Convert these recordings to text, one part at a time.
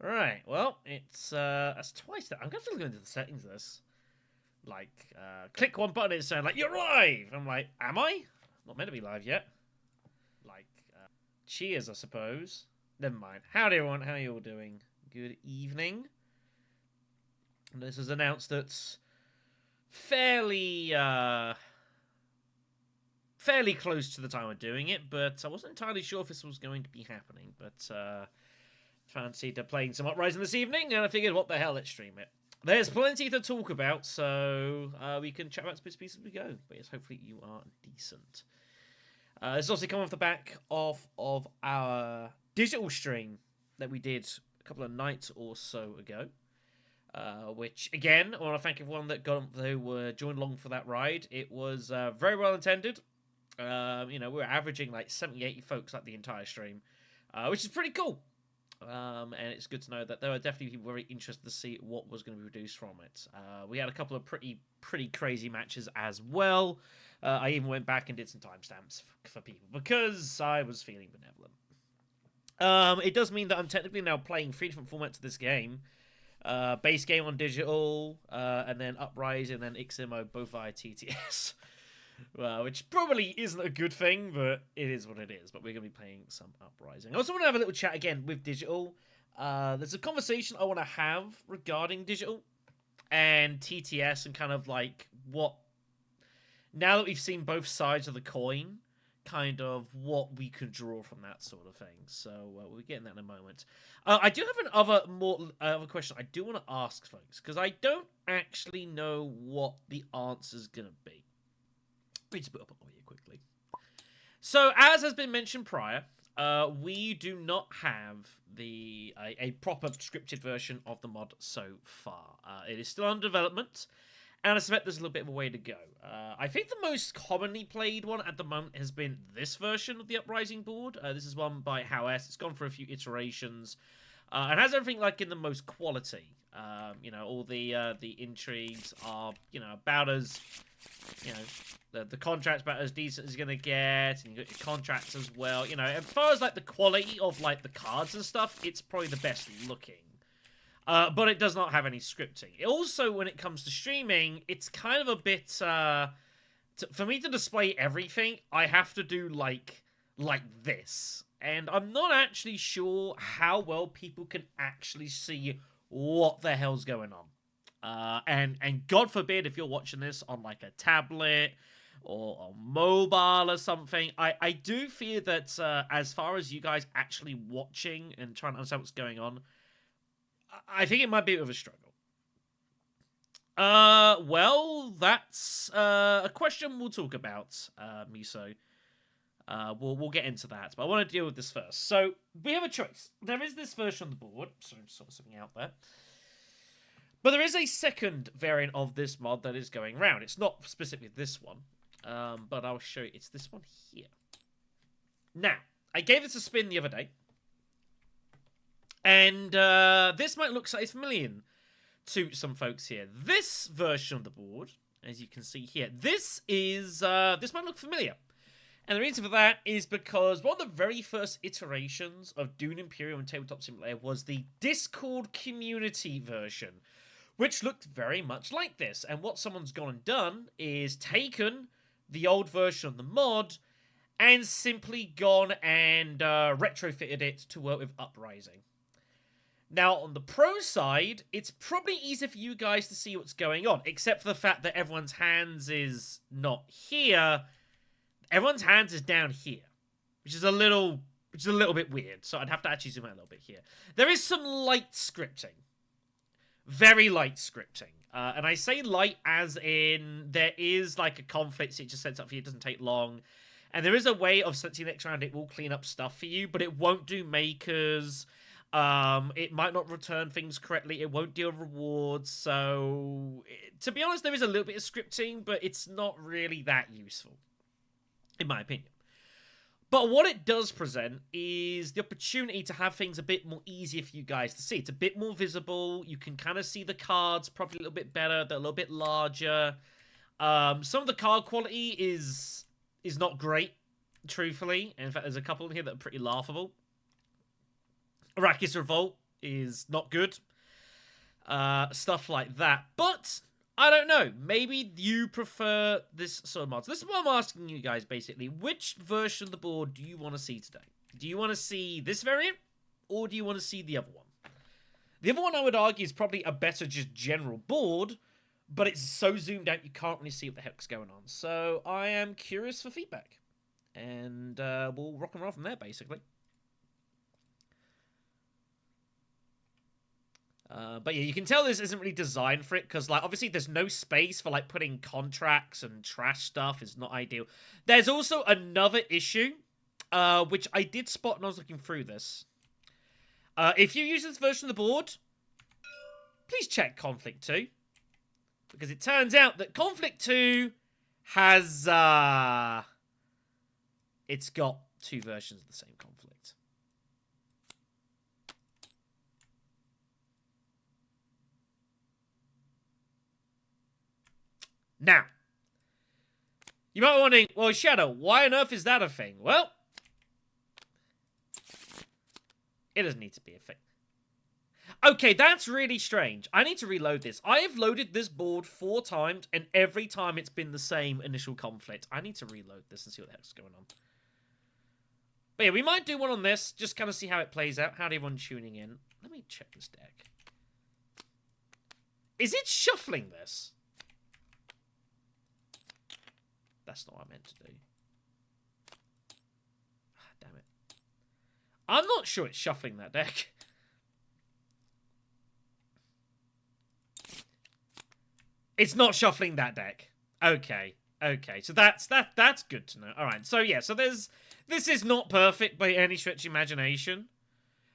Right, well, it's that's twice that. I'm gonna have to go into the settings of this. Like, click one button, it's saying like you're live. I'm like, am I? Not meant to be live yet. Like, cheers, I suppose. Never mind. Howdy, everyone. How are you all doing? Good evening. And this is announced that's fairly fairly close to the time of doing it, but I wasn't entirely sure if this was going to be happening. But fancied playing some Uprising this evening, and I figured, what the hell, let's stream it. There's plenty to talk about, so we can chat about some pieces as we go. But yes, hopefully you are decent. This is also coming off the back of our digital stream that we did a couple of nights or so ago. Which, again, I want to thank everyone that joined along for that ride. It was very well intended. We were averaging like 70, 80 folks like the entire stream, which is pretty cool. And it's good to know that there were definitely people very interested to see what was going to be produced from it. We had a couple of pretty crazy matches as well. I even went back and did some timestamps for people because I was feeling benevolent. It does mean that I'm technically now playing 3 different formats of this game. Base game on digital, and then Uprising, and then XMO, both via TTS. Well, which probably isn't a good thing, but it is what it is. But we're going to be playing some Uprising. I also want to have a little chat again with digital. There's a conversation I want to have regarding digital and TTS and kind of like what... Now that we've seen both sides of the coin, kind of what we could draw from that sort of thing. So we'll get in that in a moment. I do have other question I do want to ask folks, because I don't actually know what the answer's going to be. Let me just put up on here quickly. So, as has been mentioned prior, we do not have a proper scripted version of the mod so far. It is still under development, and I suspect there's a little bit of a way to go. I think the most commonly played one at the moment has been this version of the Uprising board. This is one by House. It's gone for a few iterations, and has everything like in the most quality. All the intrigues are, about as, the contract's about as decent as you're going to get, and you got your contracts as well. As far as, like, the quality of, like, the cards and stuff, it's probably the best looking. But it does not have any scripting. It also, when it comes to streaming, it's kind of a bit, for me to display everything, I have to do, like this. And I'm not actually sure how well people can actually see what the hell's going on. And God forbid if you're watching this on like a tablet or on mobile or something, I do fear that as far as you guys actually watching and trying to understand what's going on, I think it might be a bit of a struggle. Well, that's a question we'll talk about, Miso. We'll get into that, but I want to deal with this first. So, we have a choice. There is this version on the board, so I'm sort of something out there. But there is a second variant of this mod that is going around. It's not specifically this one, but I'll show you. It's this one here. Now, I gave this a spin the other day, and this might look slightly familiar to some folks here. This version of the board, as you can see here, this might look familiar. And the reason for that is because one of the very first iterations of Dune Imperium and Tabletop Simulator was the Discord community version, which looked very much like this. And what someone's gone and done is taken the old version of the mod and simply gone and retrofitted it to work with Uprising. Now, on the pro side, it's probably easier for you guys to see what's going on, except for the fact that everyone's hands is not here. Everyone's hands is down here, which is a little bit weird. So I'd have to actually zoom out a little bit here. There is some light scripting, very light scripting, and I say light as in there is like a conflict. It just sets up for you. It doesn't take long, and there is a way of setting next round. It will clean up stuff for you, but it won't do makers. It might not return things correctly. It won't deal rewards. So to be honest, there is a little bit of scripting, but it's not really that useful, in my opinion. But what it does present is the opportunity to have things a bit more easier for you guys to see. It's a bit more visible. You can kind of see the cards probably a little bit better. They're a little bit larger. Some of the card quality is not great, truthfully. In fact, there's a couple in here that are pretty laughable. Arrakis Revolt is not good. Stuff like that. But I don't know. Maybe you prefer this sort of mod. So this is what I'm asking you guys, basically. Which version of the board do you want to see today? Do you want to see this variant, or do you want to see the other one? The other one, I would argue, is probably a better just general board, but it's so zoomed out you can't really see what the heck's going on. So I am curious for feedback. And we'll rock and roll from there, basically. But yeah, you can tell this isn't really designed for it, because, like, obviously there's no space for, like, putting contracts and trash stuff. It's not ideal. There's also another issue, which I did spot when I was looking through this. If you use this version of the board, please check Conflict 2. Because it turns out that Conflict 2 has, it's got two versions of the same conflict. Now, you might be wondering, well, Shadow, why on earth is that a thing? Well, it doesn't need to be a thing. Okay, that's really strange. I need to reload this. I have loaded this board 4 times, and every time it's been the same initial conflict. I need to reload this and see what the heck's going on. But yeah, we might do one on this, just kind of see how it plays out. How's everyone tuning in? Let me check this deck. Is it shuffling this? That's not what I meant to do. Damn it. I'm not sure it's shuffling that deck. It's not shuffling that deck. Okay. Okay. So that's good to know. Alright. So yeah, so this is not perfect by any stretch of imagination.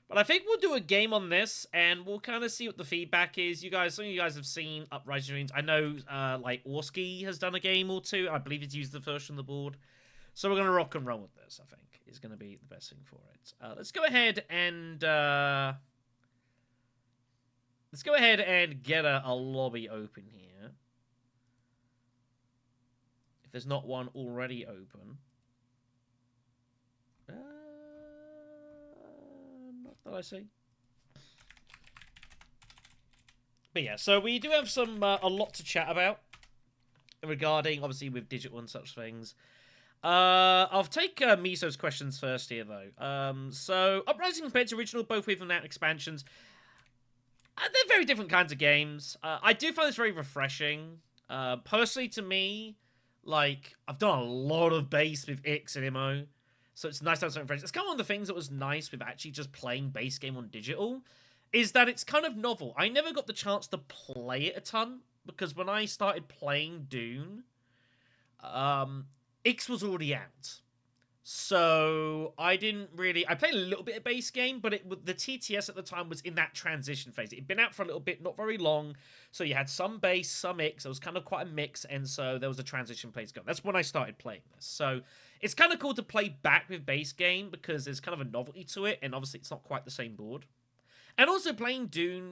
But I think we'll do a game on this, and we'll kind of see what the feedback is. Some of you guys have seen Uprising Dreams. I know, like, Orski has done a game or two. I believe he's used the version of the board. So we're going to rock and roll with this, I think, is going to be the best thing for it. Let's go ahead and get a lobby open here. If there's not one already open. Not that I see. But yeah, so we do have a lot to chat about regarding, obviously, with digital and such things. I'll take Miso's questions first here, though. So, Uprising compared to original, both with and without expansions. They're very different kinds of games. I do find this very refreshing. Personally, to me, like, I've done a lot of base with Ix and MO. So it's nice to have something fresh. It's kind of one of the things that was nice with actually just playing base game on digital, is that it's kind of novel. I never got the chance to play it a ton, because when I started playing Dune, Ix was already out. So I didn't really... I played a little bit of base game, but the TTS at the time was in that transition phase. It had been out for a little bit, not very long. So you had some base, some Ix. It was kind of quite a mix, and so there was a transition phase going. That's when I started playing this. So it's kind of cool to play back with base game, because there's kind of a novelty to it, and obviously it's not quite the same board. And also playing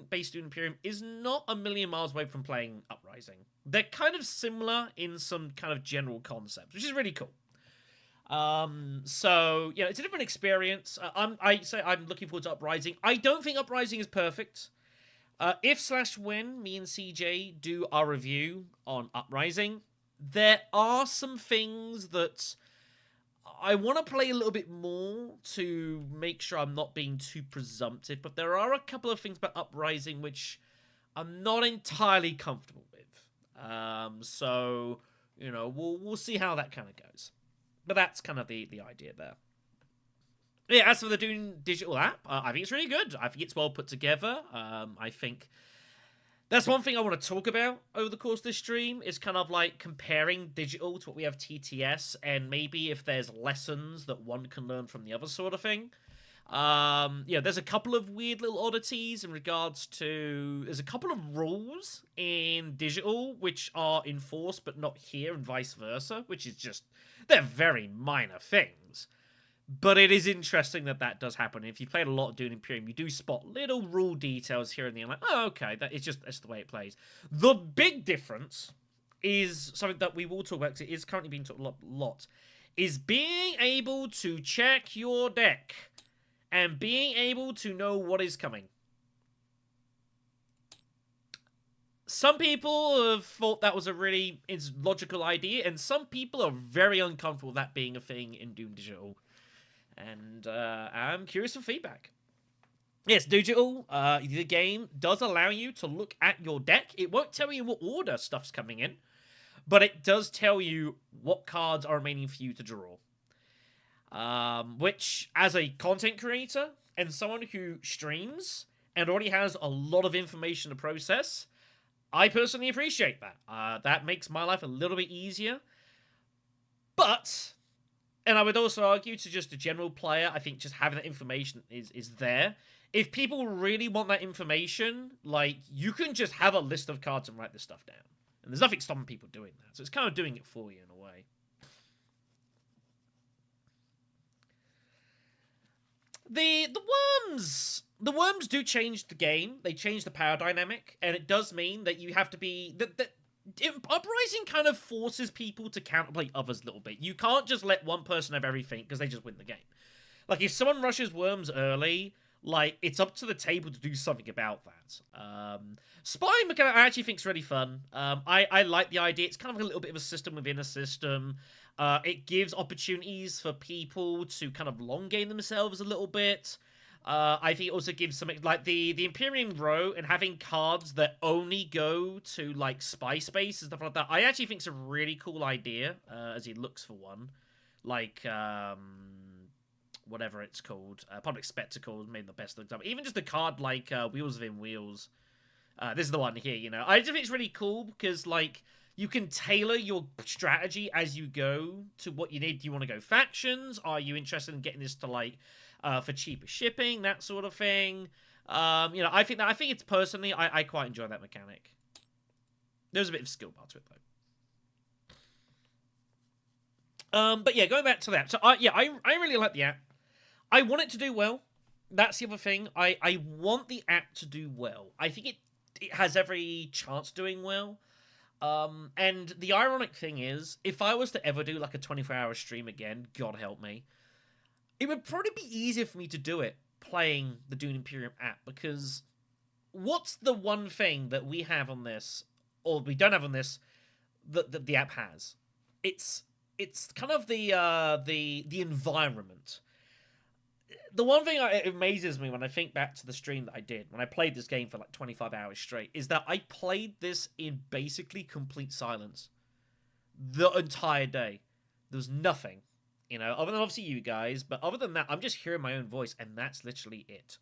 base Dune Imperium is not a million miles away from playing Uprising. They're kind of similar in some kind of general concepts, which is really cool. So, yeah, it's a different experience. I'm looking forward to Uprising. I don't think Uprising is perfect. If/when me and CJ do our review on Uprising, there are some things that I want to play a little bit more to make sure I'm not being too presumptive, but there are a couple of things about Uprising which I'm not entirely comfortable with. So, you know, we'll see how that kind of goes. But that's kind of the idea there. Yeah, as for the Dune digital app, I think it's really good. I think it's well put together. I think that's one thing I want to talk about over the course of this stream, is kind of like comparing digital to what we have TTS, and maybe if there's lessons that one can learn from the other sort of thing. Yeah, there's a couple of weird little oddities in regards to... There's a couple of rules in digital which are enforced but not here, and vice versa, which is just... They're very minor things. But it is interesting that does happen. If you've played a lot of Dune Imperium, you do spot little rule details here and there. Like, oh, okay, that's the way it plays. The big difference is something that we will talk about, because it is currently being talked a lot, is being able to check your deck and being able to know what is coming. some people have thought that was a really logical idea, and some people are very uncomfortable with that being a thing in Doom Digital. And I'm curious for feedback. Yes, Digital, the game does allow you to look at your deck. It won't tell you what order stuff's coming in, but it does tell you what cards are remaining for you to draw. Which, as a content creator and someone who streams and already has a lot of information to process, I personally appreciate that. That makes my life a little bit easier. But, and I would also argue to just a general player, I think just having that information is there. If people really want that information, like, you can just have a list of cards and write this stuff down. And there's nothing stopping people doing that. So it's kind of doing it for you in a way. The worms do change the game. They change the power dynamic, and it does mean that you have to be that Uprising kind of forces people to counterplay others a little bit. You can't just let one person have everything because they just win the game. Like, if someone rushes worms early, like, it's up to the table to do something about that. Spying mechanic I actually think is really fun. I like the idea. It's kind of a little bit of a system within a system. It gives opportunities for people to kind of long game themselves a little bit. I think it also gives something like the Imperium row and having cards that only go to like spy space and stuff like that. I actually think it's a really cool idea as he looks for one. Like, whatever it's called. Public Spectacle is maybe the best example. Even just a card like Wheels Within Wheels. This is the one here, you know. I just think it's really cool because, like, you can tailor your strategy as you go to what you need. Do you want to go factions? Are you interested in getting this to, like, for cheaper shipping? That sort of thing. You know, I think it's personally, I quite enjoy that mechanic. There's a bit of skill bar to it, though. But yeah, going back to that. So, yeah, I really like the app. I want it to do well. That's the other thing. I want the app to do well. I think it has every chance doing well. And the ironic thing is, if I was to ever do like a 24-hour stream again, God help me, it would probably be easier for me to do it playing the Dune Imperium app, because what's the one thing that we have on this, or we don't have on this, that the app has? It's kind of the environment. The one thing it amazes me when I think back to the stream that I did, when I played this game for like 25 hours straight, is that I played this in basically complete silence. The entire day. There was nothing, you know, other than obviously you guys, but other than that, I'm just hearing my own voice, and that's literally it.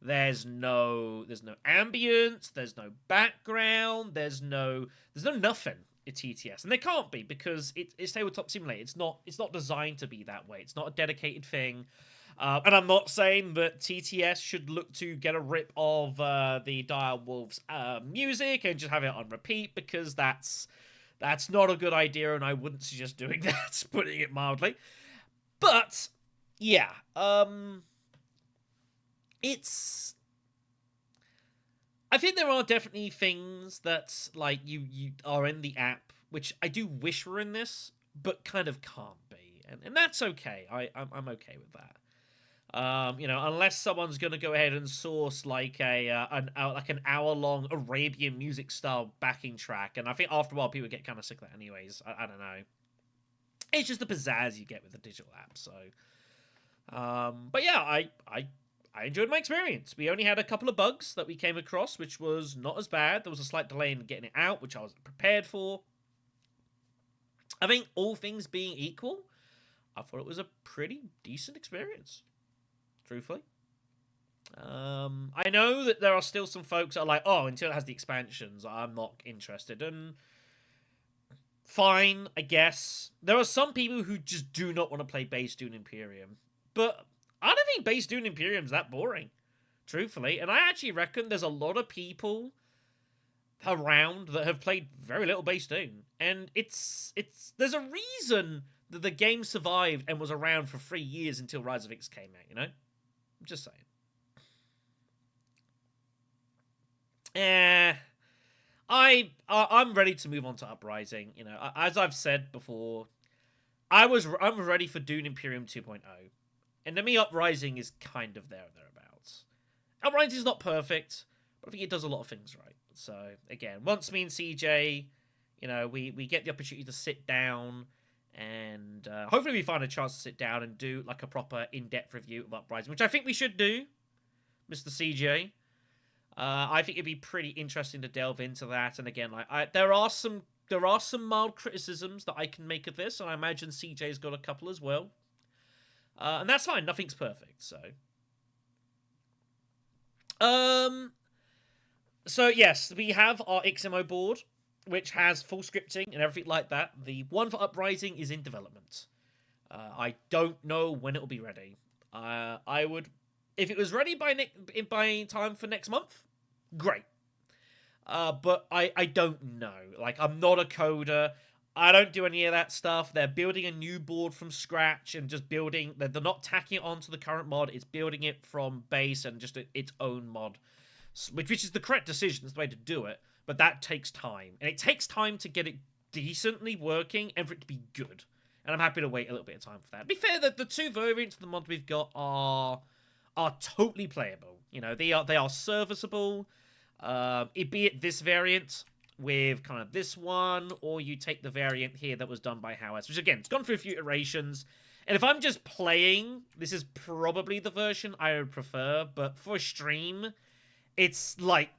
There's no ambience, there's no background, there's no nothing at TTS. And there can't be, because it's Tabletop Simulator. It's not designed to be that way. It's not a dedicated thing. And I'm not saying that TTS should look to get a rip of the Dire Wolves music and just have it on repeat, because that's not a good idea, and I wouldn't suggest doing that, putting it mildly. But yeah, it's. I think there are definitely things that like you are in the app, which I do wish were in this, but kind of can't be, and that's okay. I'm okay with that. You know, unless someone's going to go ahead and source like an hour-long Arabian music style backing track, and I think after a while people get kind of sick of that anyways. I don't know. It's just the pizzazz you get with the digital app. So, but yeah, I enjoyed my experience. We only had a couple of bugs that we came across, which was not as bad. There was a slight delay in getting it out, which I wasn't prepared for. I think all things being equal, I thought it was a pretty decent experience. Truthfully. I know that there are still some folks that are like, oh, until it has the expansions, I'm not interested. And fine, I guess. There are some people who just do not want to play base Dune Imperium. But I don't think base Dune Imperium's that boring, truthfully. And I actually reckon there's a lot of people around that have played very little base Dune. And there's a reason that the game survived and was around for 3 years until Rise of X came out, you know? I'm just saying. I'm ready to move on to Uprising. You know, as I've said before, I'm ready for Dune Imperium 2.0, and to me, Uprising is kind of there or thereabouts. Uprising is not perfect, but I think it does a lot of things right. So, again, once me and CJ, you know, we get the opportunity to sit down and hopefully we find a chance to sit down and do, like, a proper in-depth review of Uprising, which I think we should do, Mr. CJ. I think it'd be pretty interesting to delve into that. And again, like, there are some mild criticisms that I can make of this, and I imagine CJ's got a couple as well. And that's fine. Nothing's perfect, so. So yes, we have our XMO board, which has full scripting and everything like that. The one for Uprising is in development. I don't know when it will be ready. I would, if it was ready by time for next month, great. But I don't know. Like, I'm not a coder. I don't do any of that stuff. They're building a new board from scratch and just building. They're not tacking it onto the current mod. It's building it from base and just its own mod, which is the correct decision. It's the way to do it. But that takes time, and it takes time to get it decently working and for it to be good. And I'm happy to wait a little bit of time for that. To be fair, the two variants of the mod we've got are totally playable. You know, they are serviceable. Be it this variant with kind of this one, or you take the variant here that was done by Howes, which again, it's gone through a few iterations. And if I'm just playing, this is probably the version I would prefer. But for a stream, it's like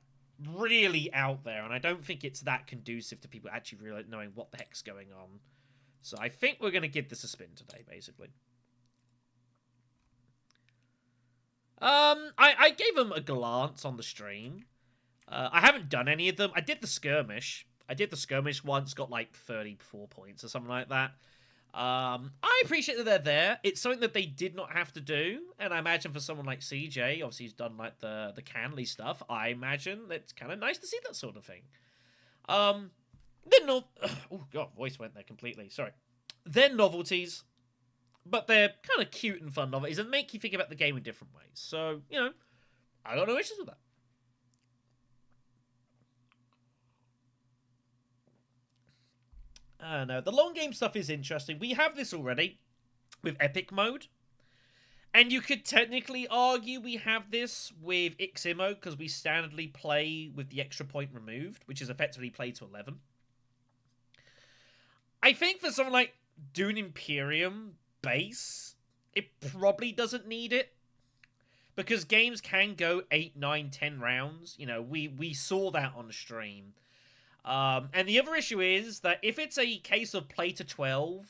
really out there, and I don't think it's that conducive to people actually really knowing what the heck's going on. So I think we're going to give this a spin today, basically. I gave them a glance on the stream. I haven't done any of them. I did the skirmish. Once, got like 34 points or something like that. I appreciate that they're there. It's something that they did not have to do, and I imagine for someone like CJ, obviously he's done like the Canley stuff, I imagine it's kind of nice to see that sort of thing. Oh god, voice went there completely, sorry. They're novelties, but they're kind of cute and fun novelties, and make you think about the game in different ways. So, you know, I got no issues with that. I don't know. The long game stuff is interesting. We have this already with Epic Mode. And you could technically argue we have this with XMO because we standardly play with the extra point removed, which is effectively play to 11. I think for something like Dune Imperium base, it probably doesn't need it. Because games can go 8, 9, 10 rounds. You know, we saw that on stream. And the other issue is that if it's a case of play to 12,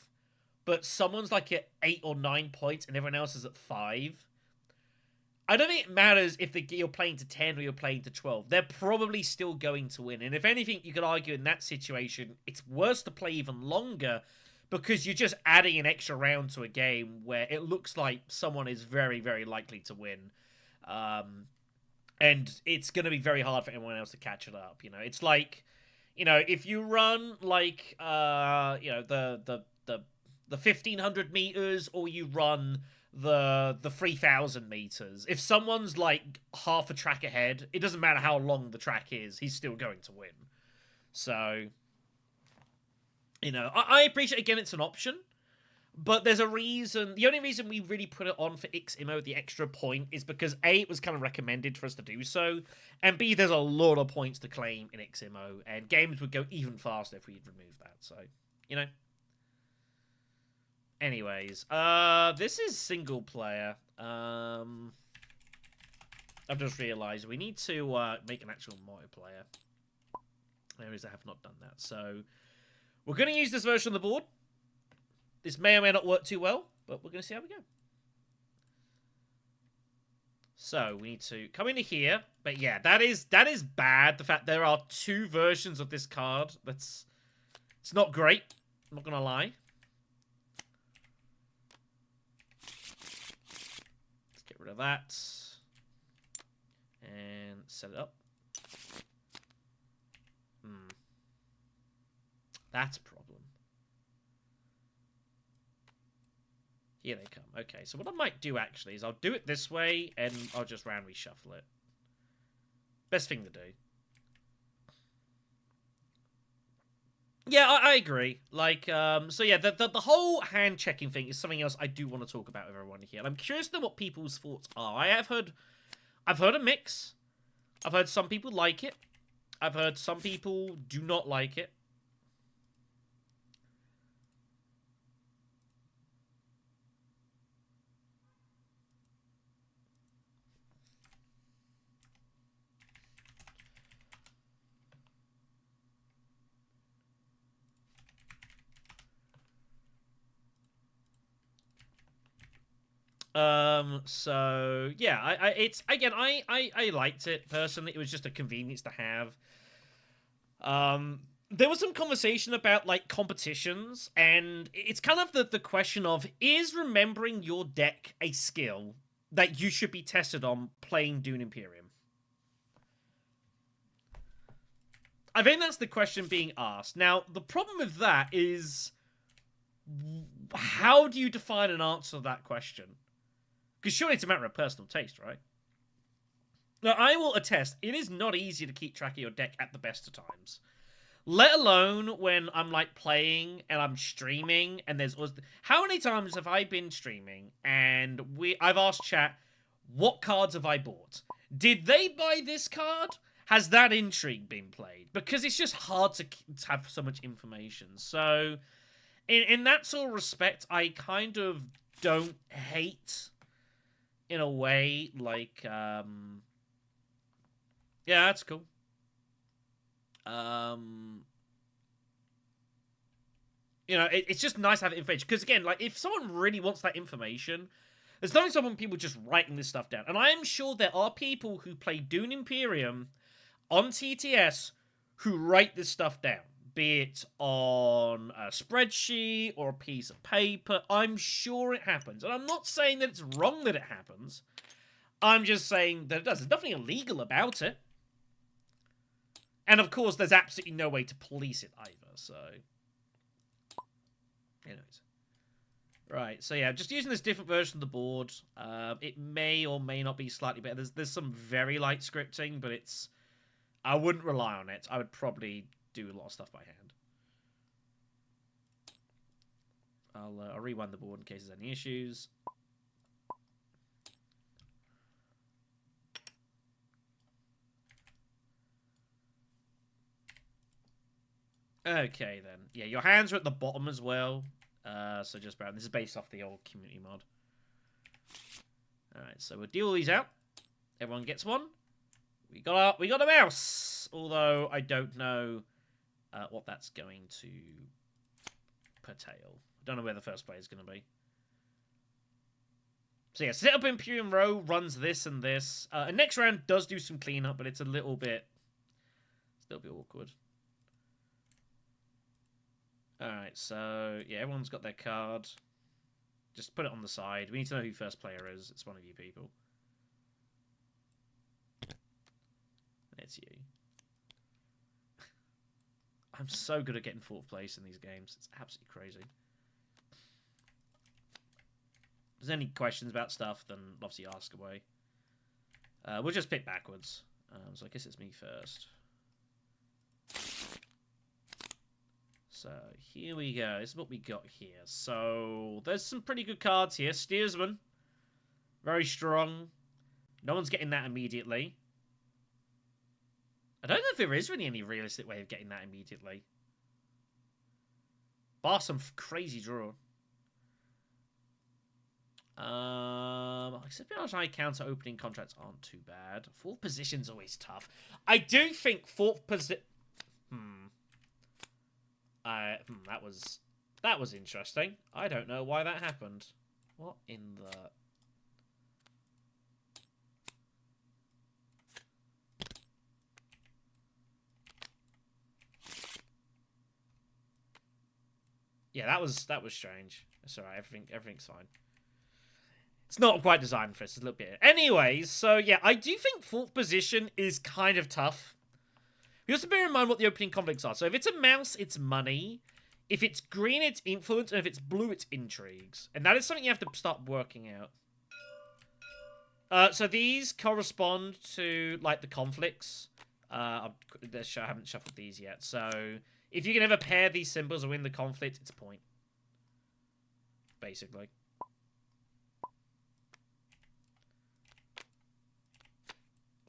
but someone's like at 8 or 9 points and everyone else is at 5, I don't think it matters if you're playing to 10 or you're playing to 12. They're probably still going to win. And if anything, you could argue in that situation, it's worse to play even longer because you're just adding an extra round to a game where it looks like someone is very, very likely to win. And it's going to be very hard for anyone else to catch it up. You know, it's like, you know, if you run like, you know, the 1500 meters, or you run the 3000 meters, if someone's like half a track ahead, it doesn't matter how long the track is, he's still going to win. So, you know, I appreciate, again, it's an option, but there's a reason. The only reason we really put it on for XMO, the extra point, is because A, it was kind of recommended for us to do so, and B, there's a lot of points to claim in XMO, and games would go even faster if we'd removed that. So, you know. Anyways, this is single player. I've just realised we need to make an actual multiplayer. I have not done that. So, we're going to use this version of the board. This may or may not work too well, but we're going to see how we go. So, we need to come into here. But yeah, that is bad. The fact there are 2 versions of this card. It's not great. I'm not going to lie. Let's get rid of that. And set it up. That's a problem. Here they come. Okay, so what I might do, actually, is I'll do it this way, and I'll just randomly shuffle it. Best thing to do. Yeah, I agree. Like, so yeah, the whole hand-checking thing is something else I do want to talk about with everyone here. And I'm curious to know what people's thoughts are. I've heard a mix. I've heard some people like it. I've heard some people do not like it. So yeah, I liked it personally. It was just a convenience to have. There was some conversation about like competitions, and it's kind of the question of, is remembering your deck a skill that you should be tested on playing Dune Imperium? I think that's the question being asked. Now, the problem with that is, how do you define an answer to that question? Because surely it's a matter of personal taste, right? Now, I will attest, it is not easy to keep track of your deck at the best of times. Let alone when I'm, like, playing and I'm streaming and there's... How many times have I been streaming and I've asked chat, what cards have I bought? Did they buy this card? Has that intrigue been played? Because it's just hard to have so much information. So, in that sort of respect, I kind of don't hate, in a way, like, yeah, that's cool. You know, it's just nice to have information. Because, again, like, if someone really wants that information, there's nothing someone people just writing this stuff down. And I am sure there are people who play Dune Imperium on TTS who write this stuff down. Be it on a spreadsheet or a piece of paper. I'm sure it happens. And I'm not saying that it's wrong that it happens. I'm just saying that it does. There's nothing illegal about it. And, of course, there's absolutely no way to police it either, so... Anyways. Right, so yeah, just using this different version of the board. It may or may not be slightly better. There's some very light scripting, but it's... I wouldn't rely on it. I would probably do a lot of stuff by hand. I'll rewind the board in case there's any issues. Okay, then. Yeah, your hands are at the bottom as well. So just bear. This is based off the old community mod. Alright, so we'll deal these out. Everyone gets one. We got a mouse! Although, I don't know what that's going to pertain. I don't know where the first player is going to be. So yeah, set up Imperium Row, runs this and this. And next round does do some cleanup, but it's a little bit awkward. Alright, so yeah, everyone's got their card. Just put it on the side. We need to know who first player is. It's one of you people. It's you. I'm so good at getting 4th place in these games. It's absolutely crazy. If there's any questions about stuff, then obviously ask away. We'll just pick backwards. So I guess it's me first. So here we go. This is what we got here. So there's some pretty good cards here. Steersman. Very strong. No one's getting that immediately. I don't know if there is really any realistic way of getting that immediately. Bar some crazy draw. Except high counter opening contracts aren't too bad. 4th position's always tough. I do think 4th position... that was interesting. I don't know why that happened. What in the... Yeah, that was strange. It's alright, everything's fine. It's not quite designed for us, it's a little bit... Anyways, so yeah, I do think 4th position is kind of tough. You have to bear in mind what the opening conflicts are. So if it's a mouse, it's money. If it's green, it's influence. And if it's blue, it's intrigues. And that is something you have to start working out. So these correspond to, like, the conflicts. I haven't shuffled these yet. So if you can ever pair these symbols or win the conflict, it's a point. Basically.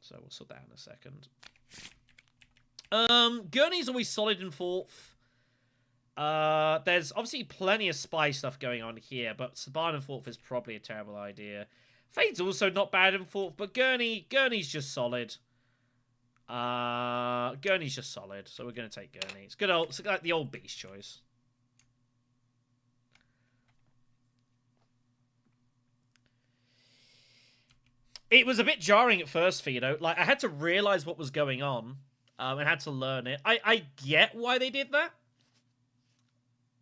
So we'll sort that out in a second. Gurney's always solid in 4th. There's obviously plenty of spy stuff going on here, but Saban in 4th is probably a terrible idea. Fade's also not bad in 4th, but Gurney's just solid. Gurney's just solid, so we're going to take Gurney. It's good old, it's like the old beast choice. It was a bit jarring at first for, like, I had to realize what was going on, and had to learn it. I get why they did that,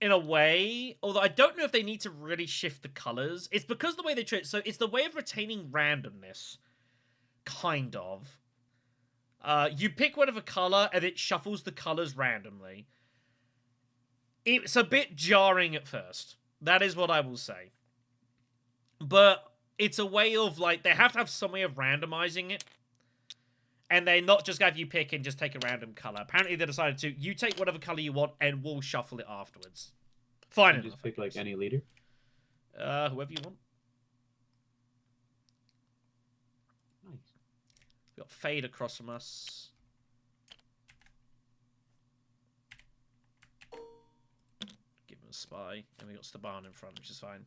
in a way, although I don't know if they need to really shift the colors. It's because the way they treat it, so it's the way of retaining randomness, kind of. You pick whatever color, and it shuffles the colors randomly. It's a bit jarring at first. That is what I will say. But it's a way of, like, they have to have some way of randomizing it. And they're not just have you pick and just take a random color. Apparently they decided to, you take whatever color you want, and we'll shuffle it afterwards. Fine enough. Just pick, like, any leader? Whoever you want. Nice. We got Fade across from us. Give him a spy. And we got Staban in front, which is fine.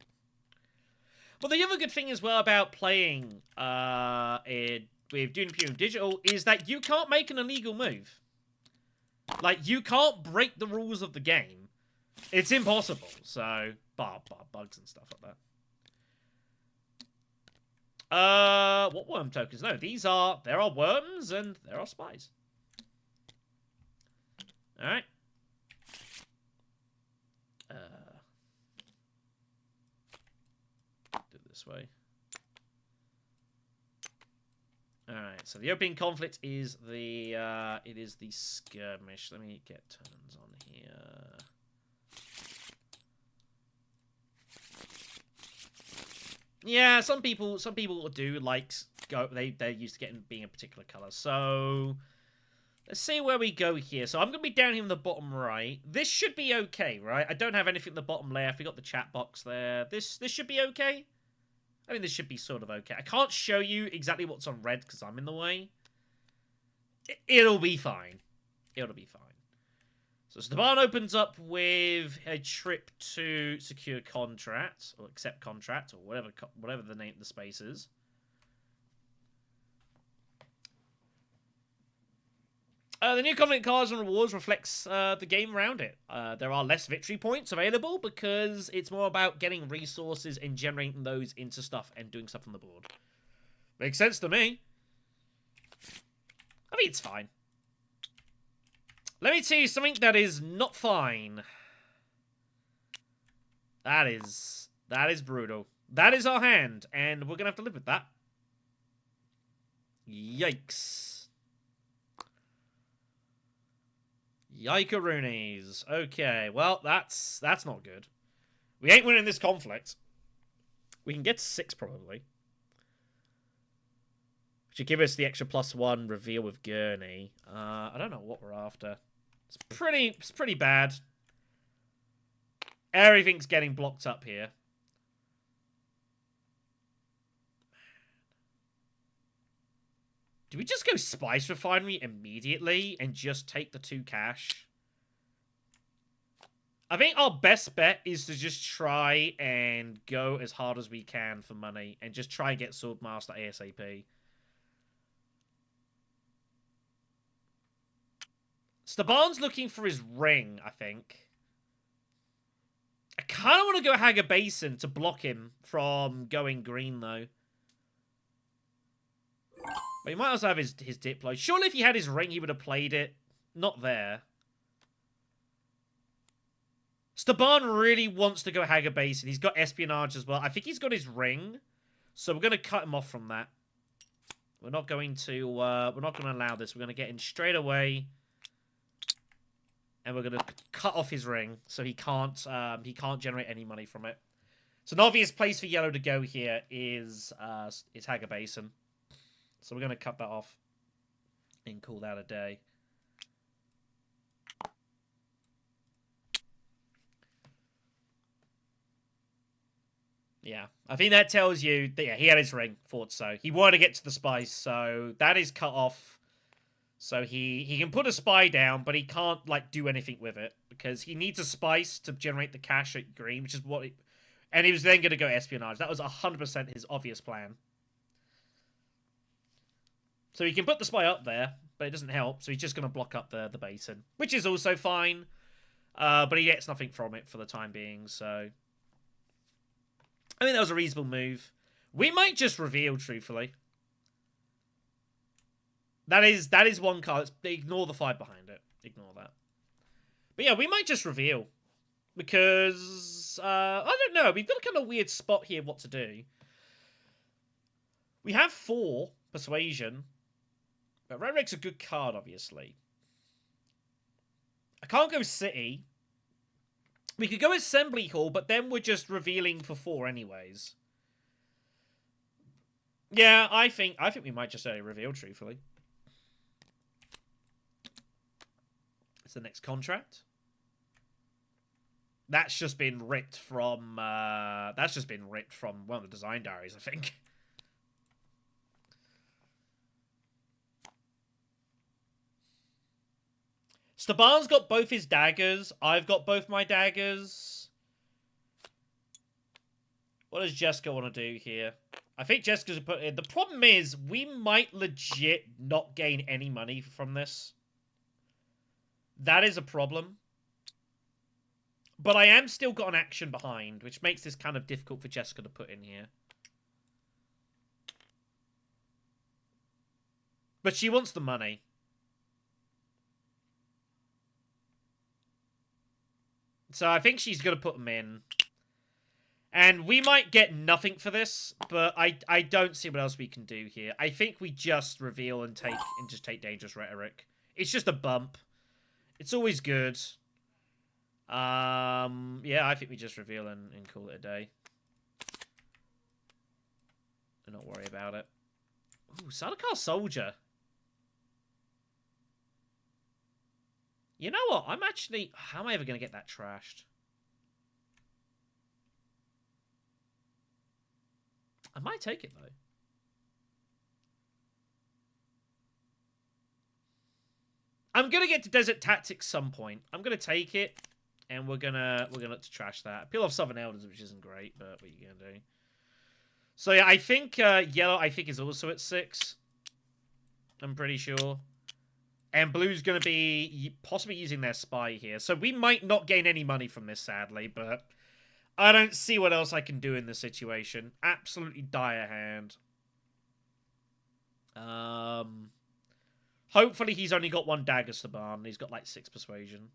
But the other good thing as well about playing with Dune Imperium Digital is that you can't make an illegal move. Like, you can't break the rules of the game. It's impossible. So, bar bugs and stuff like that. What worm tokens? No, there are worms and there are spies. Alright. Do it this way. Alright, so the opening conflict is it is the skirmish. Let me get turns on here. Yeah, some people do like they're used to being a particular color. So let's see where we go here. So I'm gonna be down here in the bottom right. This should be okay, right? I don't have anything in the bottom left. We got the chat box there. This should be okay. I mean, this should be sort of okay. I can't show you exactly what's on red because I'm in the way. It'll be fine. It'll be fine. So Staban opens up with a trip to secure contract, or accept contract, or whatever the name of the space is. The new conflict cards and rewards reflects the game around it. There are less victory points available because it's more about getting resources and generating those into stuff and doing stuff on the board. Makes sense to me. I mean, it's fine. Let me tell you something that is not fine. That is brutal. That is our hand, and we're gonna have to live with that. Yikes. Yikeroonies. Okay, well, that's not good. We ain't winning this conflict. We can get to 6, probably. Which should give us the extra +1 reveal with Gurney. I don't know what we're after. It's pretty bad. Everything's getting blocked up here. Do we just go Spice Refinery immediately and just take the 2 cash? I think our best bet is to just try and go as hard as we can for money and just try and get Swordmaster ASAP. Staban's looking for his ring, I think. I kind of want to go Hager Basin to block him from going green, though. But he might also have his Diplo. Surely if he had his ring, he would have played it. Not there. Staban really wants to go Hager Basin. He's got Espionage as well. I think he's got his ring. So we're going to cut him off from that. We're not going to allow this. We're going to get in straight away. And we're going to cut off his ring, so he can't generate any money from it. So an obvious place for yellow to go here is Hager Basin. So we're going to cut that off and call that a day. Yeah, I think that tells you that, yeah, he had his ring, thought so. He wanted to get to the spice, so that is cut off. So he can put a spy down, but he can't like do anything with it because he needs a spice to generate the cash at green, which is what. And he was then going to go espionage. That was 100% his obvious plan. So he can put the spy up there, but it doesn't help. So he's just going to block up the basin, which is also fine. But he gets nothing from it for the time being. So I think that was a reasonable move. We might just reveal, truthfully. That is one card. Ignore the 5 behind it. Ignore that. But yeah, we might just reveal. Because, I don't know. We've got a kind of weird spot here what to do. We have 4 Persuasion. But Rhetoric's a good card, obviously. I can't go City. We could go Assembly Hall, but then we're just revealing for 4 anyways. Yeah, I think we might just reveal, truthfully. It's the next contract. That's just been ripped from one of the design diaries, I think. Staban's got both his daggers. I've got both my daggers. What does Jessica want to do here? I think Jessica's put in. The problem is we might legit not gain any money from this. That is a problem. But I am still got an action behind, which makes this kind of difficult for Jessica to put in here. But she wants the money. So I think she's going to put them in. And we might get nothing for this, but I don't see what else we can do here. I think we just reveal and just take Dangerous Rhetoric. It's just a bump. It's always good. Yeah, I think we just reveal and call it a day. And not worry about it. Ooh, Sardaukar Soldier. You know what? I'm actually... How am I ever going to get that trashed? I might take it, though. I'm going to get to Desert Tactics some point. I'm going to take it. And we're gonna look to trash that. Peel off Southern Elders, which isn't great, but what are you going to do? So, yeah, I think yellow, is also at 6. I'm pretty sure. And blue's going to be possibly using their spy here. So we might not gain any money from this, sadly, but I don't see what else I can do in this situation. Absolutely dire hand. Hopefully he's only got 1 dagger Staban. He's got like 6 persuasion.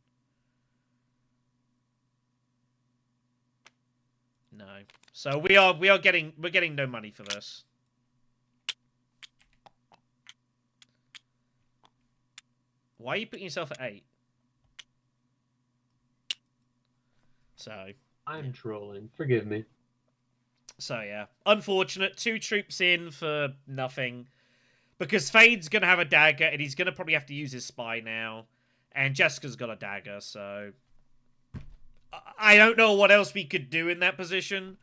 No. So we're getting no money for this. Why are you putting yourself at 8? So I'm trolling. Forgive me. So yeah, unfortunate. 2 troops in for nothing. Because Fade's gonna have a dagger, and he's gonna probably have to use his spy now. And Jessica's got a dagger, so I don't know what else we could do in that position.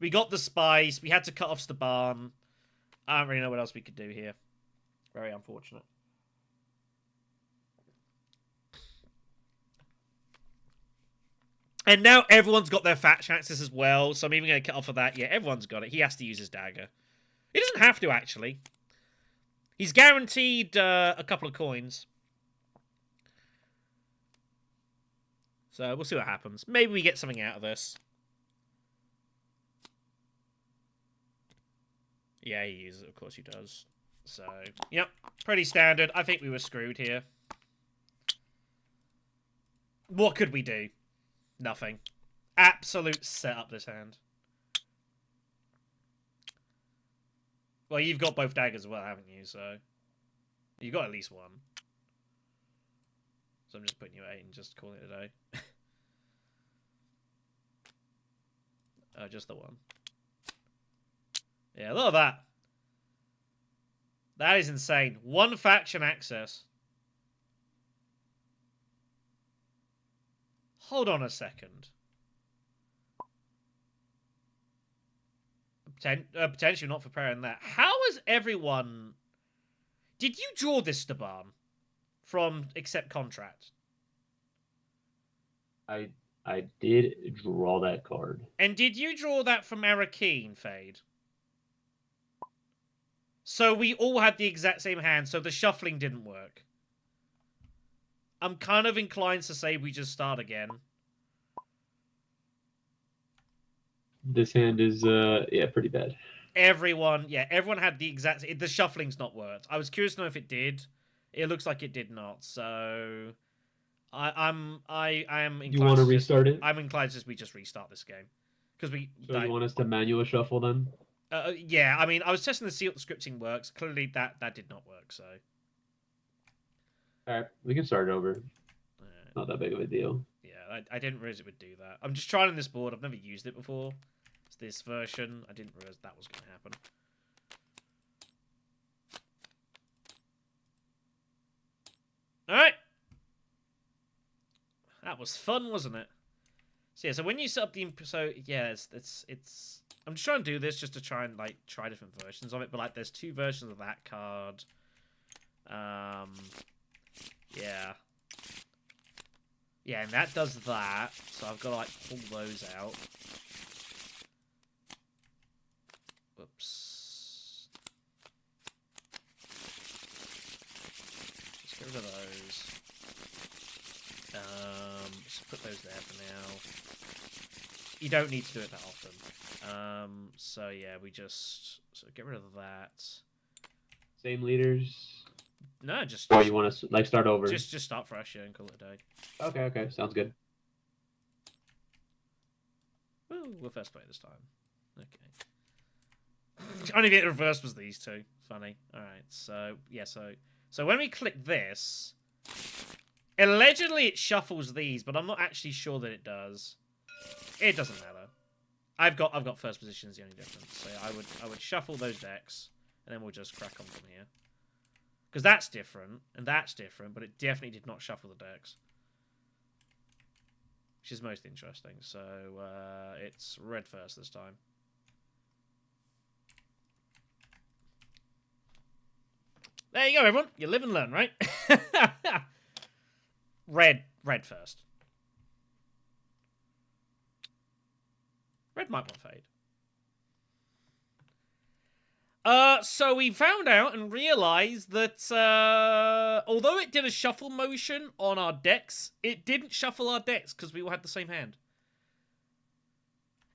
We got the spies. We had to cut off Staban. I don't really know what else we could do here. Very unfortunate. And now everyone's got their faction access as well, so I'm even going to cut off of that. Yeah, everyone's got it. He has to use his dagger. He doesn't have to, actually. He's guaranteed a couple of coins. So we'll see what happens. Maybe we get something out of this. Yeah, he uses it. Of course he does. So, yep. Pretty standard. I think we were screwed here. What could we do? Nothing. Absolute setup this hand. Well, you've got both daggers as well, haven't you? So you've got at least 1. So I'm just putting you at 8 and just calling it a day. Just the 1. Yeah, look at that. That is insane. 1 faction access. Hold on a second. Potentially not preparing that. How is everyone... Did you draw this, Staban? from accept contract. I did draw that card. And did you draw that from Arakeen, Fade? So we all had the exact same hand, so the shuffling didn't work. I'm kind of inclined to say we just start again. This hand is yeah, pretty bad. Everyone had the exact... The shuffling's not worked. I was curious to know if it did. It looks like it did not, so... I am inclined You want to restart it? I'm inclined to just restart this game. Because we... So you want us to manual shuffle then? Yeah, I mean, I was testing to see what the scripting works. Clearly, that did not work, so... Alright, we can start over. Not that big of a deal. Yeah, I didn't realize it would do that. I'm just trying this board. I've never used it before. It's this version. I didn't realize that was going to happen. Alright. That was fun, wasn't it? So yeah, so when you set up the... So, yeah, it's... I'm just trying to do this just to try and, like, try different versions of it. But, like, there's 2 versions of that card. Yeah. Yeah, and that does that. So I've got to, like, pull those out. Whoops. Just get rid of those. Just put those there for now. You don't need to do it that often. So yeah, we just... So get rid of that. Same leaders. No, just... Or you want to, like, start over? Just start fresh, yeah, and call it a day. Okay, sounds good. Ooh, we'll first play this time. Okay. Only bit reverse was these 2. Funny. Alright, so... Yeah, so when we click this... Allegedly it shuffles these, but I'm not actually sure that it does. It doesn't matter. I've got first position is the only difference. So yeah, I would shuffle those decks, and then we'll just crack on from here. Because that's different, and that's different, but it definitely did not shuffle the decks. Which is most interesting. So, it's red first this time. There you go, everyone. You live and learn, right? Red first. Red might want fade. So we found out and realized that although it did a shuffle motion on our decks, it didn't shuffle our decks because we all had the same hand.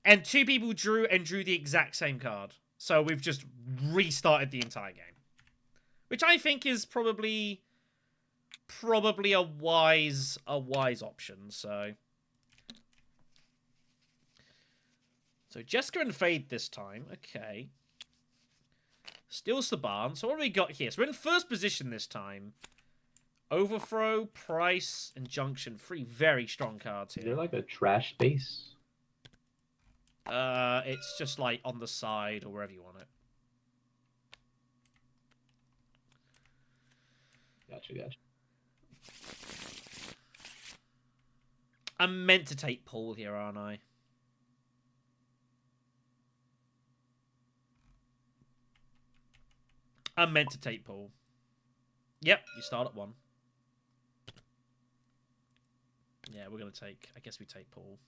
And 2 people drew the exact same card. So we've just restarted the entire game. Which I think is probably a wise option, so Jessica and Fade this time. Okay. Steals the barn. So what have we got here? So we're in first position this time. Overthrow, Price, and Junction. 3 very strong cards here. Is there like a trash space? It's just like on the side or wherever you want it. Gotcha. I'm meant to take Paul here, aren't I? I'm meant to take Paul. Yep, you start at 1. Yeah, we're going to take... I guess we take Paul.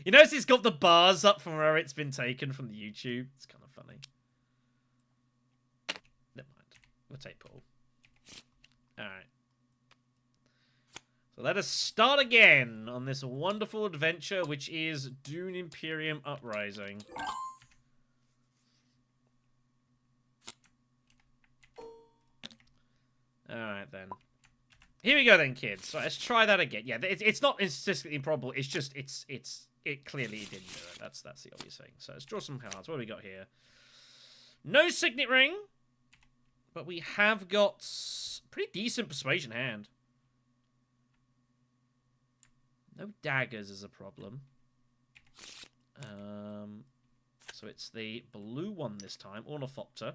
You notice it's got the bars up from where it's been taken from the YouTube? It's kind of funny. Never mind. We'll take Paul. Alright. So let us start again on this wonderful adventure, which is Dune Imperium Uprising. Alright then. Here we go then, kids. So let's try that again. Yeah, it's not statistically improbable. It's just, it clearly didn't do it. That's the obvious thing. So let's draw some cards. What do we got here? No Signet Ring. But we have got pretty decent Persuasion hand. No daggers is a problem. So it's the blue one this time. Ornithopter.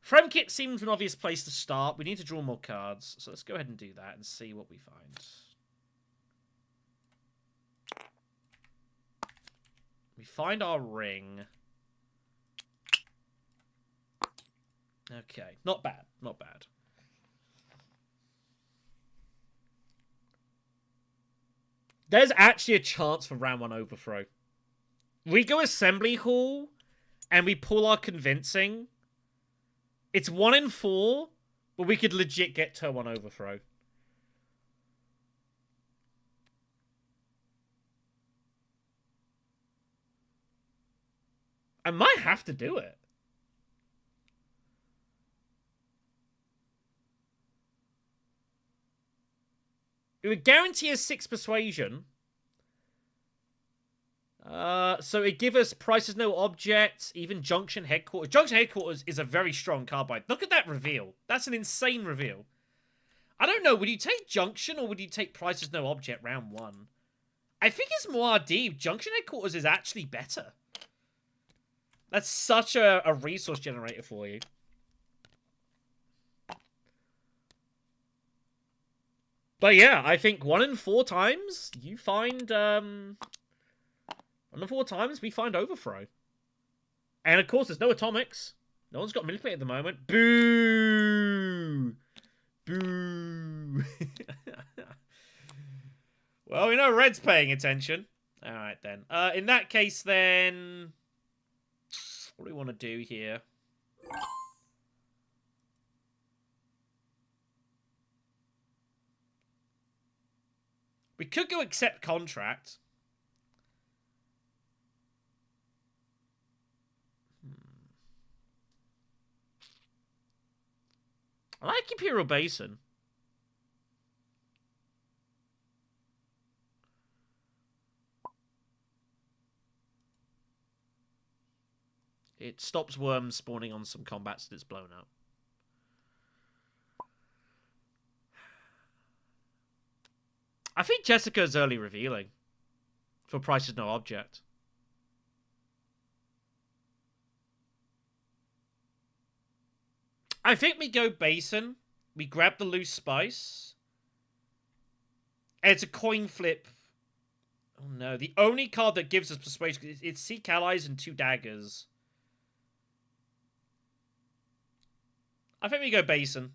Fremkit seems an obvious place to start. We need to draw more cards. So let's go ahead and do that and see what we find. We find our ring. Okay, not bad, not bad. There's actually a chance for round 1 overthrow. We go assembly hall and we pull our convincing. It's 1 in 4, but we could legit get turn 1 overthrow. I might have to do it. It would guarantee a 6 persuasion. So it give us prices no objects, even Junction Headquarters. Junction Headquarters is a very strong carbide. Look at that reveal. That's an insane reveal. I don't know, would you take Junction or would you take prices no object round 1? I think it's more RD. Junction Headquarters is actually better. That's such a resource generator for you. But yeah, I think 1 in 4 times you find 1 in 4 times we find overthrow. And of course there's no atomics. No one's got manipulate at the moment. Boo! Boo! Well, we know Red's paying attention. Alright then. In that case then, what do we want to do here? We could go accept contract. I like Imperial Basin. It stops worms spawning on some combats that's blown up. I think Jessica's early revealing for prices no object. I think we go Basin. We grab the loose spice. And it's a coin flip. Oh no, the only card that gives us persuasion, it's Seek Allies and 2 daggers. I think we go Basin.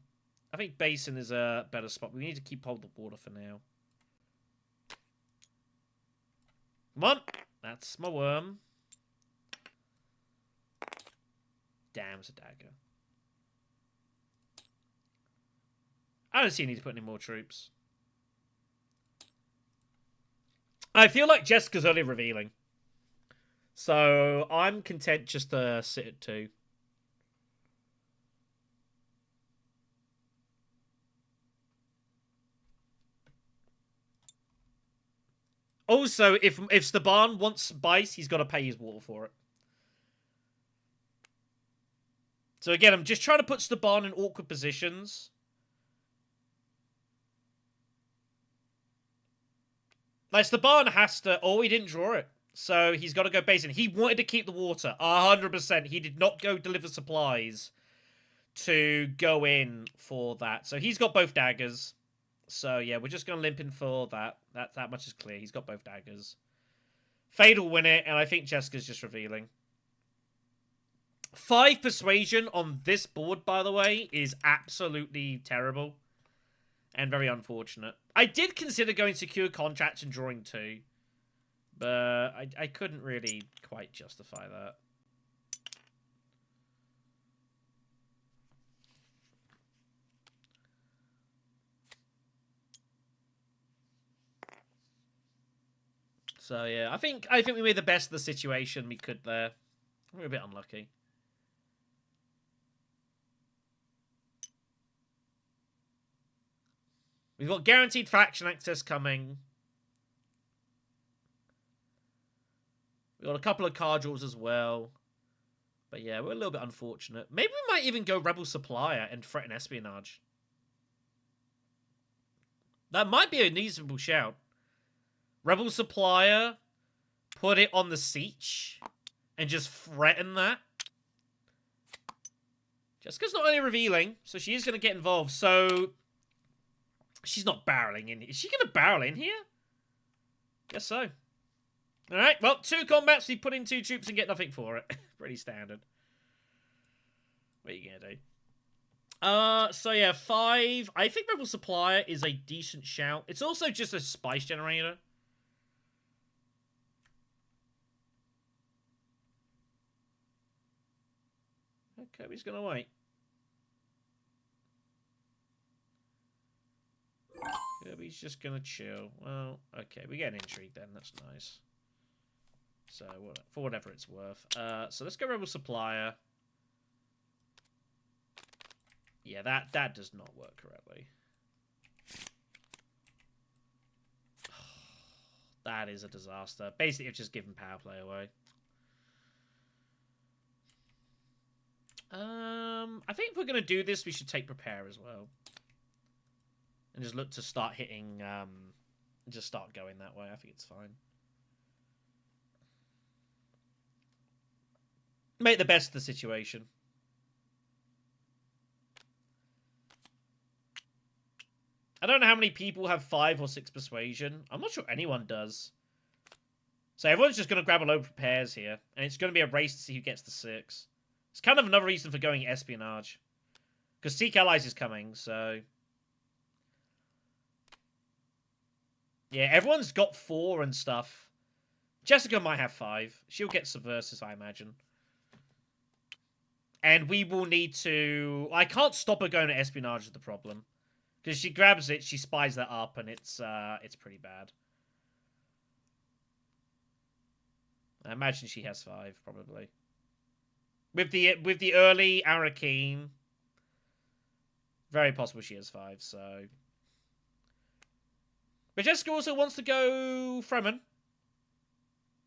I think Basin is a better spot. We need to keep hold of the water for now. Come on. That's my worm. Damn, it's a dagger. I don't see a need to put any more troops. I feel like Jessica's only revealing. So I'm content just to sit at 2. Also, if Staban wants spice, he's got to pay his water for it. So again, I'm just trying to put Staban in awkward positions. Like, Staban has to... Oh, he didn't draw it. So he's got to go Basin. He wanted to keep the water. 100%. He did not go deliver supplies to go in for that. So he's got both daggers. So, yeah, we're just going to limp in for that. That much is clear. He's got both daggers. Fade will win it, and I think Jessica's just revealing. 5 persuasion on this board, by the way, is absolutely terrible. And very unfortunate. I did consider going secure contracts and drawing 2. But I couldn't really quite justify that. So yeah, I think we made the best of the situation we could there. We were a bit unlucky. We've got guaranteed faction access coming. We've got a couple of card draws as well. But yeah, we're a little bit unfortunate. Maybe we might even go Rebel Supplier and threaten espionage. That might be a reasonable shout. Rebel Supplier, put it on the siege, and just threaten that. Jessica's not only revealing, so she is going to get involved. So, she's not barreling in. Is she going to barrel in here? Guess so. Alright, well, 2 combats, we put in 2 troops and get nothing for it. Pretty standard. What are you going to do? So yeah, 5. I think Rebel Supplier is a decent shout. It's also just a spice generator. Okay, he's gonna wait. Kirby's just gonna chill. Well, okay, we get an intrigue then. That's nice. So, for whatever it's worth. So let's go Rebel Supplier. Yeah, that does not work correctly. That is a disaster. Basically, it's just given power play away. I think if we're gonna do this, we should take Prepare as well. And just look to start hitting, just start going that way. I think it's fine. Make the best of the situation. I don't know how many people have 5 or 6 persuasion. I'm not sure anyone does. So everyone's just going to grab a load of prepares here. And it's going to be a race to see who gets the 6. It's kind of another reason for going espionage. Because Seek Allies is coming, so... Yeah, everyone's got 4 and stuff. Jessica might have 5. She'll get Subversive, I imagine. And we will need to... I can't stop her going to espionage is the problem. Because she grabs it, she spies that up, and it's pretty bad. I imagine she has 5, probably. With the early Arakeen, very possible she has 5, so... But Jessica also wants to go Fremen.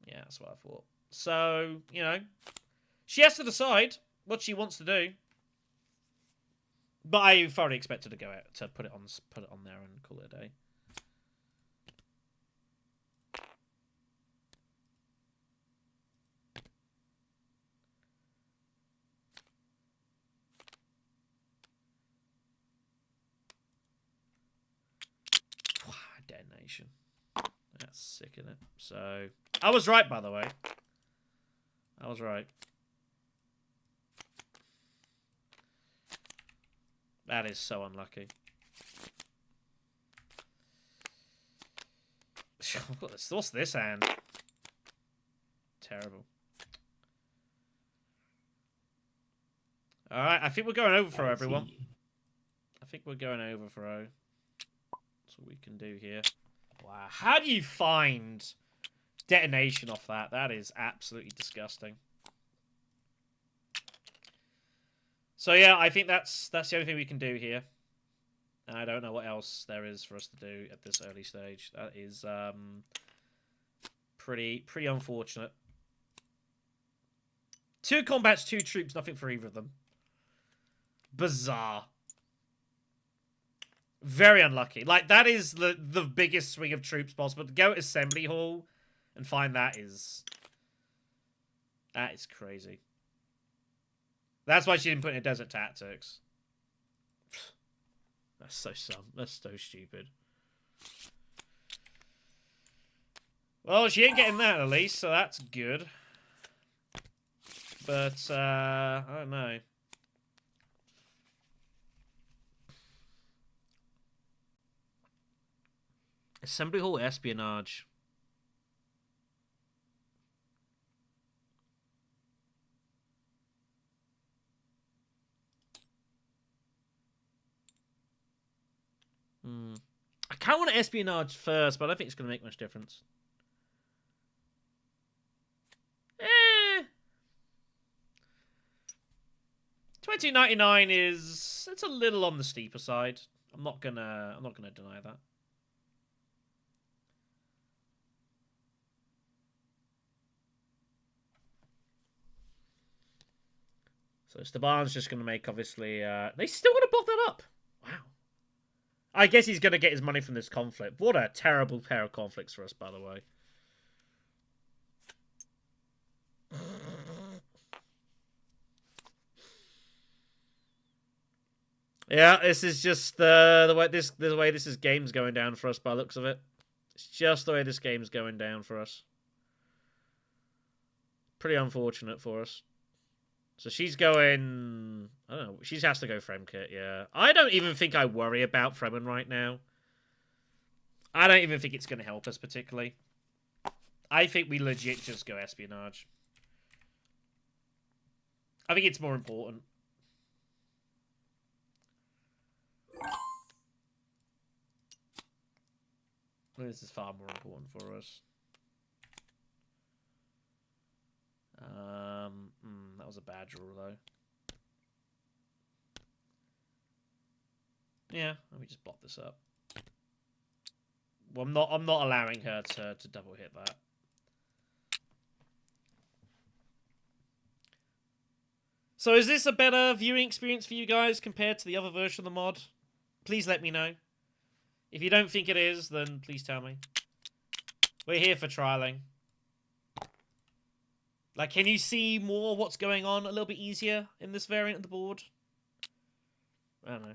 Yeah, that's what I thought. So, you know, she has to decide what she wants to do. But I thoroughly expect her to go out to put it on there and call it a day. Detonation. That's sick, isn't it? So I was right, by the way. I was right. That is so unlucky. What's this hand? Terrible. Alright, I think we're going overthrow, everyone. I think we're going overthrow. That's what we can do here. Wow. How do you find detonation off that? That is absolutely disgusting. So yeah, I think that's the only thing we can do here. And I don't know what else there is for us to do at this early stage. That is pretty unfortunate. 2 combats, 2 troops, nothing for either of them. Bizarre. Very unlucky. Like, that is the biggest swing of troops possible. To go Assembly Hall and find that is crazy. That's why she didn't put in Desert Tactics. That's so stupid. Well, she ain't getting that at least, so that's good. But, I don't know. Assembly Hall espionage. I kind of want to espionage first, but I don't think it's going to make much difference. 2099 is it's a little on the steeper side. I'm not gonna deny that. So Staban's just gonna make obviously. They still want to block that up. Wow. I guess he's gonna get his money from this conflict. What a terrible pair of conflicts for us, by the way. Yeah, this is just the way this game's going down for us by the looks of it. It's just the way this game's going down for us. Pretty unfortunate for us. So she's going... I don't know. She has to go Fremkit, yeah. I don't even think I worry about Fremen right now. I don't even think it's going to help us particularly. I think we legit just go espionage. I think it's more important. This is far more important for us. That was a bad draw, though. Yeah, let me just block this up. Well, I'm not allowing her to double hit that. So is this a better viewing experience for you guys compared to the other version of the mod? Please let me know. If you don't think it is, then please tell me. We're here for trialing. Like, can you see more what's going on a little bit easier in this variant of the board? I don't know.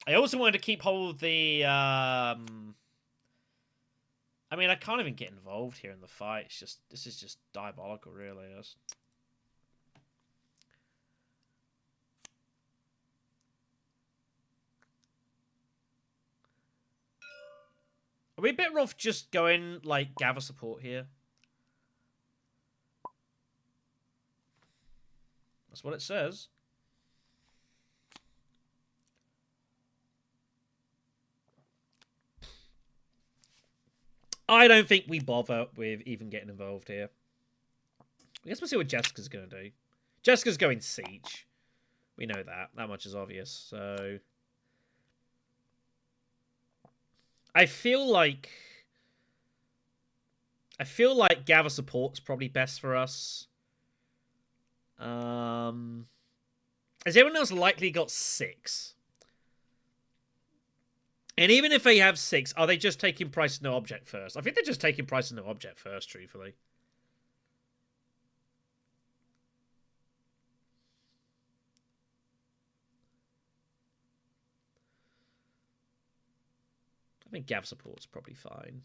I also wanted to keep hold of the, I mean, I can't even get involved here in the fight. It's just, this is just diabolical, really. Are we better off just going, like, gather support here? That's what it says. I don't think we bother with even getting involved here. I guess we'll see what Jessica's going to do. Jessica's going siege. We know that. That much is obvious. So I feel like gather support's probably best for us. Has everyone else likely got 6? And even if they have 6, are they just taking price no object first? I think they're just taking price no object first, truthfully. I think Gav support's probably fine.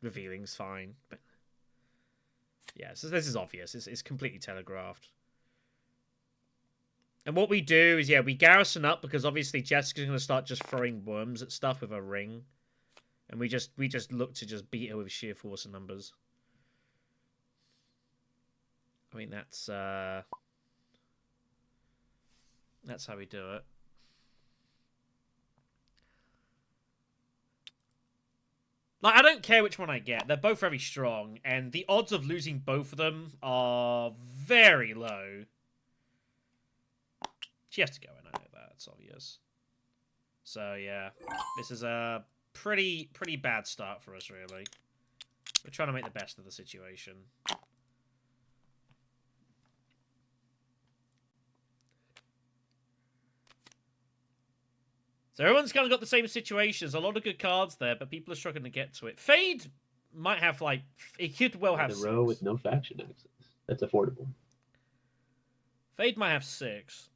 Revealing's fine. But yeah, so this is obvious. It's completely telegraphed. And what we do is, yeah, we garrison up because obviously Jessica's going to start just throwing worms at stuff with her ring. And we just look to just beat her with sheer force and numbers. I mean, that's how we do it. Like, I don't care which one I get. They're both very strong, and the odds of losing both of them are very low. She has to go in, I know that. It's obvious. So, yeah. This is a pretty bad start for us, really. We're trying to make the best of the situation. So everyone's kind of got the same situations. A lot of good cards there, but people are struggling to get to it. Fade might have, like... It could well have 6. The row with no faction access. That's affordable. Fade might have 6.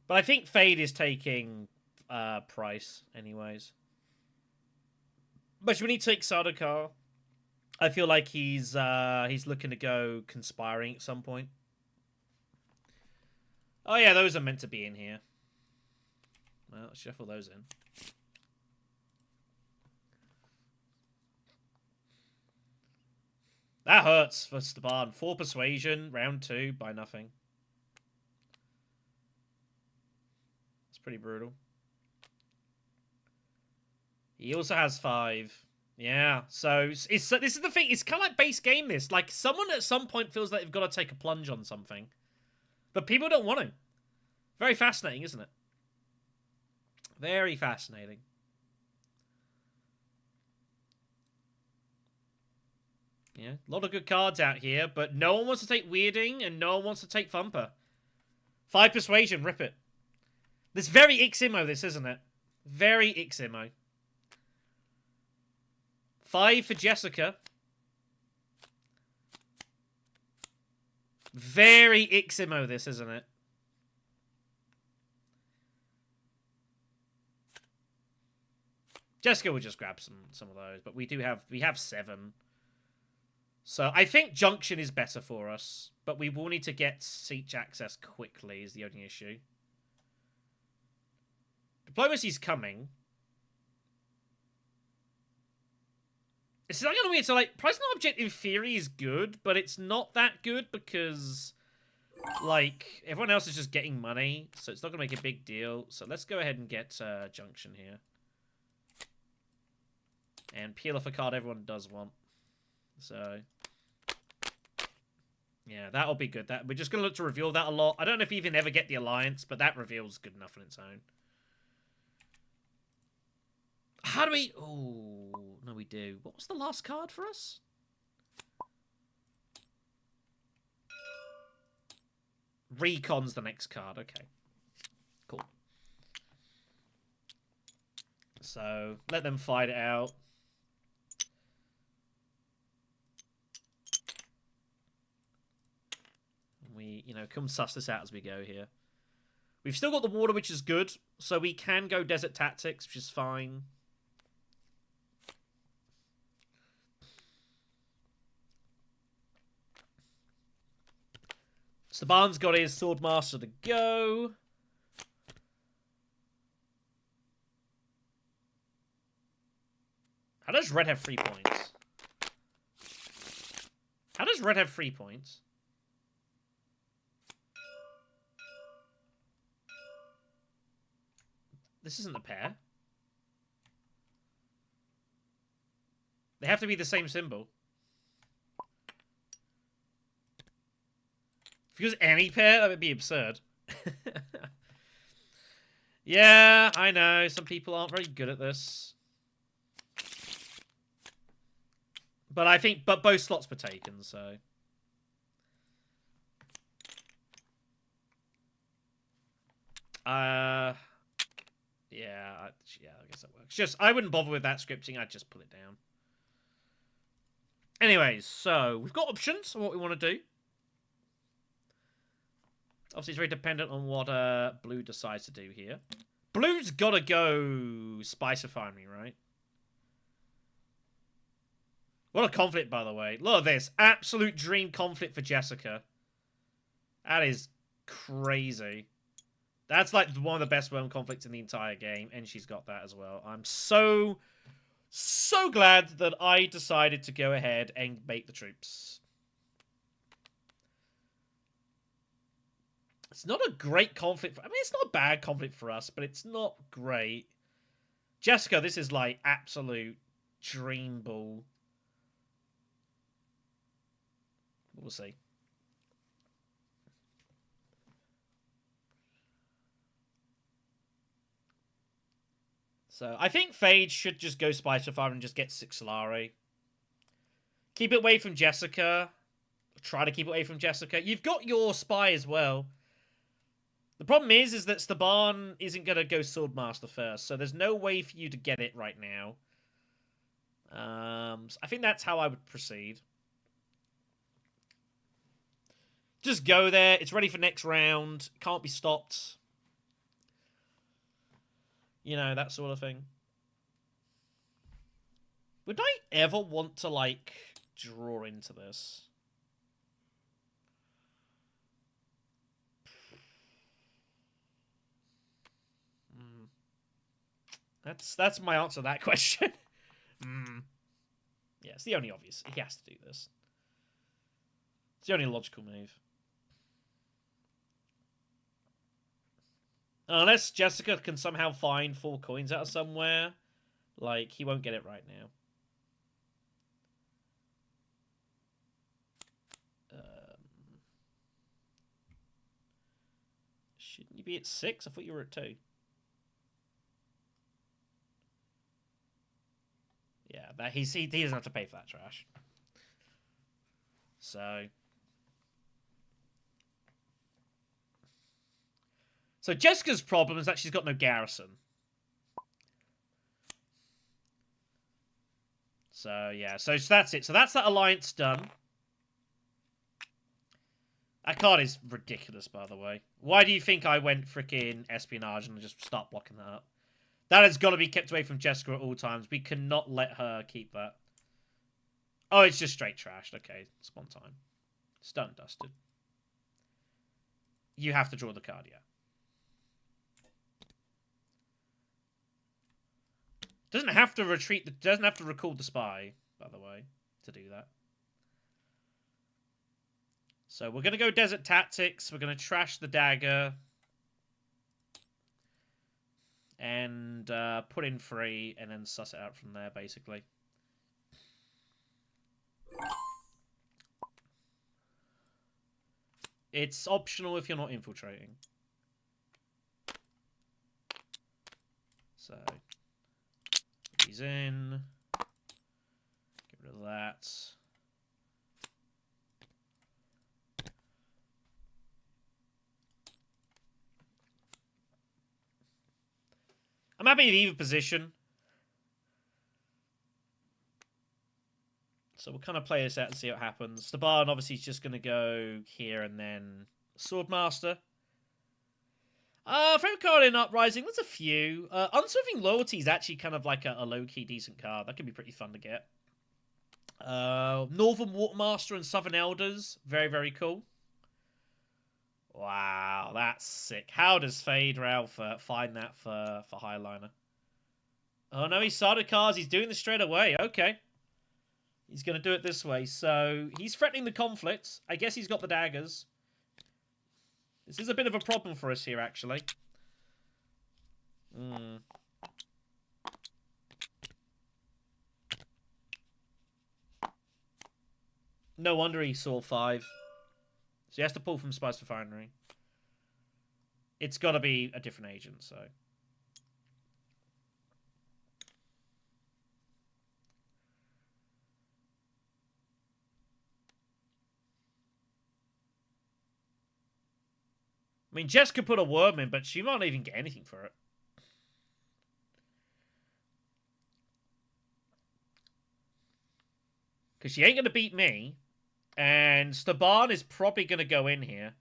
But I think Fade is taking price, anyways. But should we need to take Sardaukar? I feel like he's looking to go conspiring at some point. Oh yeah, those are meant to be in here. Well, let's shuffle those in. That hurts for Staban. 4 persuasion, round 2 by nothing. It's pretty brutal. He also has 5. Yeah, so this is the thing. It's kind of like base game this. Like, someone at some point feels like they've got to take a plunge on something. But people don't want to. Very fascinating, isn't it? Very fascinating. Yeah, a lot of good cards out here, but no one wants to take Weirding and no one wants to take Thumper. 5 persuasion, rip it. This very Iximo, this, isn't it? Very Iximo. 5 for Jessica. Very Iximo, this, isn't it? Jessica will just grab some of those, but we have 7. So I think Junction is better for us, but we will need to get siege access quickly is the only issue. Diplomacy's coming. It's not gonna be so like price and object in theory is good, but it's not that good because like everyone else is just getting money, so it's not gonna make a big deal. So let's go ahead and get Junction here. And peel off a card everyone does want. So yeah, that'll be good. That we're just gonna look to reveal that a lot. I don't know if you even ever get the alliance, but that reveal's good enough on its own. How do we... Oh, no, we do. What was the last card for us? Recon's the next card. Okay. Cool. So, let them fight it out. We, come suss this out as we go here. We've still got the water, which is good. So we can go desert tactics, which is fine. Saban's got his Swordmaster to go. How does Red have 3 points? How does Red have 3 points? This isn't a pair. They have to be the same symbol. If it was any pair, that would be absurd. Yeah, I know. Some people aren't very good at this. But both slots were taken, so. Yeah, I guess that works. I wouldn't bother with that scripting. I'd just pull it down. Anyways, so we've got options on what we want to do. Obviously, it's very dependent on what Blue decides to do here. Blue's got to go Spice-ify me, right? What a conflict, by the way. Look at this. Absolute dream conflict for Jessica. That is crazy. That's like one of the best worm conflicts in the entire game, and she's got that as well. I'm so glad that I decided to go ahead and make the troops. It's not a great conflict. I mean, it's not a bad conflict for us, but it's not great. Jessica, this is like absolute dream ball. We'll see. So, I think Phage should just go Spice-ify and just get 6 Solari. Keep it away from Jessica. Try to keep it away from Jessica. You've got your spy as well. The problem is that Staban isn't going to go Swordmaster first, so there's no way for you to get it right now. So I think that's how I would proceed. Just go there. It's ready for next round. Can't be stopped. You know, that sort of thing. Would I ever want to, like, draw into this? That's my answer to that question. Yeah, it's the only obvious. He has to do this. It's the only logical move. Unless Jessica can somehow find 4 coins out of somewhere, like, he won't get it right now. Shouldn't you be at 6? I thought you were at 2. Yeah, he doesn't have to pay for that trash. So Jessica's problem is that she's got no garrison. So yeah, so that's it. So that's that alliance done. That card is ridiculous, by the way. Why do you think I went freaking espionage and just start blocking that up? That has got to be kept away from Jessica at all times. We cannot let her keep that. Oh, it's just straight trashed. Okay, it's one time. It's done and dusted. You have to draw the card, yeah. Doesn't have to retreat. Doesn't have to recall the spy, by the way, to do that. So we're going to go Desert Tactics. We're going to trash the dagger. And put in 3 and then suss it out from there, basically. It's optional if you're not infiltrating. So, put these in. Get rid of that. I'm happy with either position. So we'll kind of play this out and see what happens. The Barn obviously is just going to go here and then Swordmaster. Favorite card in Uprising, there's a few. Unswerving Loyalty is actually kind of like a low-key decent card. That could be pretty fun to get. Northern Watermaster and Southern Elders, very, very cool. Wow, that's sick. How does Fade Ralph find that for Highliner? Oh no, he started cards. He's doing this straight away. Okay. He's going to do it this way. So, he's threatening the conflict. I guess he's got the daggers. This is a bit of a problem for us here, actually. No wonder he saw 5. So he has to pull from Spice Refinery. It's got to be a different agent, so... I mean, Jess could put a worm in, but she might not even get anything for it. Because she ain't going to beat me. And Staban is probably going to go in here.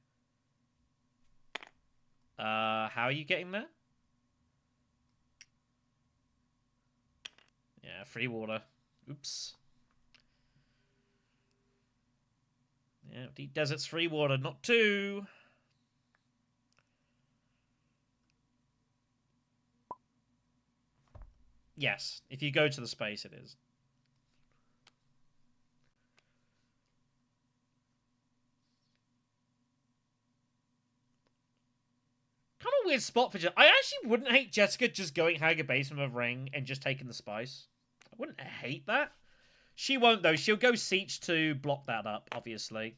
How are you getting there? Yeah, free water. Oops. Yeah, deep desert's free water, not 2. Yes, if you go to the space, it is. Kind of weird spot for Jessica. I actually wouldn't hate Jessica just going Hager base from a ring and just taking the spice. I wouldn't hate that. She won't, though. She'll go Siege to block that up, obviously.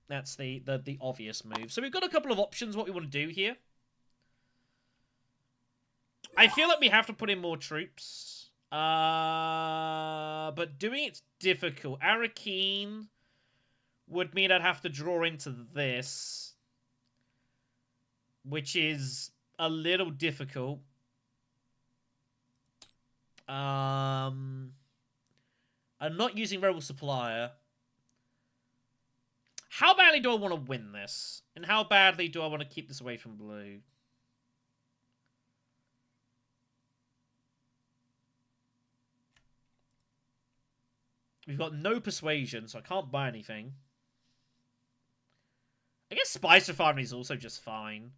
That's the obvious move. So we've got a couple of options what we want to do here. I feel like we have to put in more troops. But doing it's difficult. Arakeen would mean I'd have to draw into this. Which is a little difficult. I'm not using Rebel Supplier. How badly do I want to win this? And how badly do I want to keep this away from blue? We've got no persuasion, so I can't buy anything. I guess Spice Refinery is also just fine.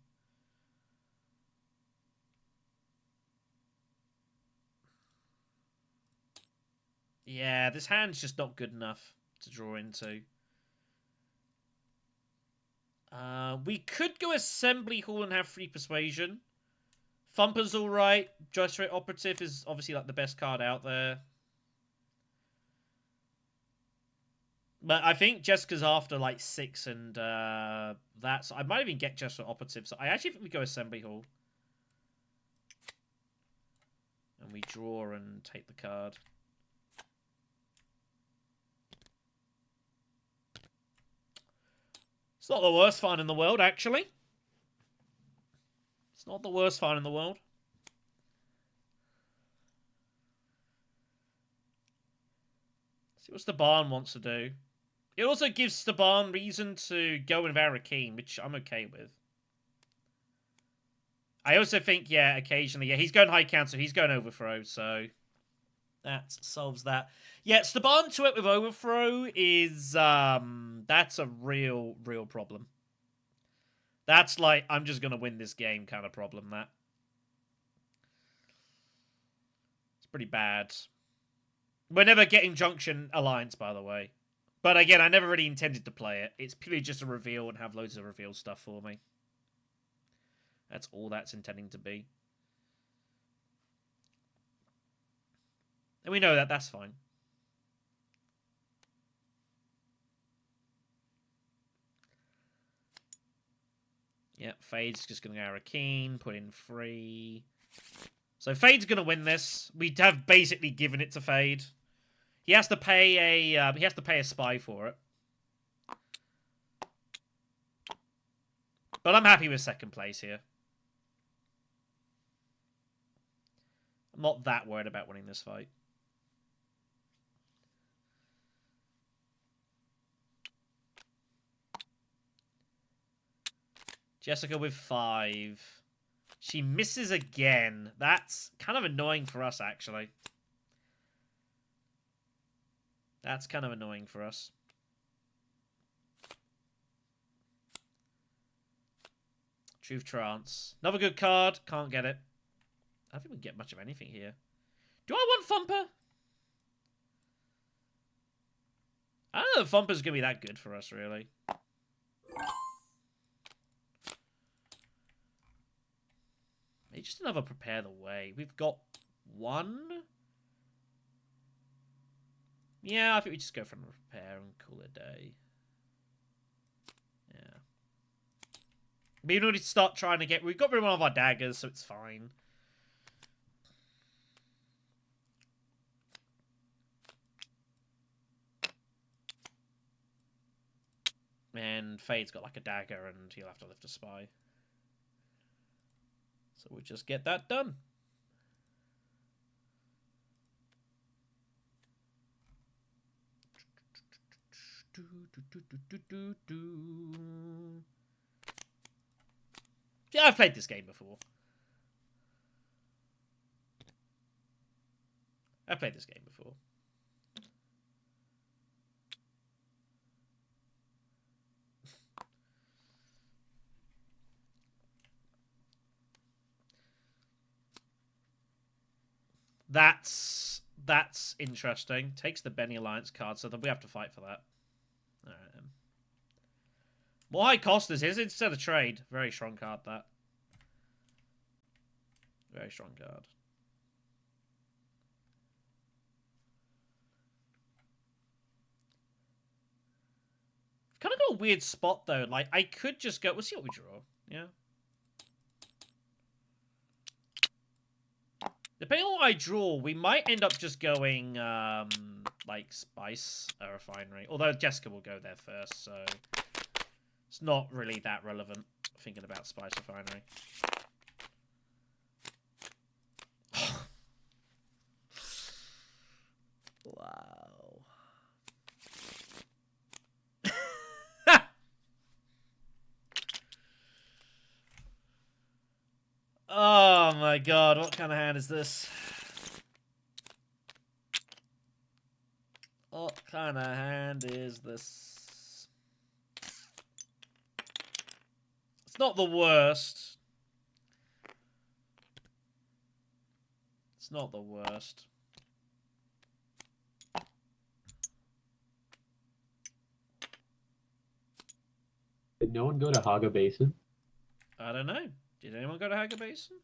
Yeah, this hand's just not good enough to draw into. We could go Assembly Hall and have 3 persuasion. Thumper's alright. Joyce Rate Operative is obviously like the best card out there. But I think Jessica's after like 6 and that. So I might even get Jessica Operative. So I actually think we go Assembly Hall. And we draw and take the card. It's not the worst find in the world, actually. It's not the worst find in the world. See what Staban wants to do. It also gives Staban reason to go with Arakeen, which I'm okay with. I also think, yeah, occasionally, yeah, he's going high counter, he's going overthrow, so that solves that. Yeah, Staban to it with overthrow is, that's a real problem. That's like, I'm just going to win this game kind of problem, that. It's pretty bad. We're never getting Junction Alliance, by the way. But again, I never really intended to play it. It's purely just a reveal and have loads of reveal stuff for me. That's all that's intending to be. And we know that, that's fine. Yeah, Fade's just going to go Arakeen, put in 3. So Fade's going to win this. We have basically given it to Fade. He has to pay a spy for it. But I'm happy with second place here. I'm not that worried about winning this fight. Jessica with 5. She misses again. That's kind of annoying for us, actually. That's kind of annoying for us. Truth Trance. Another good card. Can't get it. I don't think we can get much of anything here. Do I want Thumper? I don't know if Thumper's going to be that good for us, really. Maybe just another Prepare the Way. We've got 1. Yeah, I think we just go for a Prepare and call it a day. Yeah. We need to start trying to get... We've got rid of one of our daggers, so it's fine. And Fade's got like a dagger and he'll have to lift a spy. So we'll just get that done. Yeah, I've played this game before. I've played this game before. That's interesting. Takes the Benny Alliance card, so then we have to fight for that. Alright then. More high cost this is instead of trade. Very strong card, that. Very strong card. Kind of got a weird spot though. Like I could just go. We'll see what we draw. Yeah. Depending on what I draw, we might end up just going like Spice Refinery. Although Jessica will go there first, so it's not really that relevant thinking about Spice Refinery. Wow. Oh my god, what kind of hand is this? What kind of hand is this? It's not the worst. It's not the worst. Did no one go to Haga Basin? I don't know. Did anyone go to Haga Basin?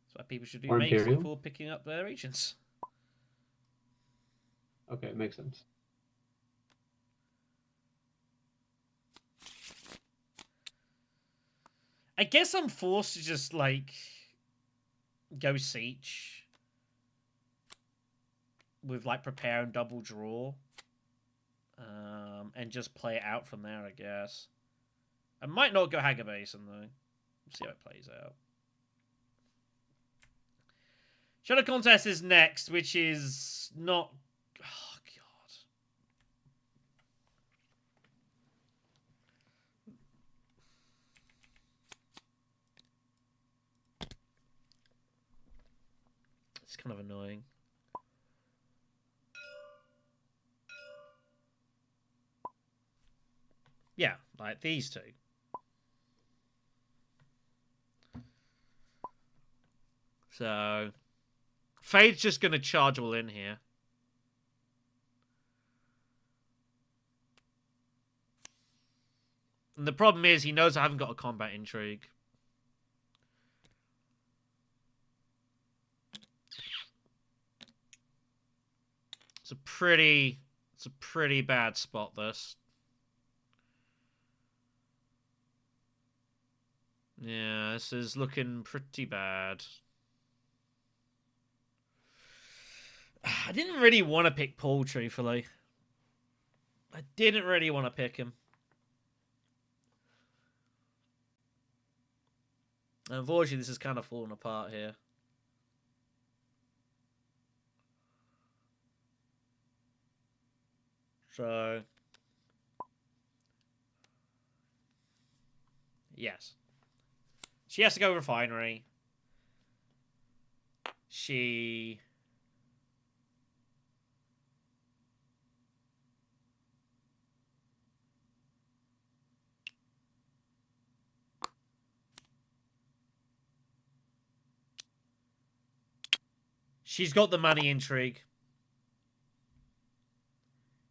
That's what people should do Or makes Imperium? before picking up their agents. Okay, makes sense. I guess I'm forced to just, like, go Siege. With, like, Prepare and Double Draw. And just play it out from there, I guess. I might not go Haga Basin, though. See how it plays out. Shadow Contest is next, which is not... Oh, God. It's kind of annoying. Yeah, like these two. So, Fade's just going to charge all in here. And the problem is he knows I haven't got a combat intrigue. It's a pretty bad spot, this. Yeah, this is looking pretty bad. I didn't really want to pick Paul, truthfully. I didn't really want to pick him. Unfortunately, this is kind of falling apart here. So, yes. She has to go refinery. She's got the money intrigue.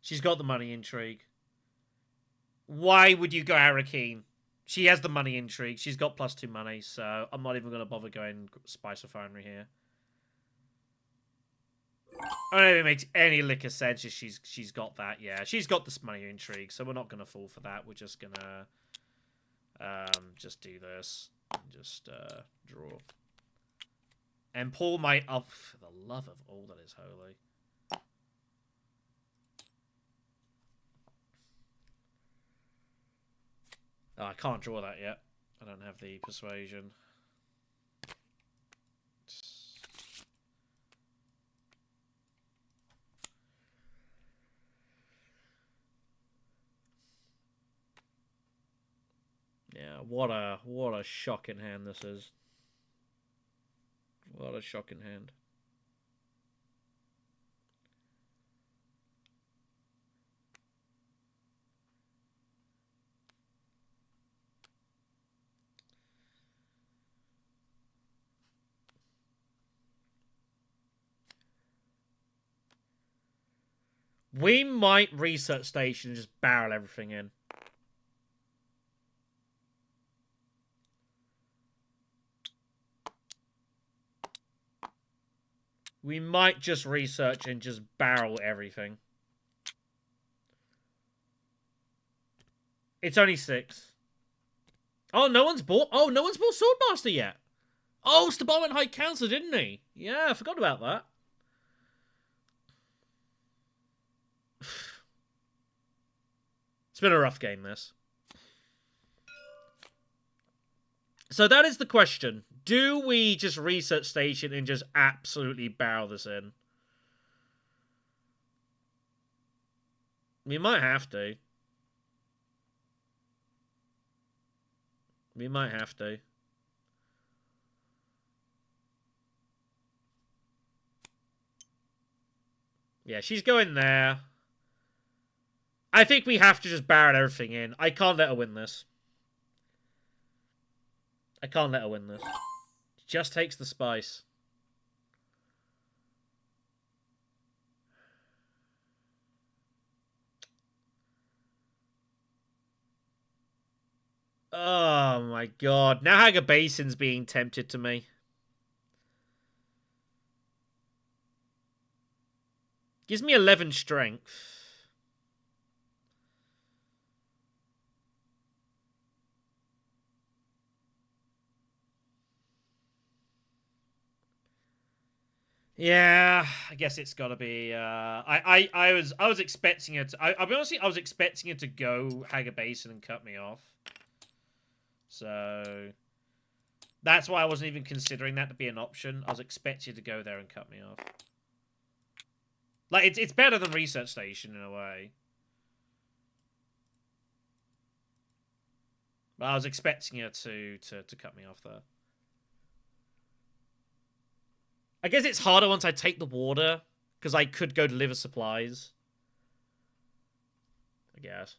She's got the money intrigue. Why would you go Arakeen? She has the money intrigue. She's got +2 money, so I'm not even going to bother going Spice Refinery here. I don't know if it makes any lick of sense if she's got that. Yeah, she's got this money intrigue, so we're not going to fall for that. We're just going to just do this. Just draw. And Paul might... Oh, for the love of all that is holy. Oh, I can't draw that yet. I don't have the persuasion. Yeah, what a shocking hand this is. What a shocking hand. We might research station and just barrel everything in. We might just research and just barrel everything. It's only 6. Oh, no one's bought Swordmaster yet. Oh, Stabal went High Council, didn't he? Yeah, I forgot about that. It's been a rough game, this. So that is the question. Do we just research station and just absolutely barrel this in? We might have to. We might have to. Yeah, she's going there. I think we have to just barrel everything in. I can't let her win this. I can't let her win this. She just takes the spice. Oh my god. Now Haga Basin's being tempted to me. Gives me 11 strength. Yeah, I guess it's got to be. I was expecting it. I'll be honest, I was expecting it to go Haga Basin and cut me off. So that's why I wasn't even considering that to be an option. I was expecting it to go there and cut me off. Like it's better than Research Station in a way. But I was expecting it to cut me off there. I guess it's harder once I take the water, because I could go deliver supplies. I guess.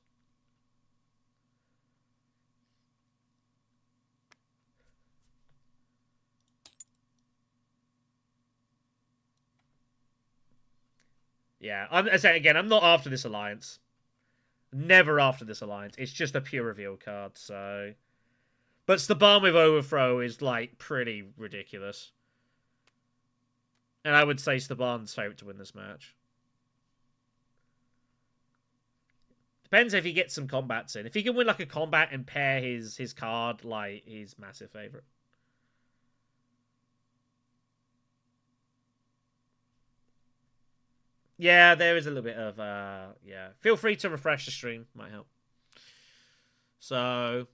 Yeah, I say again, I'm not after this alliance. Never after this alliance. It's just a pure reveal card, so... But Staban with Overthrow is, like, pretty ridiculous. And I would say Staban's favourite to win this match. Depends if he gets some combats in. If he can win, like, a combat and pair his card, like, he's massive favourite. Yeah, there is a little bit of, yeah. Feel free to refresh the stream. Might help. So...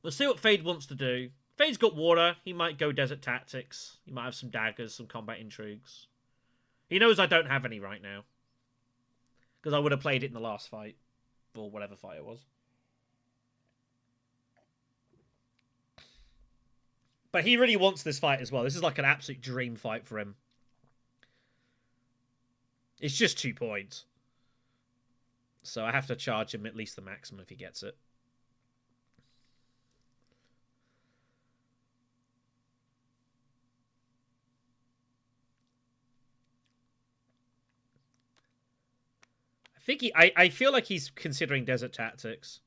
Let's see what Fade wants to do. Fade's got water. He might go Desert Tactics. He might have some daggers, some combat intrigues. He knows I don't have any right now. Because I would have played it in the last fight. Or whatever fight it was. But he really wants this fight as well. This is like an absolute dream fight for him. It's just 2 points. So I have to charge him at least the maximum if he gets it. I feel like he's considering Desert Tactics.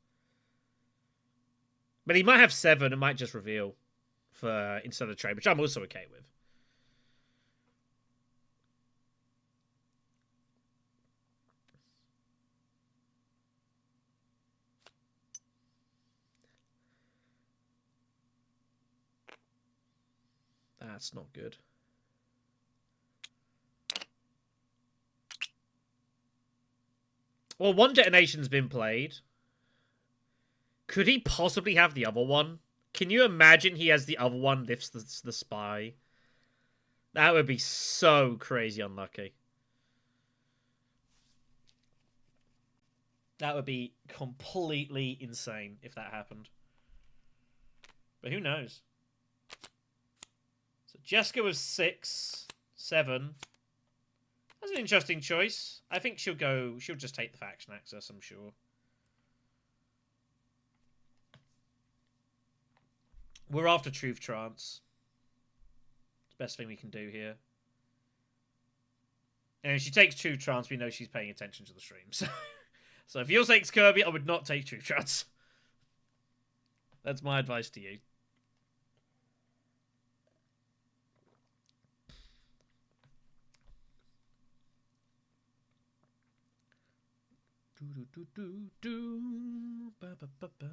But he might have 7 and might just reveal for instead of trade, which I'm also okay with. That's not good. Well, one detonation's been played. Could he possibly have the other one? Can you imagine he has the other one, lifts the spy? That would be so crazy unlucky. That would be completely insane if that happened. But who knows? So Jessica was 6, 7. That's an interesting choice. I think she'll just take the faction access, I'm sure. We're after Truth Trance. It's the best thing we can do here. And if she takes Truth Trance, we know she's paying attention to the stream. So if yours takes Kirby, I would not take Truth Trance. That's my advice to you. Ba, ba, ba, ba.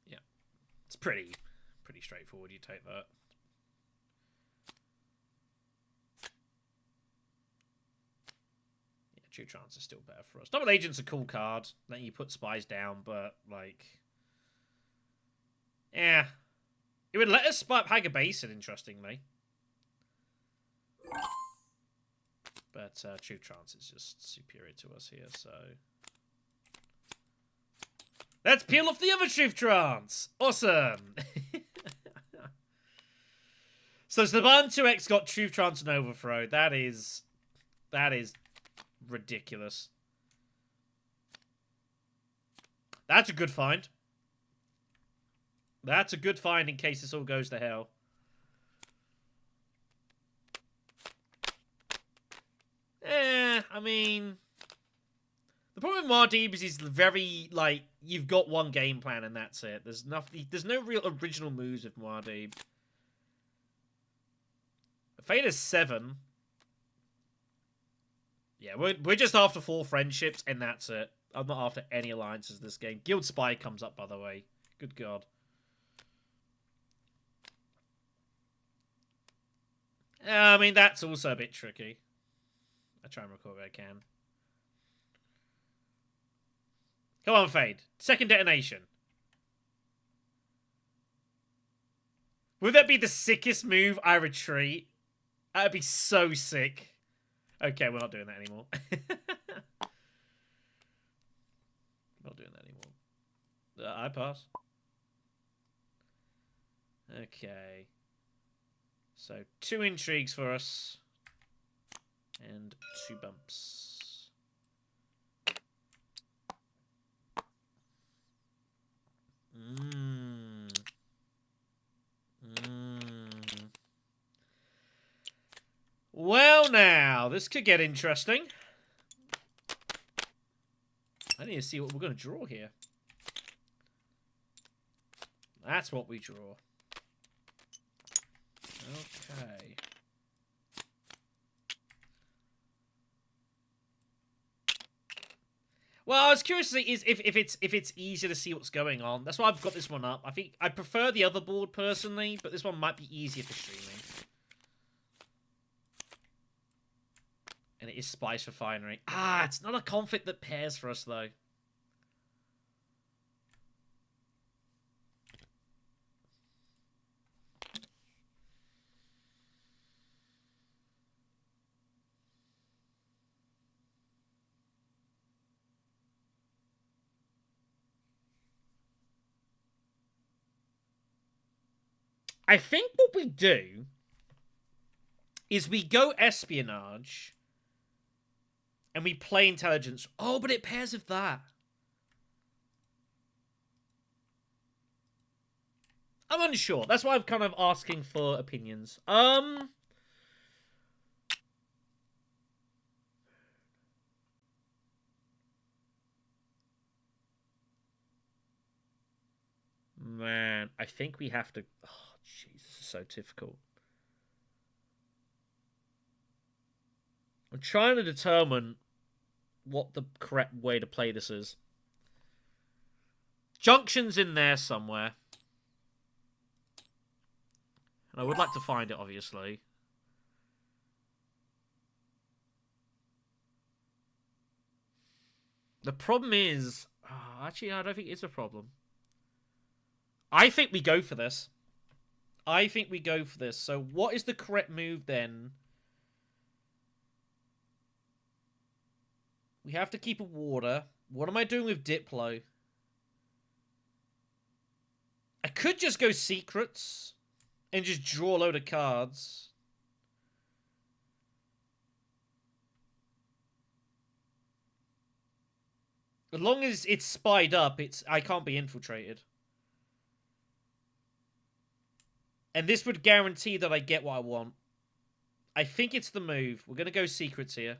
Yeah, it's pretty straightforward. You take that. Yeah, True Trance is still better for us. Double Agent's a cool card. Letting you put spies down, but like, yeah, it would let us spike Hager Basin. Interestingly. But True Trance is just superior to us here, so... Let's peel off the other Truth Trance! Awesome! So Staban 2X got Truth Trance and Overthrow. That is ridiculous. That's a good find. That's a good find in case this all goes to hell. I mean, the problem with Muad'Dib is he's very, like, you've got one game plan and that's it. There's no real original moves with Muad'Dib. Fate is 7. Yeah, we're just after 4 friendships and that's it. I'm not after any alliances this game. Guild Spy comes up, by the way. Good God. I mean, that's also a bit tricky. I try and record what I can. Come on, Fade. Second detonation. Would that be the sickest move? I retreat. That'd be so sick. Okay, we're not doing that anymore. Not doing that anymore. I pass. Okay. So 2 intrigues for us. And 2 bumps. Well, now, this could get interesting. I need to see what we're going to draw here. That's what we draw. Okay. Well, I was curious to see if it's easier to see what's going on. That's why I've got this one up. I think I prefer the other board personally, but this one might be easier for streaming. And it is Spice Refinery. Ah, it's not a conflict that pairs for us though. I think what we do is we go espionage and we play intelligence. Oh, but it pairs with that. I'm unsure. That's why I'm kind of asking for opinions. Man, I think we have to... Oh, jeez, this is so difficult. I'm trying to determine what the correct way to play this is. Junction's in there somewhere. And I would like to find it, obviously. The problem is... Oh, actually, I don't think it's a problem. I think we go for this. I think we go for this. So what is the correct move then? We have to keep a water. What am I doing with Diplo? I could just go secrets and just draw a load of cards. As long as it's spied up, I can't be infiltrated. And this would guarantee that I get what I want. I think it's the move. We're going to go secrets here.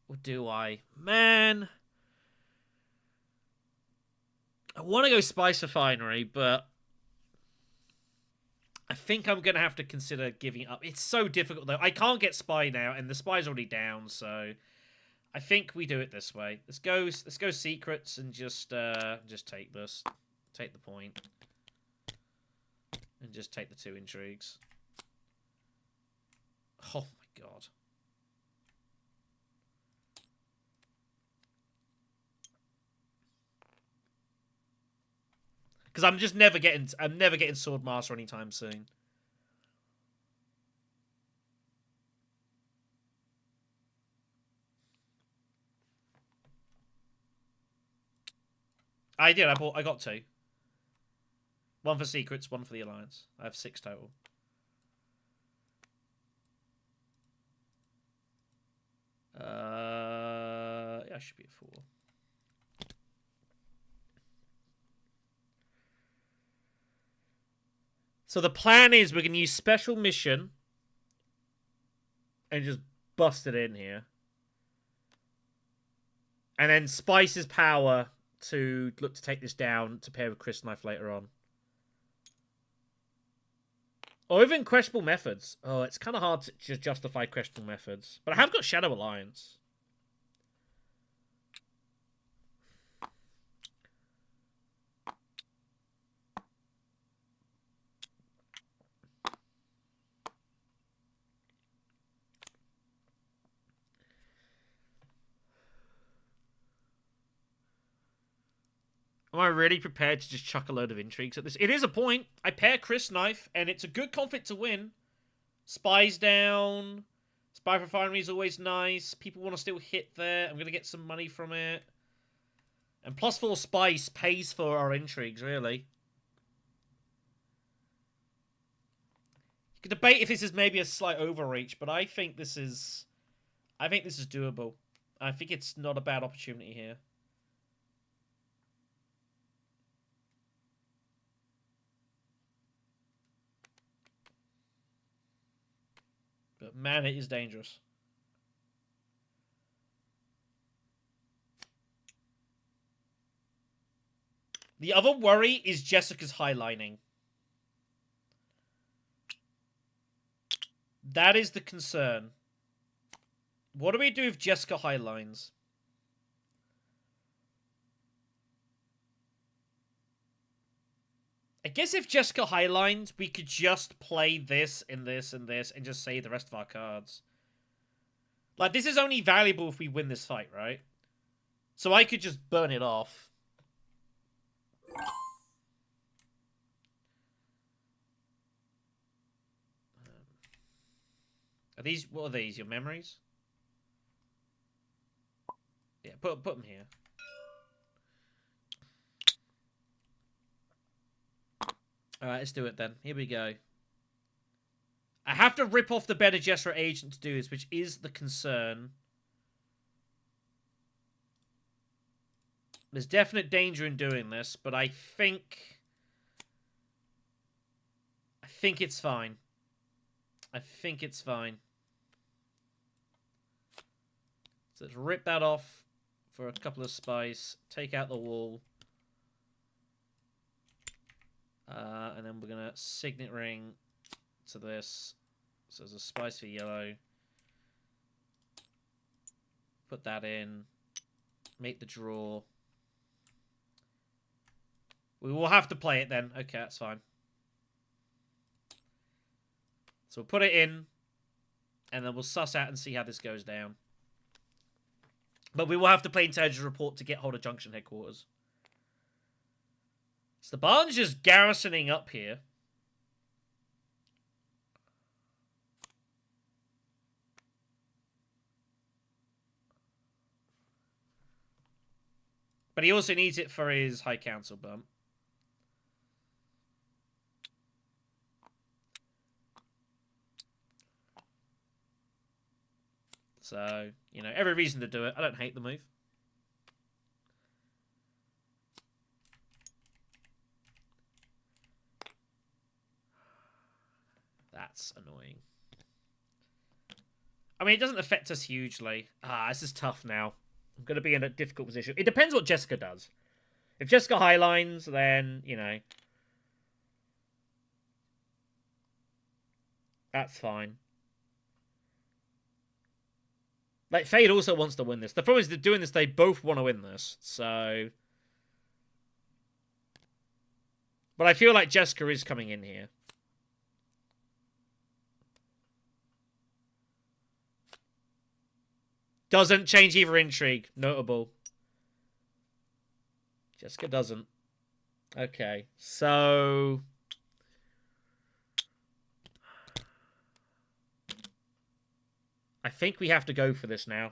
Or do I? Man. I want to go Spice Refinery, but I think I'm going to have to consider giving up. It's so difficult, though. I can't get Spy now, and the Spy's already down, so... I think we do it this way. Let's go secrets and just take this. Take the point. And just take the 2 intrigues. Oh my god. Because I'm never getting Swordmaster anytime soon. I did. I got 2. 1 for secrets, 1 for the alliance. I have 6 total. Yeah, I should be at 4. So the plan is we're going to use special mission and just bust it in here. And then Spice's power to look to take this down to pair with Chris Knife later on. Or even questionable methods. Oh, it's kind of hard to just justify questionable methods. But I have got Shadow Alliance. Am I really prepared to just chuck a load of intrigues at this? It is a point. I pair Chris Knife, and it's a good conflict to win. Spies down. Spy Refinery is always nice. People want to still hit there. I'm going to get some money from it. And +4 spice pays for our intrigues, really. You could debate if this is maybe a slight overreach, but I think this is doable. I think it's not a bad opportunity here. But man, it is dangerous. The other worry is Jessica's highlining. That is the concern. What do we do if Jessica highlines? I guess if Jessica highlines, we could just play this and this and this and just save the rest of our cards. Like, this is only valuable if we win this fight, right? So I could just burn it off. Are these... What are these? Your memories? Yeah, put them here. Alright, let's do it then. Here we go. I have to rip off the Bene Gesserit agent to do this, which is the concern. There's definite danger in doing this, but I think it's fine. I think it's fine. So let's rip that off for a couple of spice. Take out the wall. And then we're going to signet ring to this. So there's a spice for yellow. Put that in. Make the draw. We will have to play it then. Okay, that's fine. So we'll put it in. And then we'll suss out and see how this goes down. But we will have to play Intelligence Report to get hold of Junction Headquarters. So the Barn's just garrisoning up here. But he also needs it for his High Council bump. So, you know, every reason to do it. I don't hate the move. That's annoying. I mean, it doesn't affect us hugely. This is tough now. I'm going to be in a difficult position. It depends what Jessica does. If Jessica highlines, then, you know, that's fine. Like, Fade also wants to win this. The problem is that doing this, they both want to win this. So... But I feel like Jessica is coming in here. Doesn't change either intrigue. Notable. Jessica doesn't. Okay. So... I think we have to go for this now.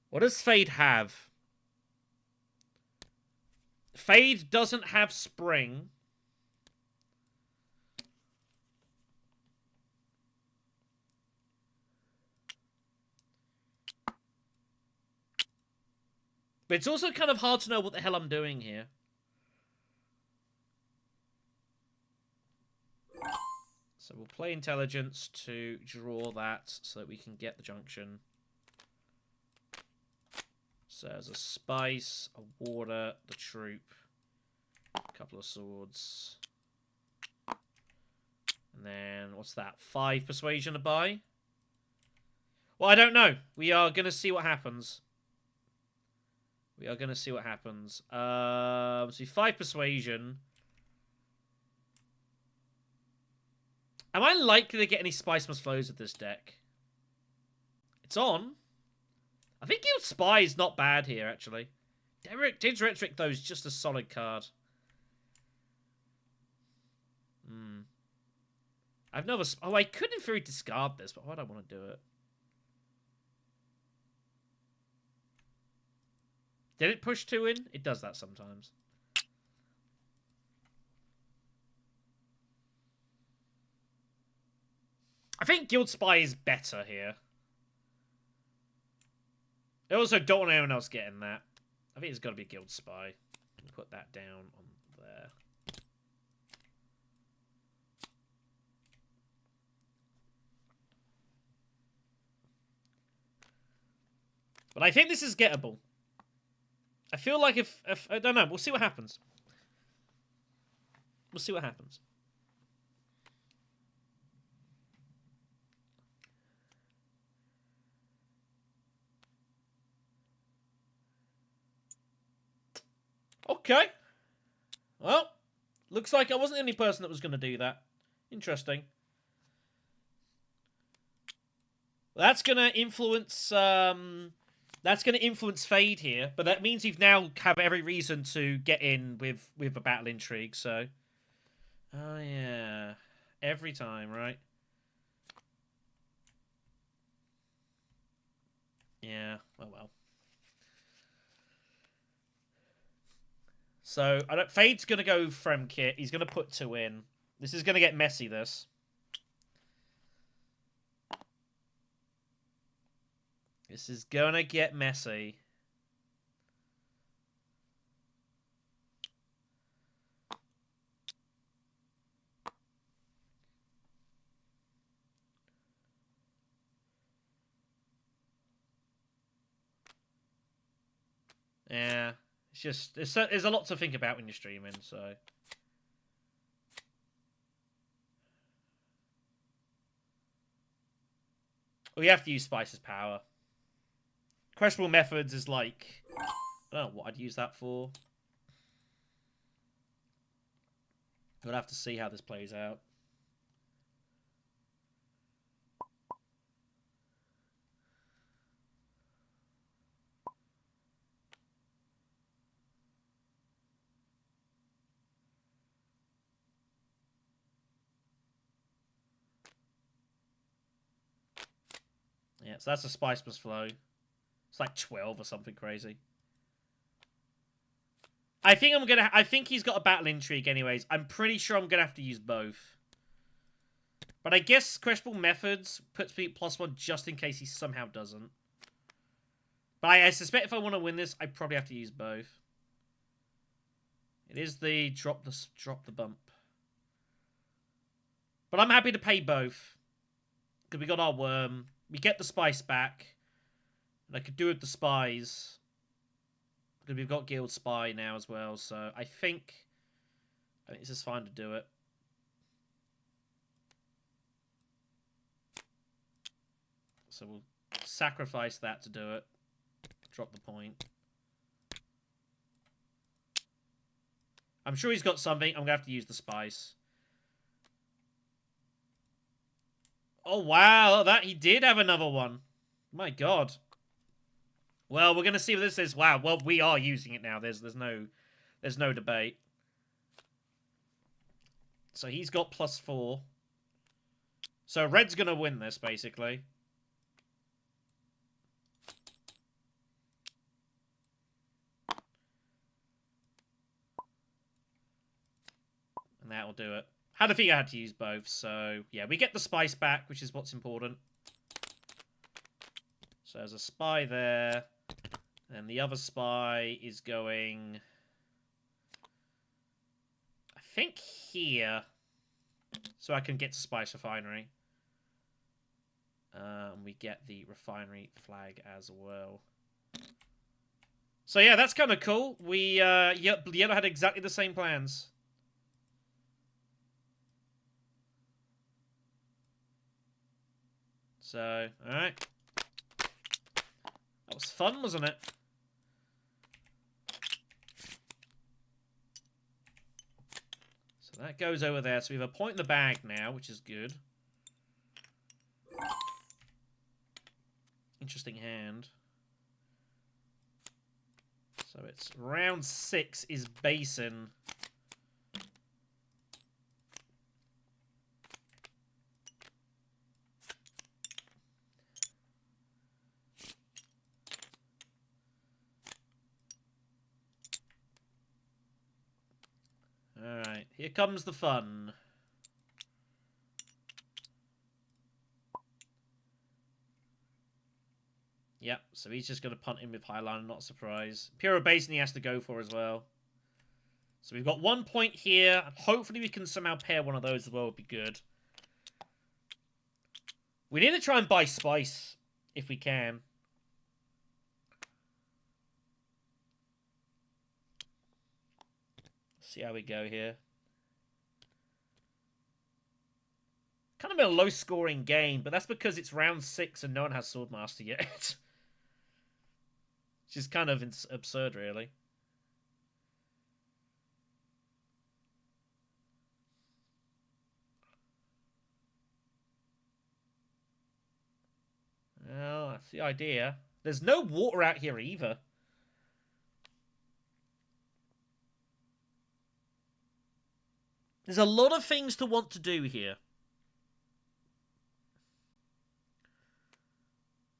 What does Fade have? Fade doesn't have Spring. But it's also kind of hard to know what the hell I'm doing here. So we'll play Intelligence to draw that so that we can get the junction. So there's a Spice, a Water, the Troop, a couple of Swords. And then, what's that? 5 Persuasion to buy? Well, I don't know. We are going to see what happens. We are going to see what happens. So 5 Persuasion. Am I likely to get any Spice Must Flows with this deck? It's on. I think Guild Spy is not bad here, actually. Did's Rhetoric, though, is just a solid card. I've never... Oh, I could in theory discard this, but why do I want to do it? Did it push 2 in? It does that sometimes. I think Guild Spy is better here. I also don't want anyone else getting that. I think it's got to be Guild Spy. Put that down on there. But I think this is gettable. I feel like if I don't know, we'll see what happens. We'll see what happens. Okay. Well, looks like I wasn't the only person that was going to do that. Interesting. That's going to influence... That's going to influence Fade here, but that means you've now have every reason to get in with a battle intrigue, so... Oh, yeah. Every time, right? Yeah, well. So, Fade's going to go Fremkit. He's going to put 2 in. This is going to get messy, this. This is going to get messy. Yeah. It's just... There's a lot to think about when you're streaming, so... We have to use Spice's power. Questionable methods is like... I don't know what I'd use that for. We'll have to see how this plays out. Yeah, so that's a Spice plus Flow. It's like 12 or something crazy. I think he's got a battle intrigue anyways. I'm pretty sure I'm gonna have to use both. But I guess questionable methods puts me at +1 just in case he somehow doesn't. But I suspect if I want to win this, I probably have to use both. It is the drop the bump. But I'm happy to pay both. Because we got our worm. We get the spice back. And I could do it with the spies. Because we've got Guild Spy now as well. So I think this is fine to do it. So we'll sacrifice that to do it. Drop the point. I'm sure he's got something. I'm going to have to use the spice. Oh, wow. He did have another one. My God. Well, we're going to see what this is. Wow. Well, we are using it now. There's no debate. So he's got +4. So red's going to win this, basically. And that will do it. Had to figure I had to use both, so yeah, we get the spice back, which is what's important. So there's a spy there, and the other spy is going, I think here, so I can get to Spice Refinery. And we get the refinery flag as well. So yeah, that's kind of cool. We Yellow had exactly the same plans. So, alright. That was fun, wasn't it? So that goes over there. So we have a point in the bag now, which is good. Interesting hand. So it's round 6 is Basin. Here comes the fun. Yep, so he's just going to punt in with Highliner, not a surprise. Imperial Basin he has to go for as well. So we've got 1 point here. Hopefully we can somehow pair one of those as well, would be good. We need to try and buy spice, if we can. See how we go here. Kind of been a low-scoring game, but that's because it's round 6 and no one has Swordmaster yet. Which is kind of absurd, really. Well, that's the idea. There's no water out here either. There's a lot of things to want to do here.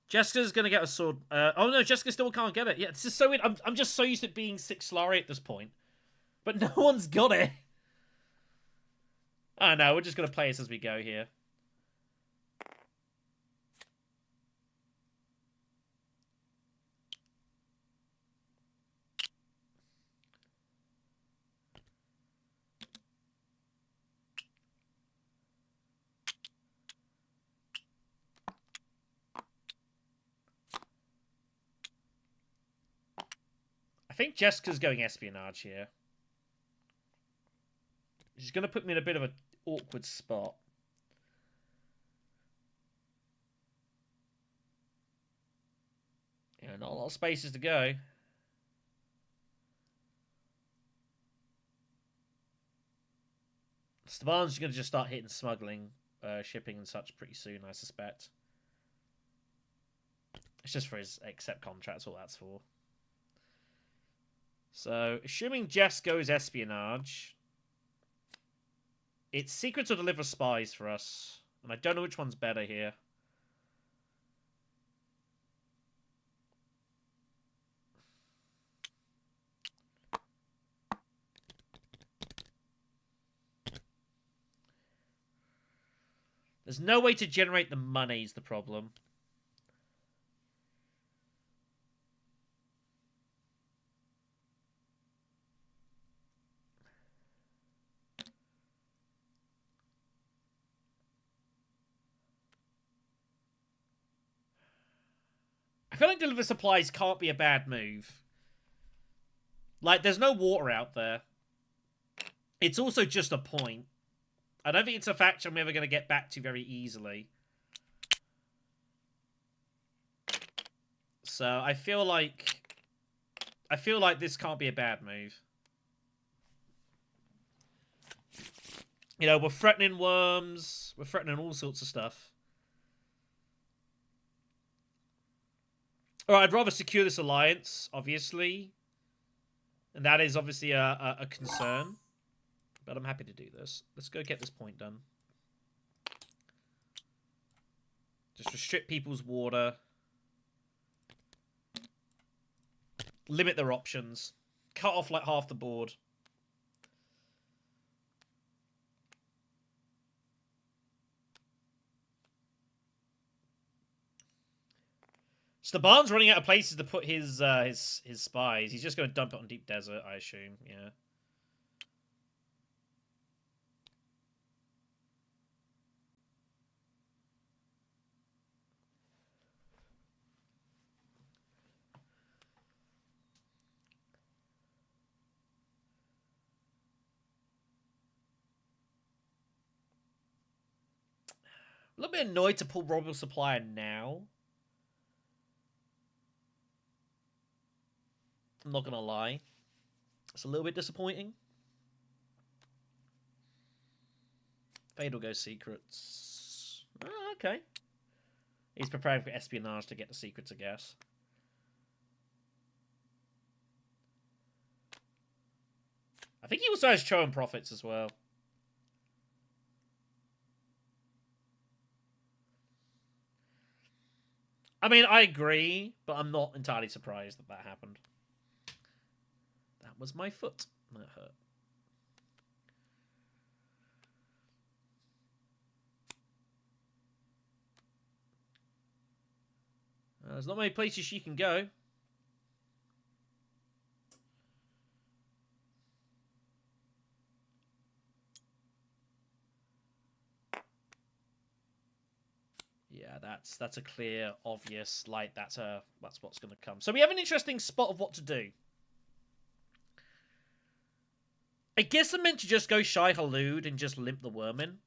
Jessica's going to get a sword. Oh no, Jessica still can't get it. Yeah, this is so weird. I'm just so used to it being 6 Solari at this point. But no one's got it. Oh no, we're just going to play this as we go here. I think Jessica's going espionage here. She's going to put me in a bit of an awkward spot. Yeah, not a lot of spaces to go. Staban's going to just start hitting smuggling, shipping and such pretty soon, I suspect. It's just for his accept contracts, all that's for. So, assuming Jess goes espionage, it's secrets or deliver spies for us. And I don't know which one's better here. There's no way to generate the money is the problem. I feel like deliver supplies can't be a bad move. Like, there's no water out there. It's also just a point. I don't think it's a faction I'm ever going to get back to very easily. So, I feel like this can't be a bad move. You know, we're threatening worms. We're threatening all sorts of stuff. Alright, I'd rather secure this alliance, obviously. And that is obviously a concern. But I'm happy to do this. Let's go get this point done. Just restrict people's water. Limit their options. Cut off like half the board. Staban's running out of places to put his spies. He's just going to dump it on Deep Desert, I assume. Yeah. A little bit annoyed to pull Royal Supplier now. I'm not going to lie. It's a little bit disappointing. Fatal goes secrets. Oh, okay. He's preparing for espionage to get the secrets, I guess. I think he also has Chosen Prophets as well. I mean, I agree, but I'm not entirely surprised that that happened. That was my foot. That hurt. There's not many places she can go. Yeah, that's a clear, obvious, like, that's what's going to come. So we have an interesting spot of what to do. I guess I'm meant to just go Shy Halud and just limp the worm in.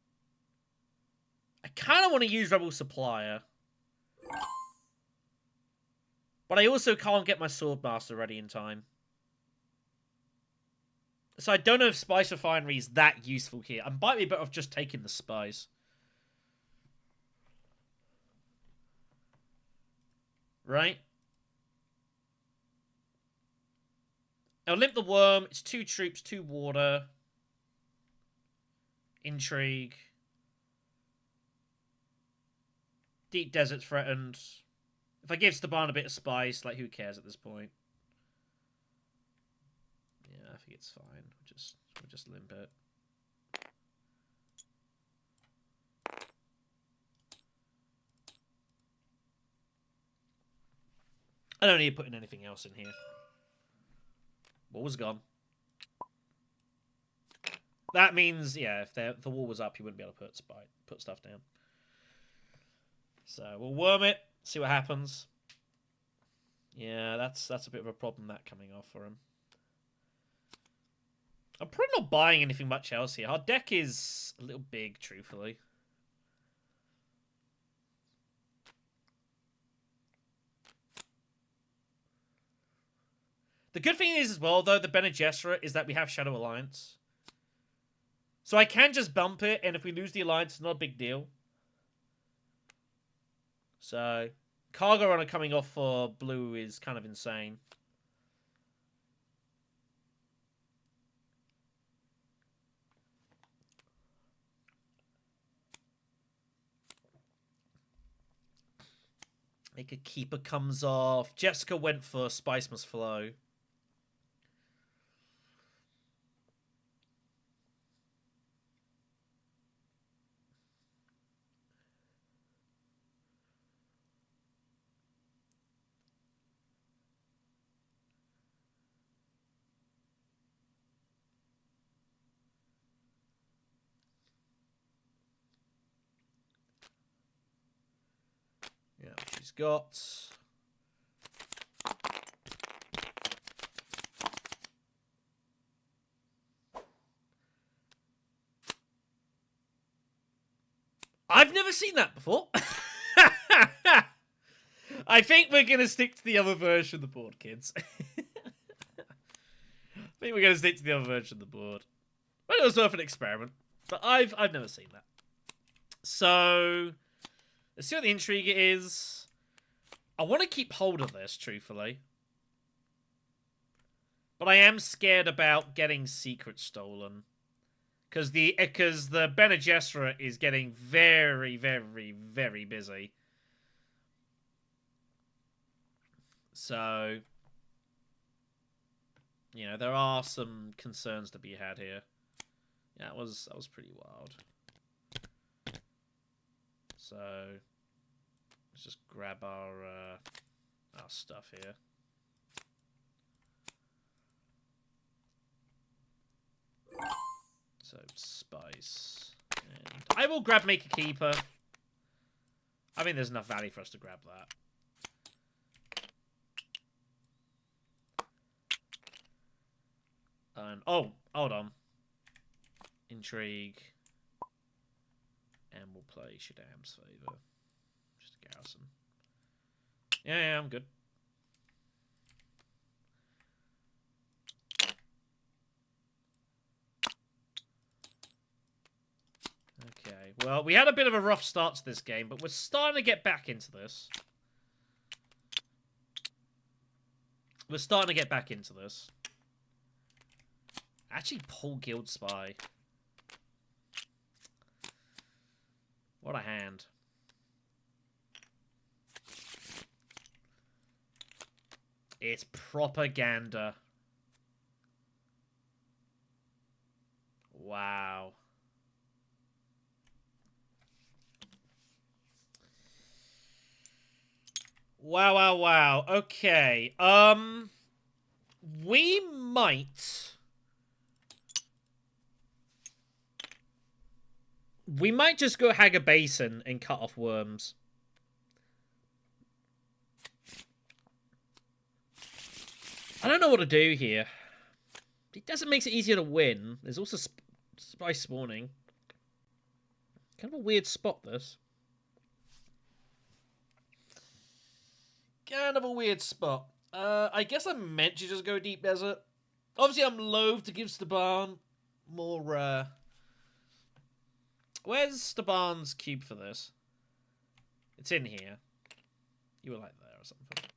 I kind of want to use Rebel Supplier. But I also can't get my Swordmaster ready in time. So I don't know if Spice Refinery is that useful here. I might be better off just taking the Spice. Right? I'll limp the worm. It's 2 troops, 2 water. Intrigue. Deep Desert threatened. If I give Staban a bit of spice, like, who cares at this point? Yeah, I think it's fine. We'll just limp it. I don't need to put in anything else in here. Wall was gone. That means, yeah, if the wall was up, you wouldn't be able to put stuff down. So we'll worm it, see what happens. Yeah, that's a bit of a problem, that coming off for him. I'm probably not buying anything much else here. Our deck is a little big, truthfully. The good thing is, as well, though, the Bene Gesserit, is that we have Shadow Alliance. So I can just bump it, and if we lose the Alliance, it's not a big deal. So, Cargo Runner coming off for blue is kind of insane. Make a Keeper comes off. Jessica went for Spice Must Flow. Yeah, she's got... I've never seen that before. I think we're going to stick to the other version of the board, kids. I think we're going to stick to the other version of the board. But it was worth an experiment. But I've never seen that. So, let's see what the intrigue is. I want to keep hold of this, truthfully. But I am scared about getting secrets stolen. Because the Bene Gesserit is getting very, very, very busy. So, you know, there are some concerns to be had here. Yeah, that was pretty wild. So, let's just grab our stuff here. So, spice. And I will grab Make a Keeper. I think there's enough value for us to grab that. And, oh, hold on. Intrigue. And we'll play Shaddam's Favor. Just a garrison. Yeah, I'm good. Okay, well, we had a bit of a rough start to this game, but we're starting to get back into this. We're starting to get back into this. Actually, pull Guild Spy. What a hand. It's propaganda. Wow. Wow, wow, wow. Okay. We might... We might just go Hagger Basin and cut off worms. I don't know what to do here. It doesn't make it easier to win. There's also spice spawning. Kind of a weird spot, this. Kind of a weird spot. I guess I meant to just go Deep Desert. Obviously, I'm loath to give Staban more, Where's Staban's cube for this? It's in here. You were like there or something.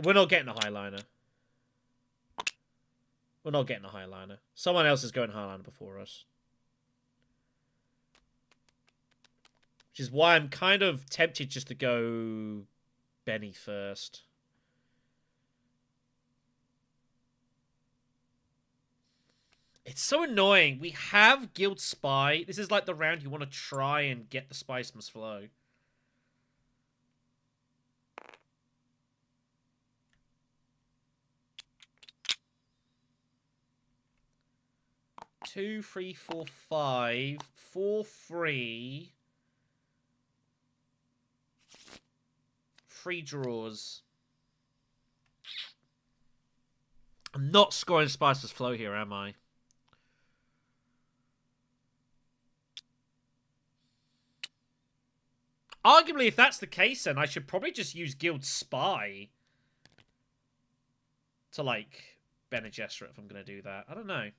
We're not getting a Highliner. We're not getting a Highliner. Someone else is going Highliner before us. Which is why I'm kind of tempted just to go Benny first. It's so annoying. We have Guild Spy. This is like the round you want to try and get the Spice Must Flow. Two, three, four, five. 4, 3. 3 draws. I'm not scoring Spice Must Flow here, am I? Arguably, if that's the case, then I should probably just use Guild Spy to, like, Bene Gesserit if I'm going to do that. I don't know.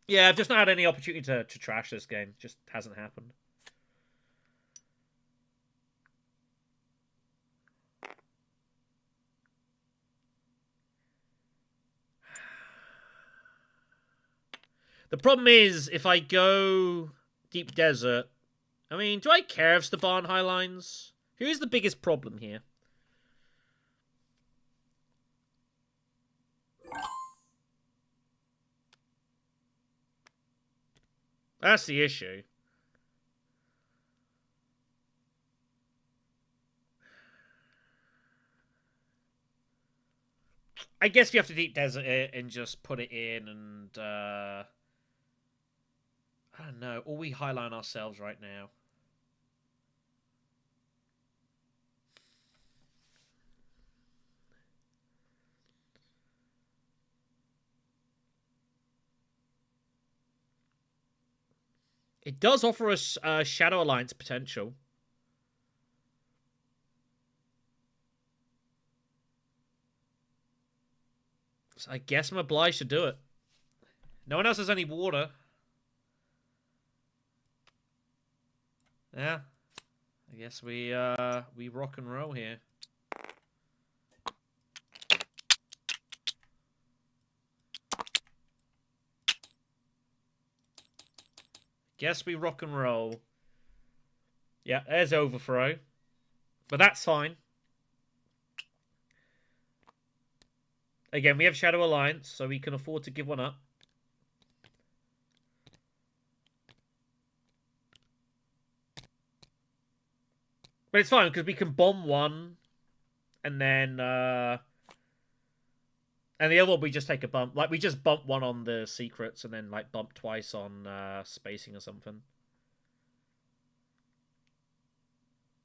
Yeah, I've just not had any opportunity to trash this game. Just hasn't happened. The problem is, if I go Deep Desert... I mean, do I care if Staban highlines? Who's the biggest problem here? That's the issue. I guess we have to Deep Desert it and just put it in and... I don't know. Or we highline ourselves right now. It does offer us Shadow Alliance potential. So I guess I'm obliged to do it. No one else has any water. Yeah. I guess we rock and roll here. Guess we rock and roll. Yeah, there's overthrow. But that's fine. Again, we have Shadow Alliance, so we can afford to give one up. But it's fine, because we can bomb one, and then, and the other one we just take a bump. Like, we just bump one on the secrets, and then, like, bump twice on spacing or something.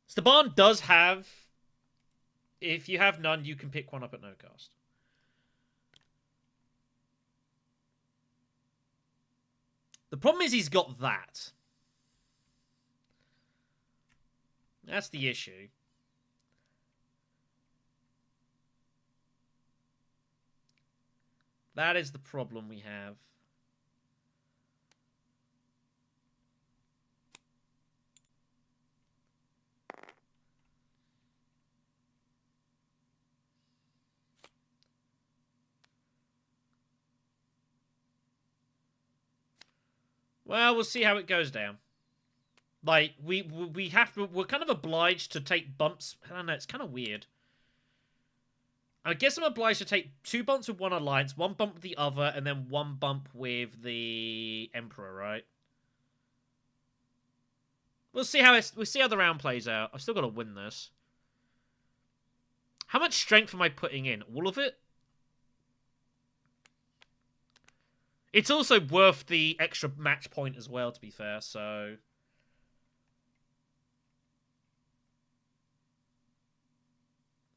Staban does have... If you have none, you can pick one up at no cost. The problem is he's got that. That's the issue. That is the problem we have. Well, we'll see how it goes down. Like, we have to... We're kind of obliged to take bumps... I don't know, it's kind of weird. I guess I'm obliged to take 2 bumps with one alliance, 1 bump with the other, and then 1 bump with the Emperor, right? We'll see how the round plays out. I've still got to win this. How much strength am I putting in? All of it? It's also worth the extra match point as well, to be fair, so...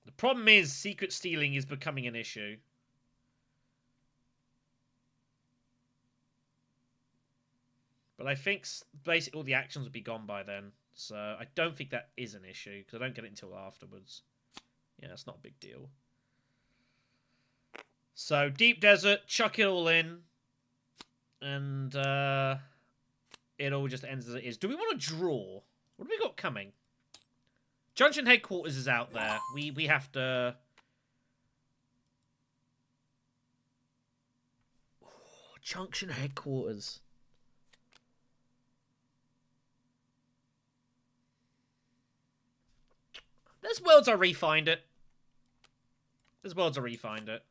The problem is, secret stealing is becoming an issue. But I think basically all the actions would be gone by then. So I don't think that is an issue, because I don't get it until afterwards. Yeah, it's not a big deal. So, Deep Desert, chuck it all in. And it all just ends as it is. Do we want to draw? What have we got coming? Junction Headquarters is out there. We have to... Ooh, Junction Headquarters. There's worlds I refined it. There's worlds I refined it.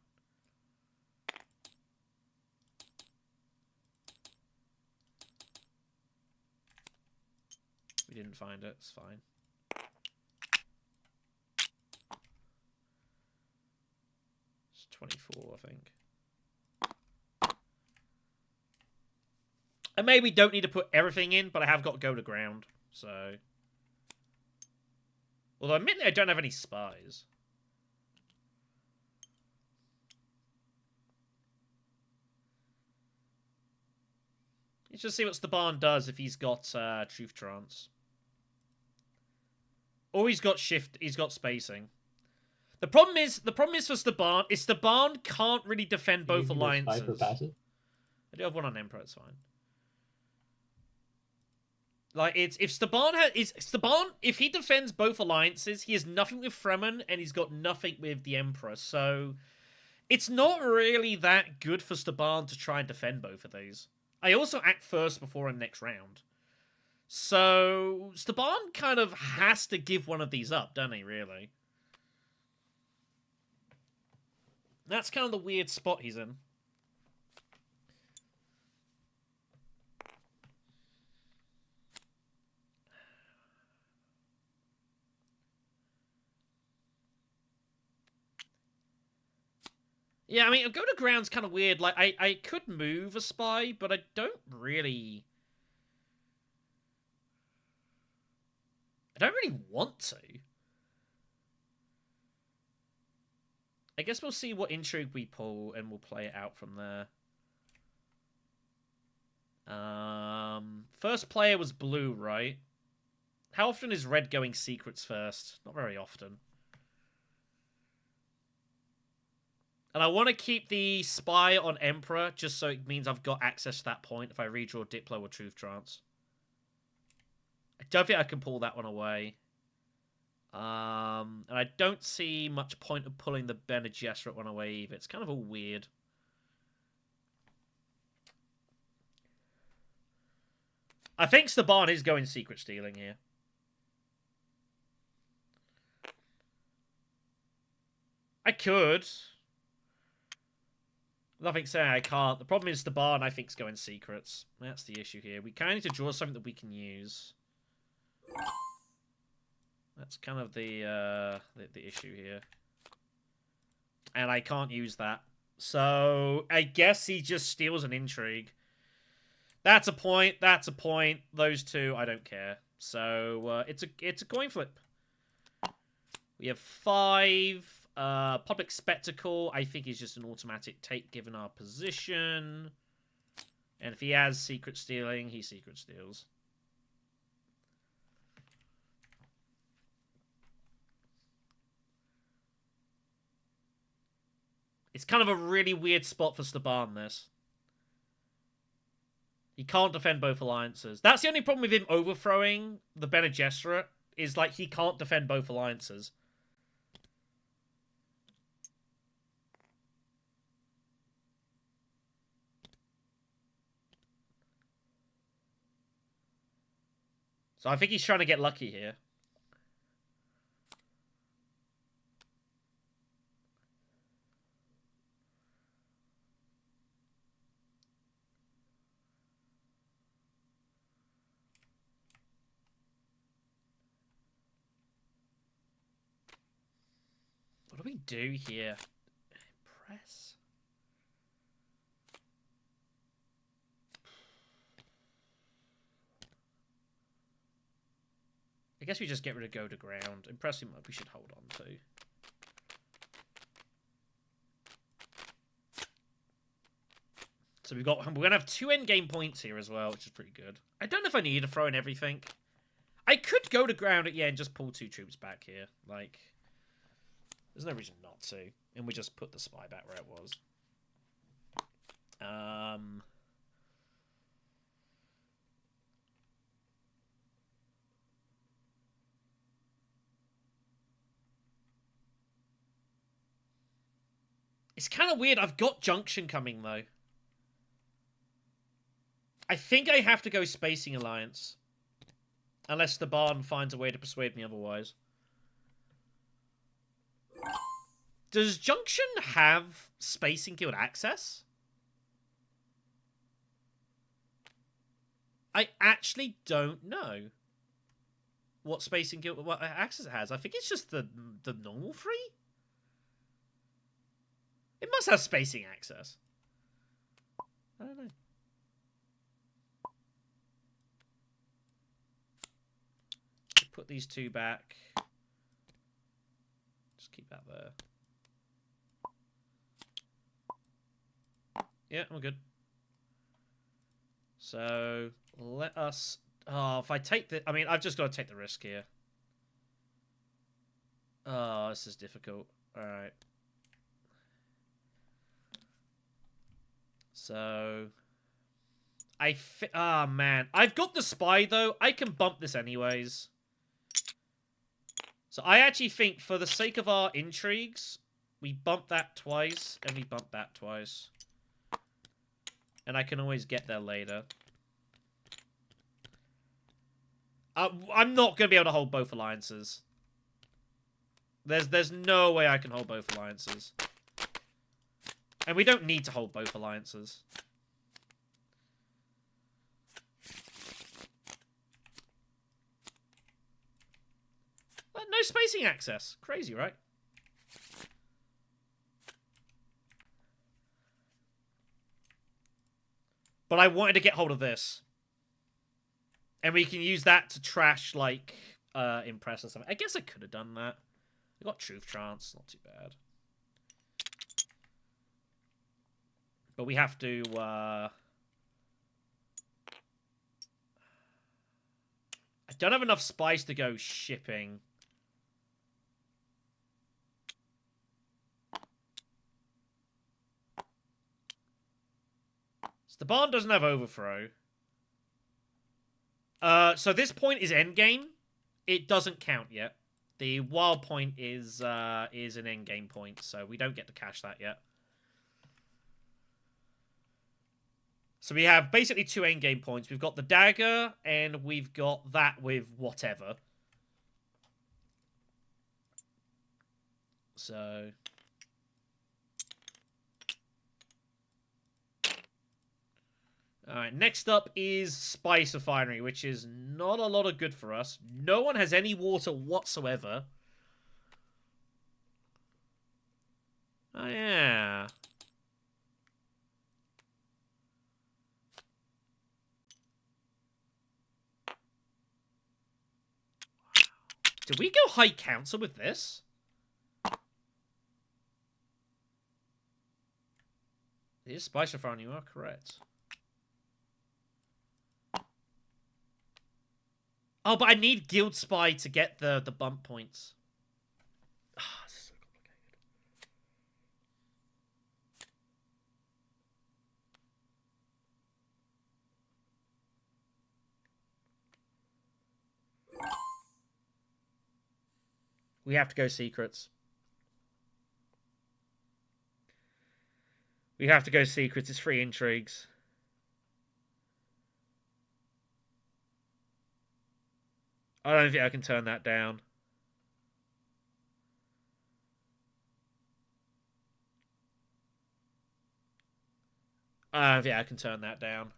We didn't find it. It's fine. It's 24, I think. I maybe don't need to put everything in, but I have got to go to ground, so... Although, admittedly, I don't have any spies. Let's just see what Staban does if he's got Truth Trance. Or he's got shift. He's got spacing. The problem is for Staban is Staban can't really defend both alliances. Spy for passive? I do have one on Emperor. It's fine. Like, it's if Staban if he defends both alliances, he has nothing with Fremen and he's got nothing with the Emperor. So it's not really that good for Staban to try and defend both of these. I also act first before in next round. So Staban kind of has to give one of these up, doesn't he, really? That's kind of the weird spot he's in. Yeah, I mean, go to ground's kind of weird. Like, I could move a spy, but I don't really... I don't really want to. I guess we'll see what intrigue we pull, and we'll play it out from there. First player was blue, right? How often is red going secrets first? Not very often. And I want to keep the spy on Emperor, just so it means I've got access to that point if I redraw Diplo or Truth Trance. I don't think I can pull that one away. And I don't see much point of pulling the Bene Gesserit one away either. It's kind of all weird. I think Staban is going secret stealing here. I could. Nothing saying I can't. The problem is Staban, I think, is going secrets. That's the issue here. We kind of need to draw something that we can use. That's kind of the issue here. And I can't use that. So, I guess he just steals an intrigue. That's a point. That's a point. Those two, I don't care. So, it's a coin flip. We have 5... Public Spectacle, I think, is just an automatic take given our position. And if he has secret stealing, he secret steals. It's kind of a really weird spot for Staban, this. He can't defend both alliances. That's the only problem with him overthrowing the Bene Gesserit, is, like, he can't defend both alliances. So I think he's trying to get lucky here. What do we do here? Impress. I guess we just get rid of go to ground. Impress we should hold on to. So we're gonna have 2 endgame points here as well, which is pretty good. I don't know if I need to throw in everything. I could go to ground and just pull 2 troops back here. Like, there's no reason not to. And we just put the spy back where it was. It's kind of weird. I've got Junction coming, though. I think I have to go Spacing Alliance. Unless the Barn finds a way to persuade me otherwise. Does Junction have Spacing Guild access? I actually don't know what Spacing Guild what access it has. I think it's just the normal free. It must have spacing access. I don't know. Put these 2 back. Just keep that there. Yeah, we're good. So, let us... Oh, if I take the... I mean, I've just got to take the risk here. Oh, this is difficult. Alright. So... Ah, man. I've got the spy, though. I can bump this anyways. So I actually think, for the sake of our intrigues, we bump that twice, and we bump that twice. And I can always get there later. I'm not going to be able to hold both alliances. There's no way I can hold both alliances. And we don't need to hold both alliances. No spacing access. Crazy, right? But I wanted to get hold of this. And we can use that to trash, like, Impress or something. I guess I could have done that. I got Truth Trance. Not too bad. But we have to, I don't have enough spice to go shipping. So the barn doesn't have overthrow. So this point is endgame. It doesn't count yet. The wild point is an endgame point, so we don't get to cash that yet. So we have basically 2 endgame points. We've got the dagger, and we've got that with whatever. So... Alright, next up is Spice Refinery, which is not a lot of good for us. No one has any water whatsoever. Oh, yeah. Did we go High Council with this? It is Spice Refinery, you are correct. Oh, but I need Guild Spy to get the bump points. Ah, this is so complicated. We have to go secrets. We have to go secrets. It's 3 intrigues. I don't think I can turn that down. I don't think I can turn that down.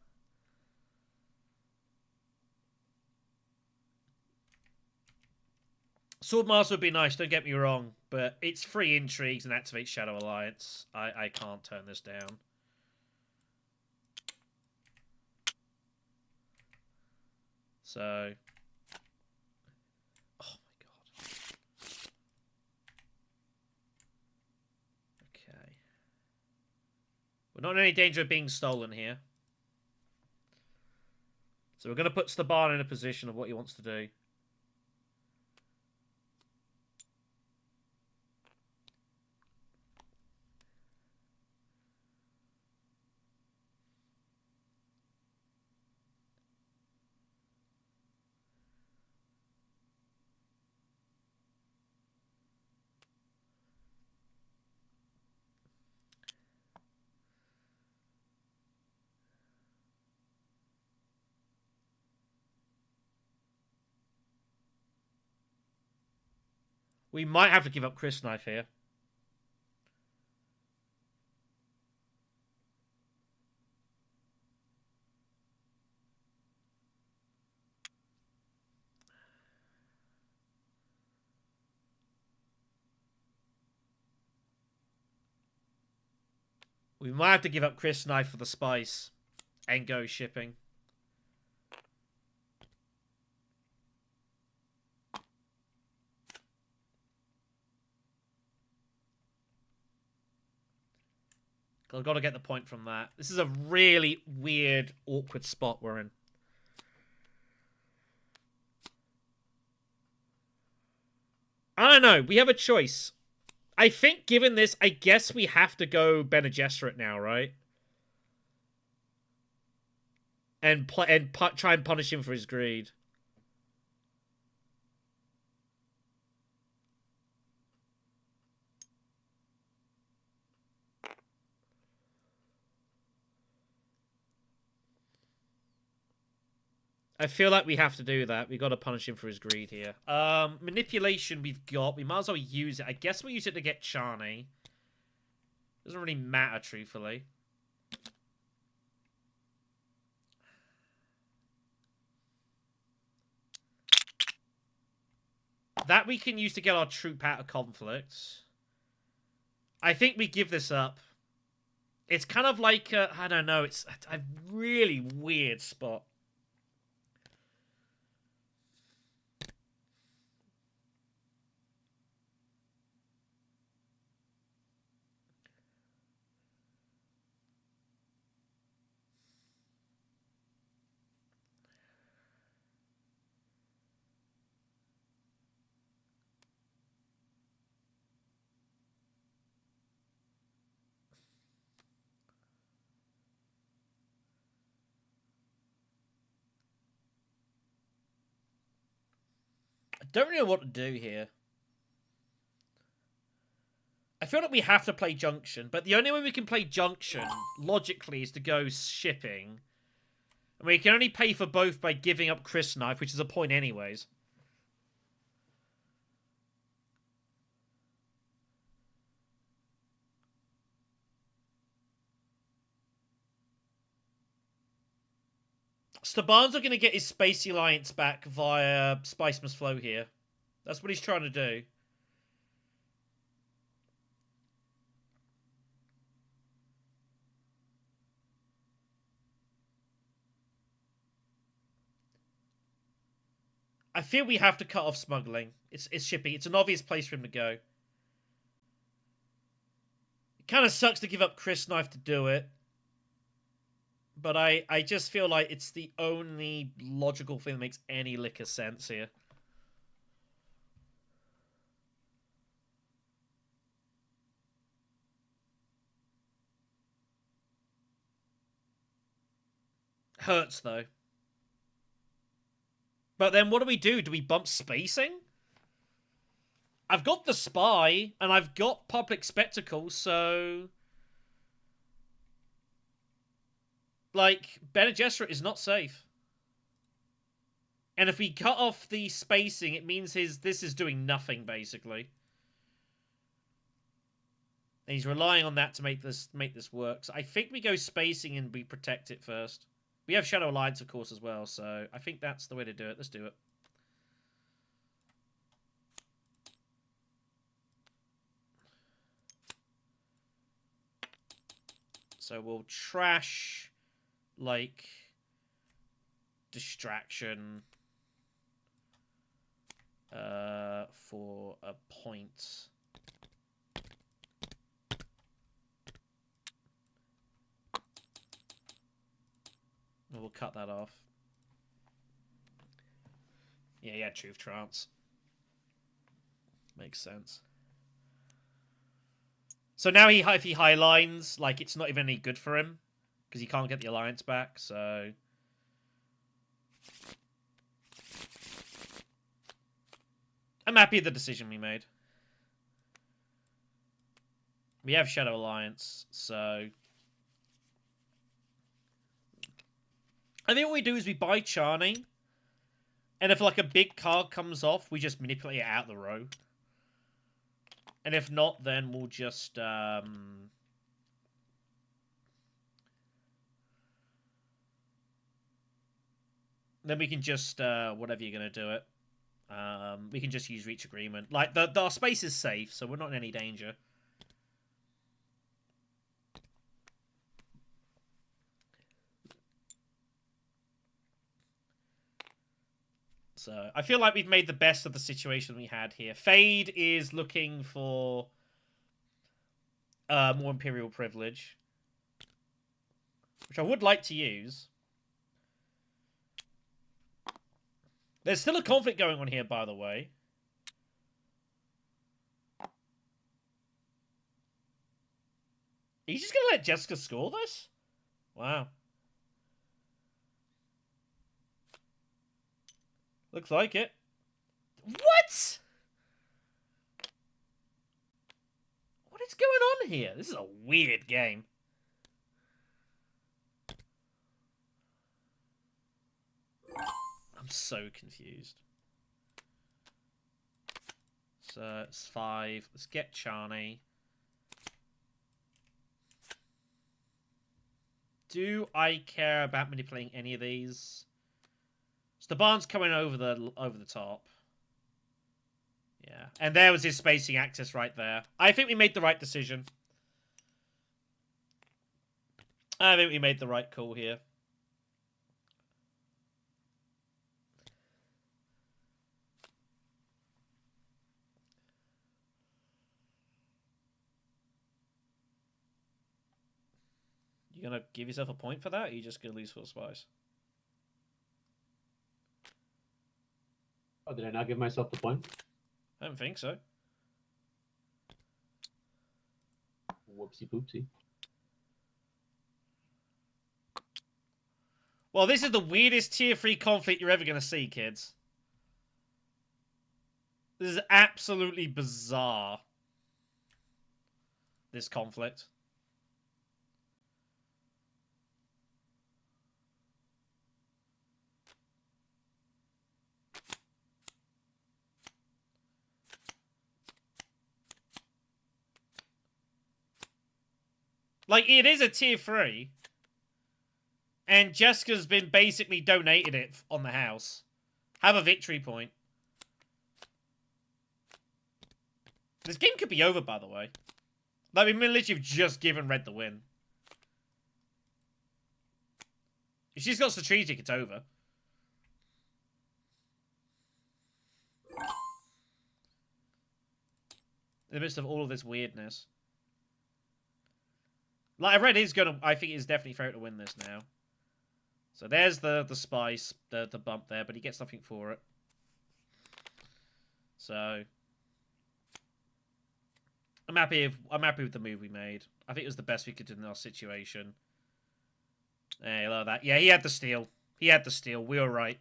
Swordmaster would be nice, don't get me wrong, but it's free intrigues and activates Shadow Alliance. I can't turn this down. So... Oh my god. Okay. We're not in any danger of being stolen here. So we're going to put Staban in a position of what he wants to do. We might have to give up Chris Knife here. We might have to give up Chris Knife for the spice and go shipping. I've got to get the point from that. This is a really weird, awkward spot we're in. I don't know. We have a choice. I think given this, I guess we have to go Bene Gesserit now, right? And try and punish him for his greed. I feel like we have to do that. We've got to punish him for his greed here. Manipulation we've got. We might as well use it. I guess we'll use it to get Charney. Doesn't really matter, truthfully. That we can use to get our troop out of conflict. I think we give this up. It's kind of like, I don't know, it's a really weird spot. I don't really know what to do here. I feel like we have to play Junction, but the only way we can play Junction, logically, is to go shipping. And we can only pay for both by giving up Chris Knife, which is a point anyways. Staban's are going to get his Spacey Alliance back via Spice Must Flow here. That's what he's trying to do. I feel we have to cut off smuggling. It's shipping. It's an obvious place for him to go. It kind of sucks to give up Chris Knife to do it. But I just feel like it's the only logical thing that makes any lick of sense here. Hurts, though. But then what do we do? Do we bump spacing? I've got the Spy, and I've got Public Spectacle, so... Like, Bene Gesserit is not safe. And if we cut off the spacing, it means this is doing nothing, basically. And he's relying on that to make this work. So I think we go spacing and we protect it first. We have Shadow Alliance, of course, as well, so I think that's the way to do it. Let's do it. So we'll trash, like, distraction for a point. We'll cut that off. Yeah, Truth Trance. Makes sense. So now if he highlines, like, it's not even any good for him. Because he can't get the alliance back, so... I'm happy with the decision we made. We have Shadow Alliance, so... I think what we do is we buy Charney, and if, like, a big card comes off, we just manipulate it out of the row. And if not, then we'll just, then we can just, whatever you're going to do it. We can just use Reach Agreement. Like, our space is safe, so we're not in any danger. So, I feel like we've made the best of the situation we had here. Fade is looking for more Imperial Privilege, which I would like to use. There's still a conflict going on here, by the way. Are you just going to let Jessica score this? Wow. Looks like it. What? What is going on here? This is a weird game. I'm so confused. So it's 5. Let's get Charney. Do I care about manipulating any of these? So the barn's coming over the top. Yeah. And there was his spacing access right there. I think we made the right decision. I think we made the right call here. You gonna give yourself a point for that, or are you just gonna lose 4 spice? Oh, did I not give myself the point? I don't think so. Whoopsie poopsie. Well, this is the weirdest tier 3 conflict you're ever gonna see, kids. This is absolutely bizarre. This conflict. Like, it is a tier 3. And Jessica's been basically donated it on the house. Have a victory point. This game could be over, by the way. Like, we literally have just given Red the win. If she's got strategic, it's over. In the midst of all of this weirdness. Like, Red is gonna... I think it's definitely fair to win this now. So there's the spice, the bump there, but he gets nothing for it. So... I'm happy with the move we made. I think it was the best we could do in our situation. Hey, love that. Yeah, he had the steal. He had the steal. We were right.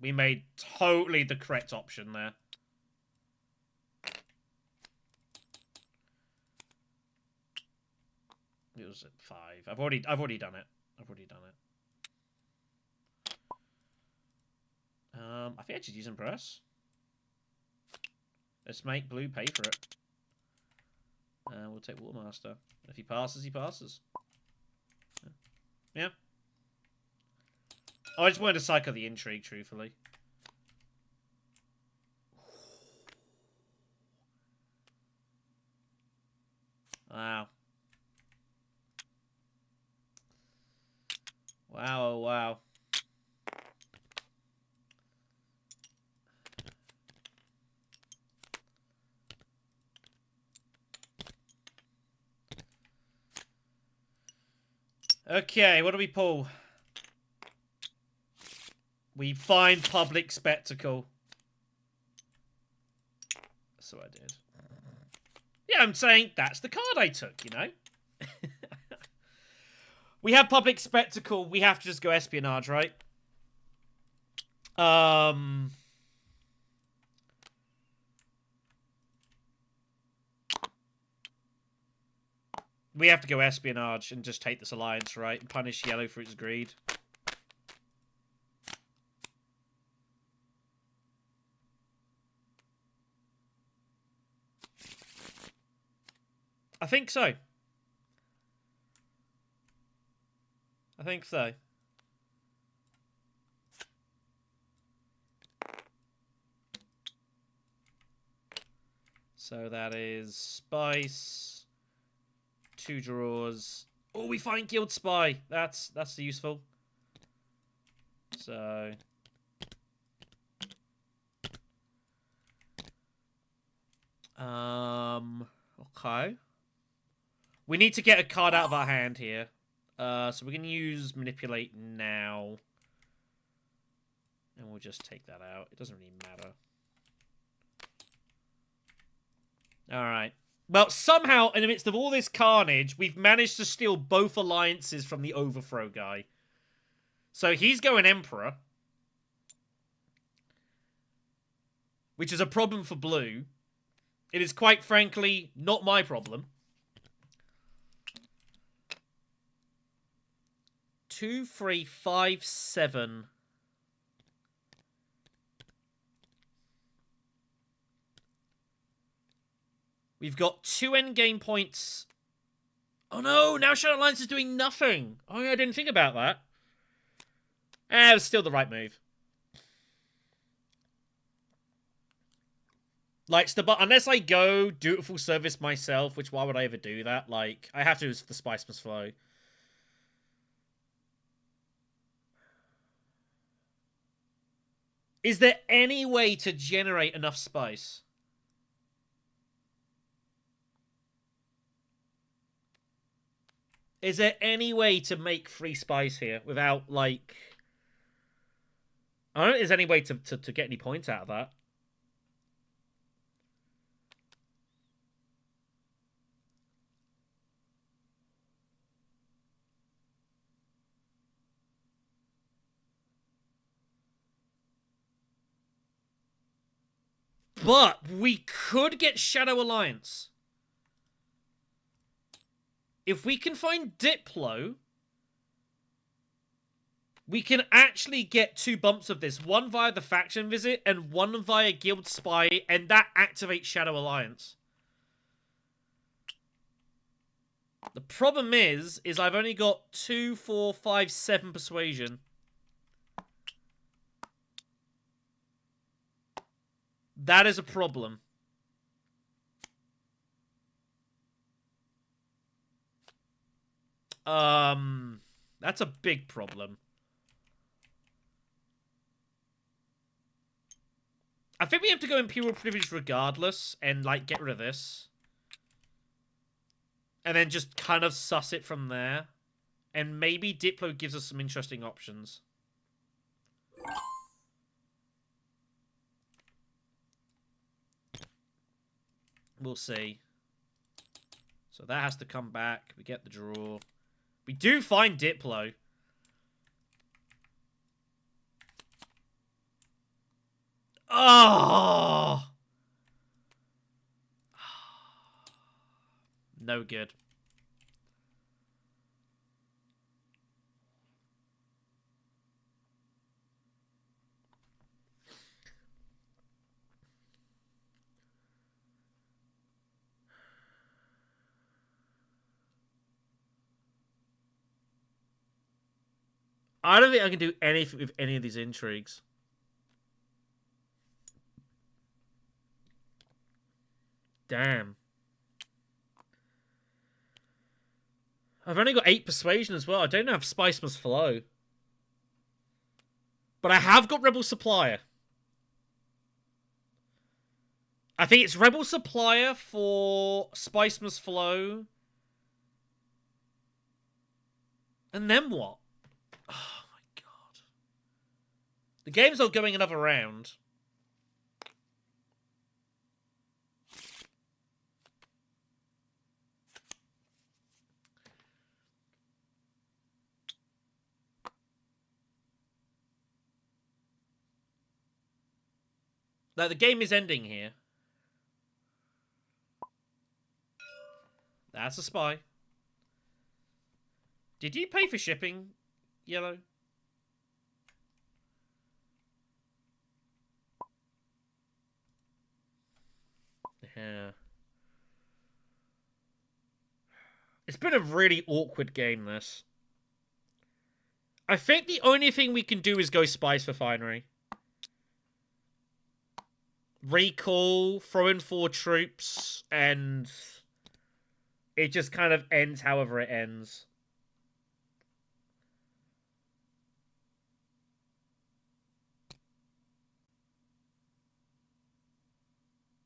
We made totally the correct option there. It was at 5. I've already done it. I've already done it. Yeah, just use and press. Let's make blue pay for it. We'll take Watermaster. If he passes, he passes. Yeah. Oh, I just wanted to cycle the intrigue, truthfully. Wow. Wow, oh wow. Okay, what do we pull? We find public spectacle. So I did. Yeah, I'm saying that's the card I took, you know? We have public spectacle. We have to just go espionage, right? We have to go espionage and just take this alliance, right? And punish yellow for its greed. I think so. I think so. So that is Spice. 2 draws. Oh, we find Guild Spy. That's useful. So okay. We need to get a card out of our hand here. So we're gonna use Manipulate now. And we'll just take that out. It doesn't really matter. Alright. Well, somehow, in the midst of all this carnage, we've managed to steal both alliances from the Overthrow guy. So he's going Emperor. Which is a problem for blue. It is, quite frankly, not my problem. 2, 3, 5, 7. We've got 2 endgame points. Oh no, now Shadow Alliance is doing nothing. Oh yeah, I didn't think about that. It was still the right move. Like, unless I go dutiful service myself, which why would I ever do that? Like, I have to if the spice must flow. Is there any way to generate enough spice? Is there any way to make free spice here without, like... I don't know if there's any way to get any points out of that. But we could get Shadow Alliance. If we can find Diplo, we can actually get 2 bumps of this. One via the faction visit and one via Guild Spy, and that activates Shadow Alliance. The problem is I've only got 2, 4, 5, 7 persuasion. That is a problem. That's a big problem. I think we have to go Imperial Privilege regardless and, like, get rid of this. And then just kind of suss it from there. And maybe Diplo gives us some interesting options. We'll see. So that has to come back. We get the draw. We do find Diplo. Oh! No good. I don't think I can do anything with any of these intrigues. Damn. I've only got 8 persuasion as well. I don't have Spice Must Flow. But I have got Rebel Supplier. I think it's Rebel Supplier for Spice Must Flow. And then what? Oh my god. The game's not going another round. No, the game is ending here. That's a spy. Did you pay for shipping, Yellow? Yeah. It's been a really awkward game, this. I think the only thing we can do is go Spice Refinery. Recall, throw in 4 troops, and it just kind of ends however it ends.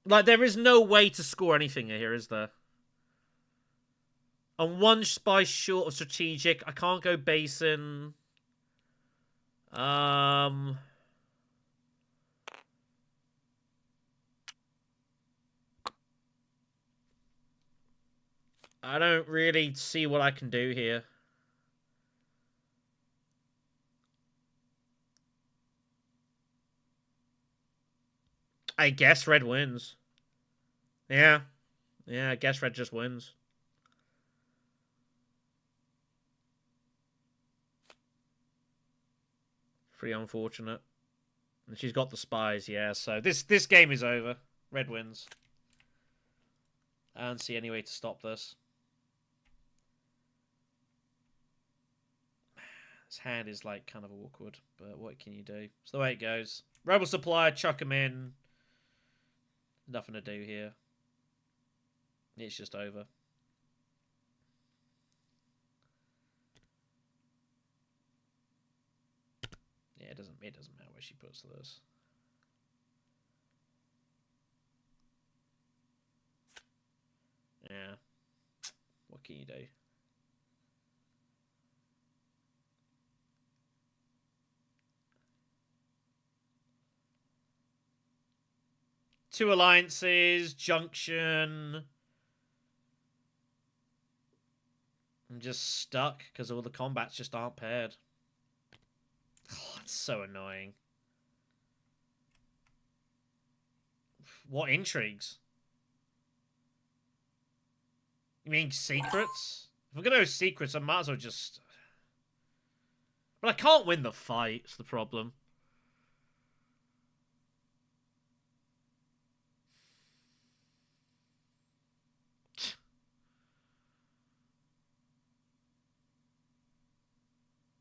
Like, there is no way to score anything here, is there? I'm 1 spice short of strategic. I can't go basin. I don't really see what I can do here. I guess red wins. Yeah. Yeah, I guess red just wins. Pretty unfortunate. And she's got the spies, yeah, so this game is over. Red wins. I don't see any way to stop this. This hand is, like, kind of awkward, but what can you do? It's the way it goes. Rebel Supplier, chuck him in. Nothing to do here. It's just over. Yeah, it doesn't matter where she puts this. Yeah. What can you do? Two alliances, junction. I'm just stuck because all the combats just aren't paired. Oh, it's so annoying. What intrigues? You mean secrets? If we're gonna go secrets, I might as well just... But I can't win the fight, it's the problem.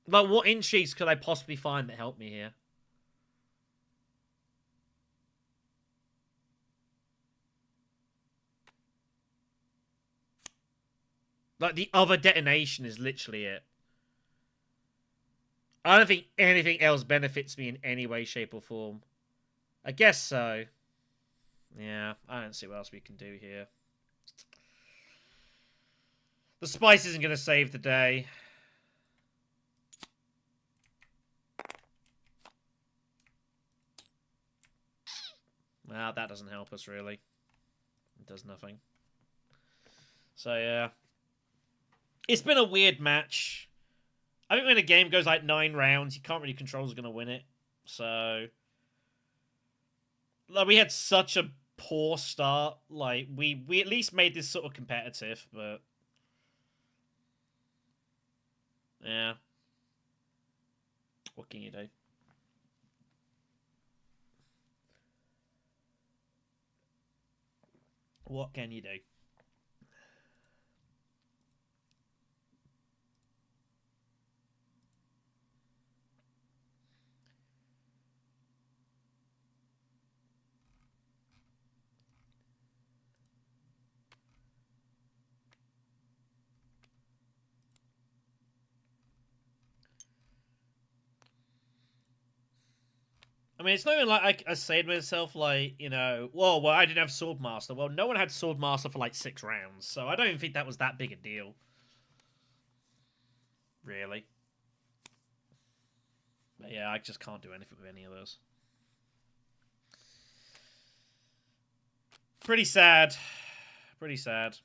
Like, what intrigues could I possibly find that help me here? Like, the other detonation is literally it. I don't think anything else benefits me in any way, shape, or form. I guess so. Yeah, I don't see what else we can do here. The spice isn't going to save the day. Well, that doesn't help us, really. It does nothing. So, yeah. It's been a weird match. I think when a game goes like 9 rounds, you can't really control who's going to win it. So... Like, we had such a poor start. Like, we at least made this sort of competitive, but... Yeah. What can you do? What can you do? I mean, it's not even like I say to myself, like, you know, well, I didn't have Swordmaster. Well, no one had Swordmaster for like 6 rounds, so I don't even think that was that big a deal. Really. But yeah, I just can't do anything with any of those. Pretty sad. Pretty sad.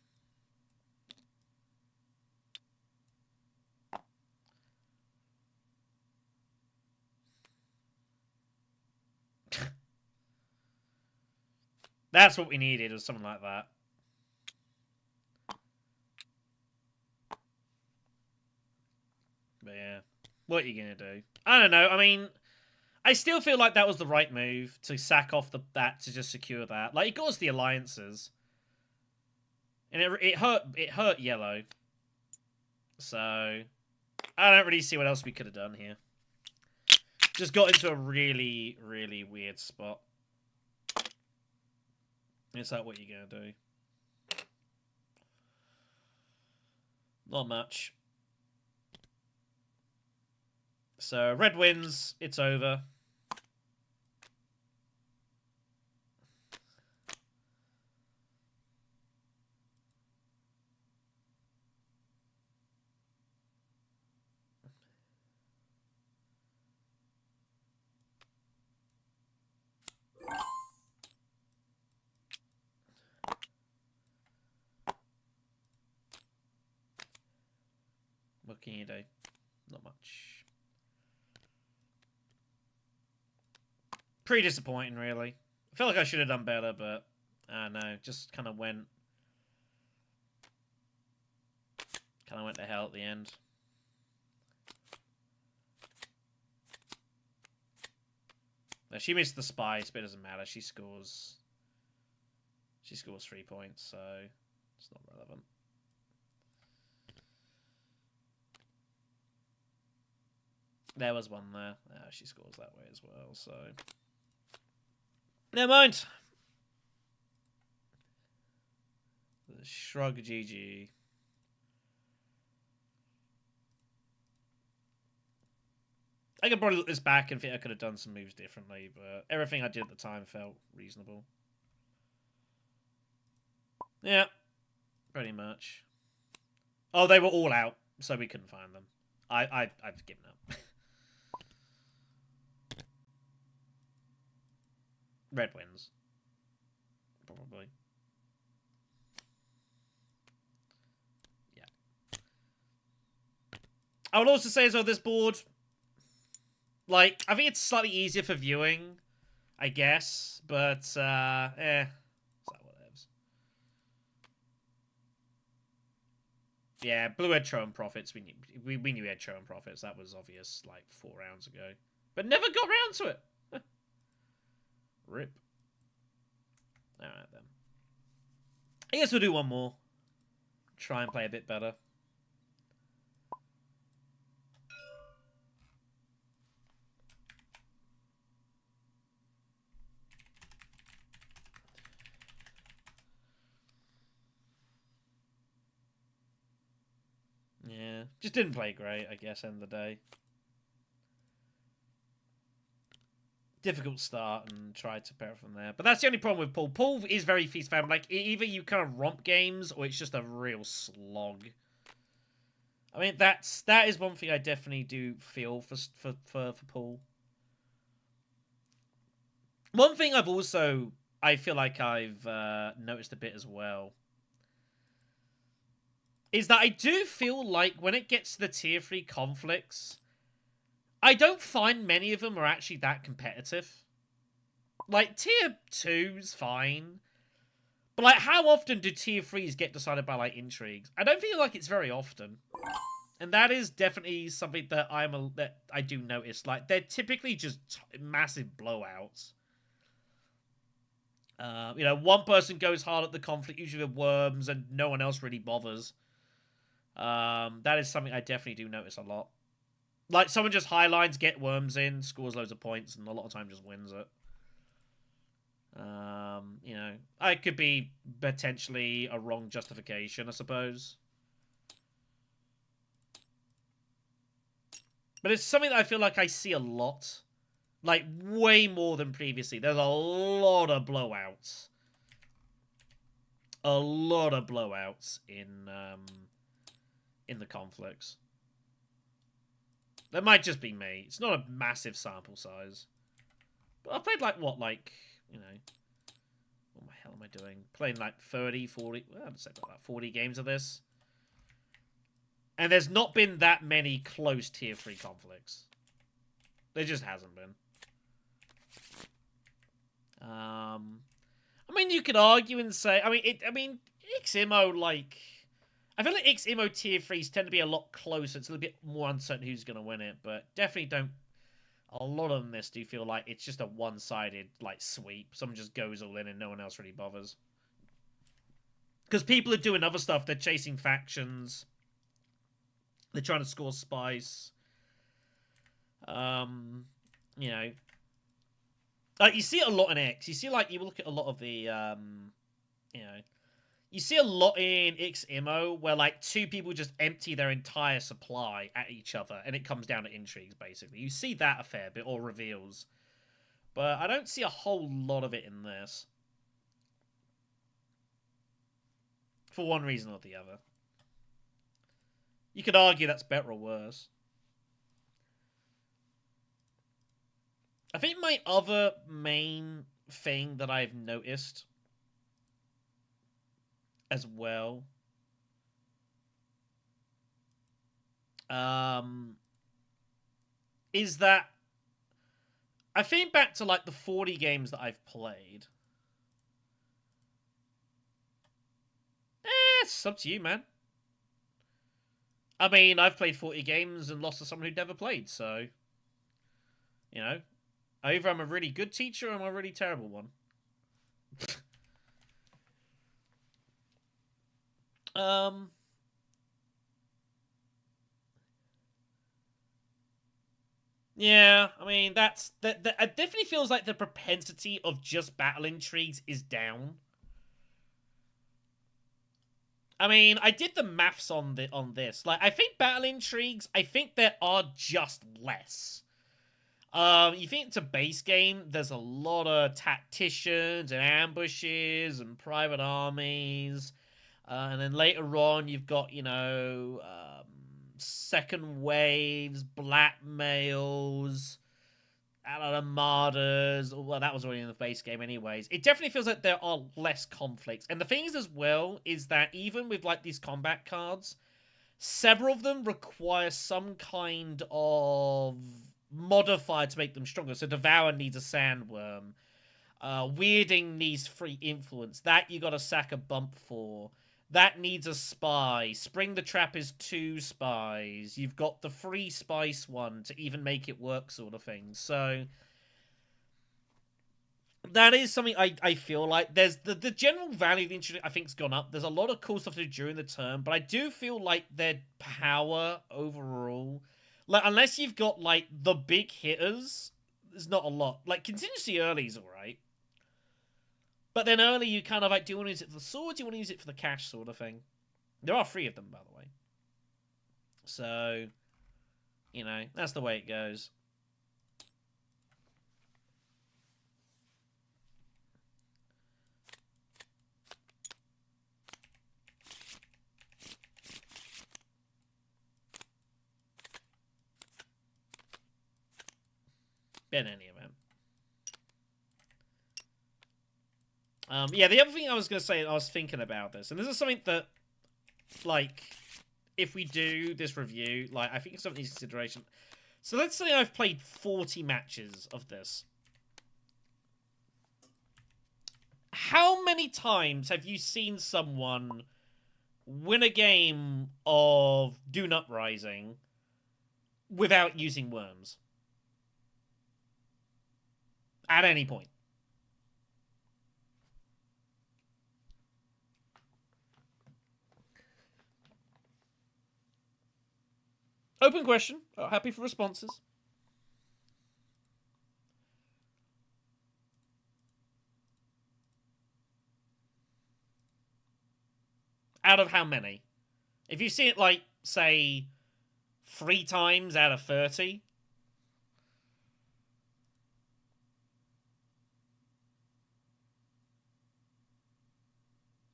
That's what we needed, was something like that. But yeah, what are you gonna do? I don't know. I mean, I still feel like that was the right move to sack off that to just secure that. Like, it got us the alliances, and it hurt yellow. So I don't really see what else we could have done here. Just got into a really, really weird spot. Is that what you're gonna do? Not much. So red wins. It's over. What can you do? Not much. Pretty disappointing, really. I feel like I should have done better, but I don't know. Just kind of went to hell at the end. Now, she missed the spice, but it doesn't matter. She scores 3 points, so it's not relevant. There was one there. She scores that way as well, so never mind. The shrug GG. I could probably look this back and think I could have done some moves differently, but everything I did at the time felt reasonable. Yeah, pretty much. Oh, they were all out, so we couldn't find them. I've given up. Red wins. Probably. Yeah. I would also say as well, this board, like, I think it's slightly easier for viewing, I guess, but, Is that whatevs. Yeah, blue had Tron Profits. We knew he had Tron Profits. That was obvious, like, 4 rounds ago. But never got round to it. Rip. Alright, then. I guess we'll do one more. Try and play a bit better. Yeah, just didn't play great, I guess, end of the day. Difficult start and tried to prepare from there. But that's the only problem with Pool. Pool is very feast family. Like, either you kind of romp games or it's just a real slog. I mean, that is one thing I definitely do feel for Pool. One thing I feel like I've noticed a bit as well is that I do feel like when it gets to the tier 3 conflicts, I don't find many of them are actually that competitive. Like, tier 2's fine. But, like, how often do tier 3s get decided by, like, intrigues? I don't feel like it's very often. And that is definitely something that I do notice. Like, they're typically just massive blowouts. You know, one person goes hard at the conflict, usually with worms, and no one else really bothers. That is something I definitely do notice a lot. Like, someone just highlines, get worms in, scores loads of points, and a lot of time just wins it. You know, I could be potentially a wrong justification, I suppose. But it's something that I feel like I see a lot Like, way more than previously. There's a lot of blowouts. A lot of blowouts in the conflicts. That might just be me. It's not a massive sample size. But I've played, like, what, like, you know... What the hell am I doing? Playing, like, 30, 40... Well, I'd say about 40 games of this. And there's not been that many close tier 3 conflicts. There just hasn't been. I mean, you could argue and say... I mean, XMO, like... I feel like XMO tier 3s tend to be a lot closer. It's a little bit more uncertain who's going to win it. But definitely don't... A lot of this do feel like it's just a one-sided, like, sweep. Someone just goes all in and no one else really bothers. Because people are doing other stuff. They're chasing factions. They're trying to score spice. You know... Like, you see it a lot in X. You see, like, you look at a lot of the, you know... You see a lot in XMO where, like, two people just empty their entire supply at each other, and it comes down to intrigues, basically. You see that a fair bit, or reveals. But I don't see a whole lot of it in this. For one reason or the other. You could argue that's better or worse. I think my other main thing that I've noticed as well is that I think back to, like, the 40 games that I've played. It's up to you, man. I mean, I've played 40 games and lost to someone who'd never played, so... You know, either I'm a really good teacher or I'm a really terrible one. Yeah, I mean, that it definitely feels like the propensity of just battle intrigues is down. I mean, I did the maths on this. Like, I think battle intrigues, I think there are just less. You think it's a base game, there's a lot of tacticians and ambushes and private armies. And then later on, you've got, you know, second waves, blackmails, allied armadas. Well, that was already in the base game anyways. It definitely feels like there are less conflicts. And the thing is as well is that even with, like, these combat cards, several of them require some kind of modifier to make them stronger. So Devour needs a sandworm. Weirding needs free influence. That you gotta sack a bump for. That needs a spy. Spring the Trap is 2 spies. You've got the free spice one to even make it work, sort of thing. So that is something I feel like. There's the general value of the introduction, I think, has gone up. There's a lot of cool stuff to do during the turn, but I do feel like their power overall, like, unless you've got, like, the big hitters, there's not a lot. Like, contingency early is alright. But then early, you kind of, like, do you want to use it for the sword? Do you want to use it for the cash, sort of thing? There are 3 of them, by the way. So, you know, that's the way it goes. In any event. Yeah, the other thing I was going to say, I was thinking about this, and this is something that, like, if we do this review, like, I think it's something to consideration. So let's say I've played 40 matches of this. How many times have you seen someone win a game of Dune Uprising without using worms? At any point. Open question. Happy for responses. Out of how many? If you see it, like, say, 3 times out of 30...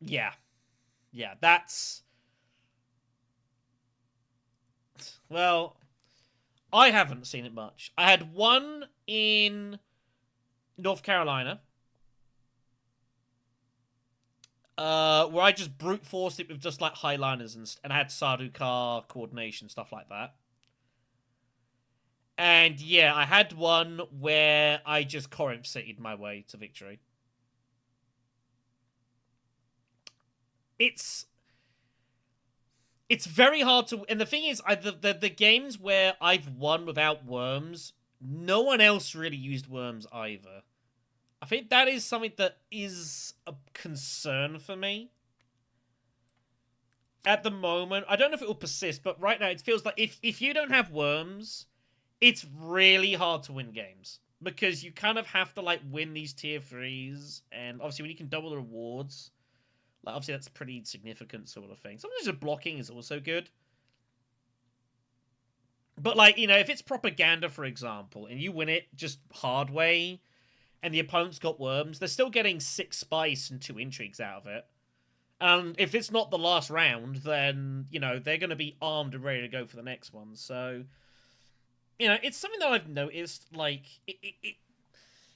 Yeah. Yeah, that's... Well, I haven't seen it much. I had one in North Carolina, where I just brute forced it with just like highliners and I had Sardaukar coordination, stuff like that. And yeah, I had one where I just Corinth City'd my way to victory. It's very hard to, and the thing is, the games where I've won without worms, no one else really used worms either. I think that is something that is a concern for me at the moment. I don't know if it will persist, but right now it feels like if you don't have worms, it's really hard to win games because you kind of have to like win these tier 3s, and obviously when you can double the rewards, like obviously that's pretty significant sort of thing. Sometimes just blocking is also good. But like, you know, if it's propaganda, for example, and you win it just hard way, and the opponent's got worms, they're still getting 6 spice and 2 intrigues out of it. And if it's not the last round, then, you know, they're going to be armed and ready to go for the next one. So, you know, it's something that I've noticed, like,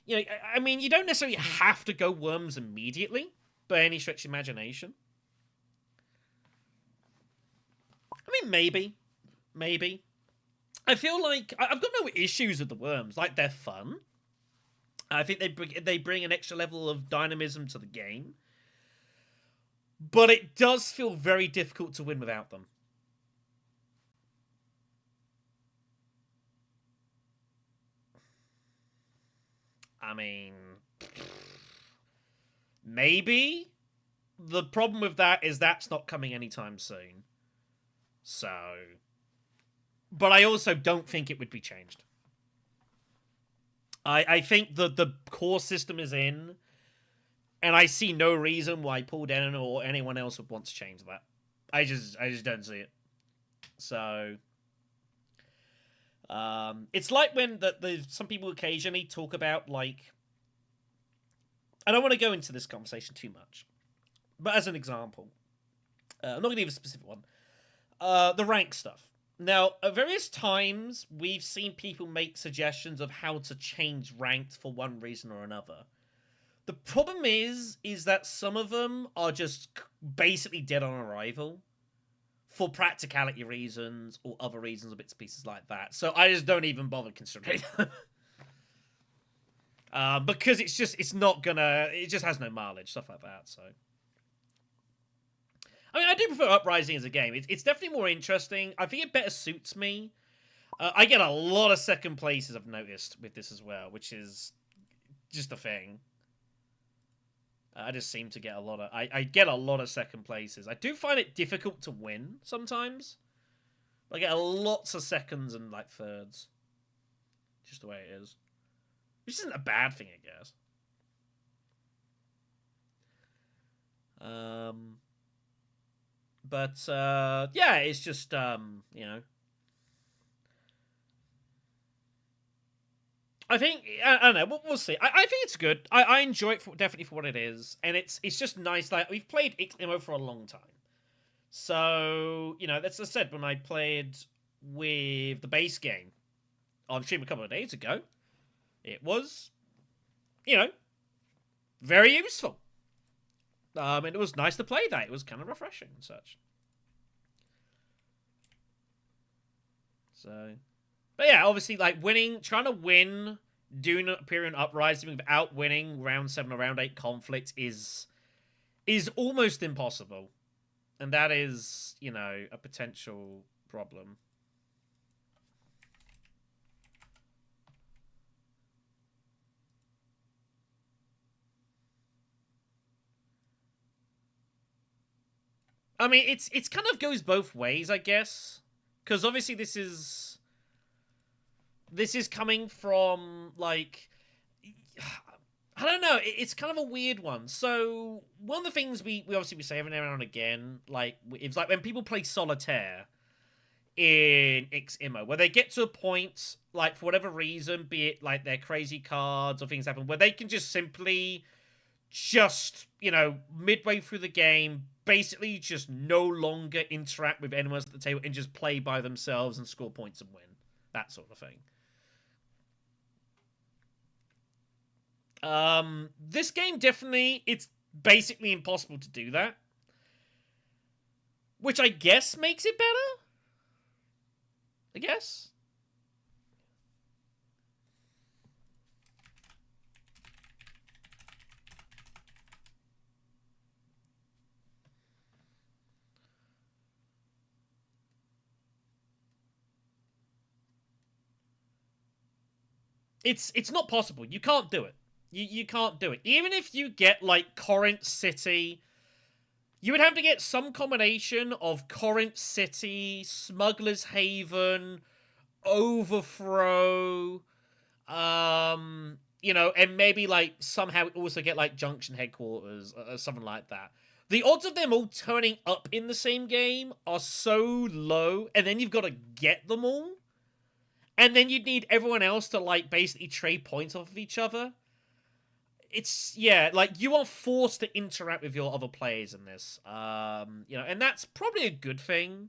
you know, I mean, you don't necessarily have to go worms immediately, by any stretch of imagination. I mean, maybe. I feel like I've got no issues with the worms. Like, they're fun. I think they bring an extra level of dynamism to the game. But it does feel very difficult to win without them. I mean, maybe. The problem with that is that's not coming anytime soon. So... But I also don't think it would be changed. I think that the core system is in, and I see no reason why Paul Denon or anyone else would want to change that. I just don't see it. So... it's like when some people occasionally talk about, like... I don't want to go into this conversation too much. But as an example, I'm not going to give a specific one. The rank stuff. Now, at various times, we've seen people make suggestions of how to change ranked for one reason or another. The problem is that some of them are just basically dead on arrival for practicality reasons or other reasons or bits and pieces like that. So I just don't even bother considering them. Because it just has no mileage, stuff like that, so... I mean, I do prefer Uprising as a game. It's definitely more interesting. I think it better suits me. I get a lot of second places, I've noticed, with this as well, which is just a thing. I just seem to get a lot of... I get a lot of second places. I do find it difficult to win, sometimes. I get lots of seconds and, like, thirds. Just the way it is. Which isn't a bad thing, I guess. But, yeah, it's just, you know. I think, I don't know, we'll see. I think it's good. I enjoy it definitely for what it is. And it's just nice. Like, we've played XMO for a long time. So, you know, that's as I said, when I played with the base game on stream a couple of days ago, it was, you know, very useful. And it was nice to play that. It was kind of refreshing and such. So, but yeah, obviously, like, trying to win Dune Imperium Uprising without winning round 7 or round 8 conflict is almost impossible. And that is, you know, a potential problem. I mean, it's kind of goes both ways, I guess, because obviously this is coming from, like, I don't know, it's kind of a weird one. So one of the things we obviously say every now and again, like, it's like when people play solitaire in XMO, where they get to a point, like, for whatever reason, be it like their crazy cards or things happen, where they can just simply just, you know, midway through the game, basically just no longer interact with anyone else at the table and just play by themselves and score points and win. That sort of thing. This game definitely, it's basically impossible to do that. Which I guess makes it better? I guess? It's not possible. You can't do it. You can't do it. Even if you get, like, Corinth City, you would have to get some combination of Corinth City, Smuggler's Haven, Overthrow, you know, and maybe, like, somehow also get, like, Junction Headquarters, or something like that. The odds of them all turning up in the same game are so low, and then you've got to get them all. And then you'd need everyone else to, like, basically trade points off of each other. It's, yeah, like, you are forced to interact with your other players in this. You know, and that's probably a good thing.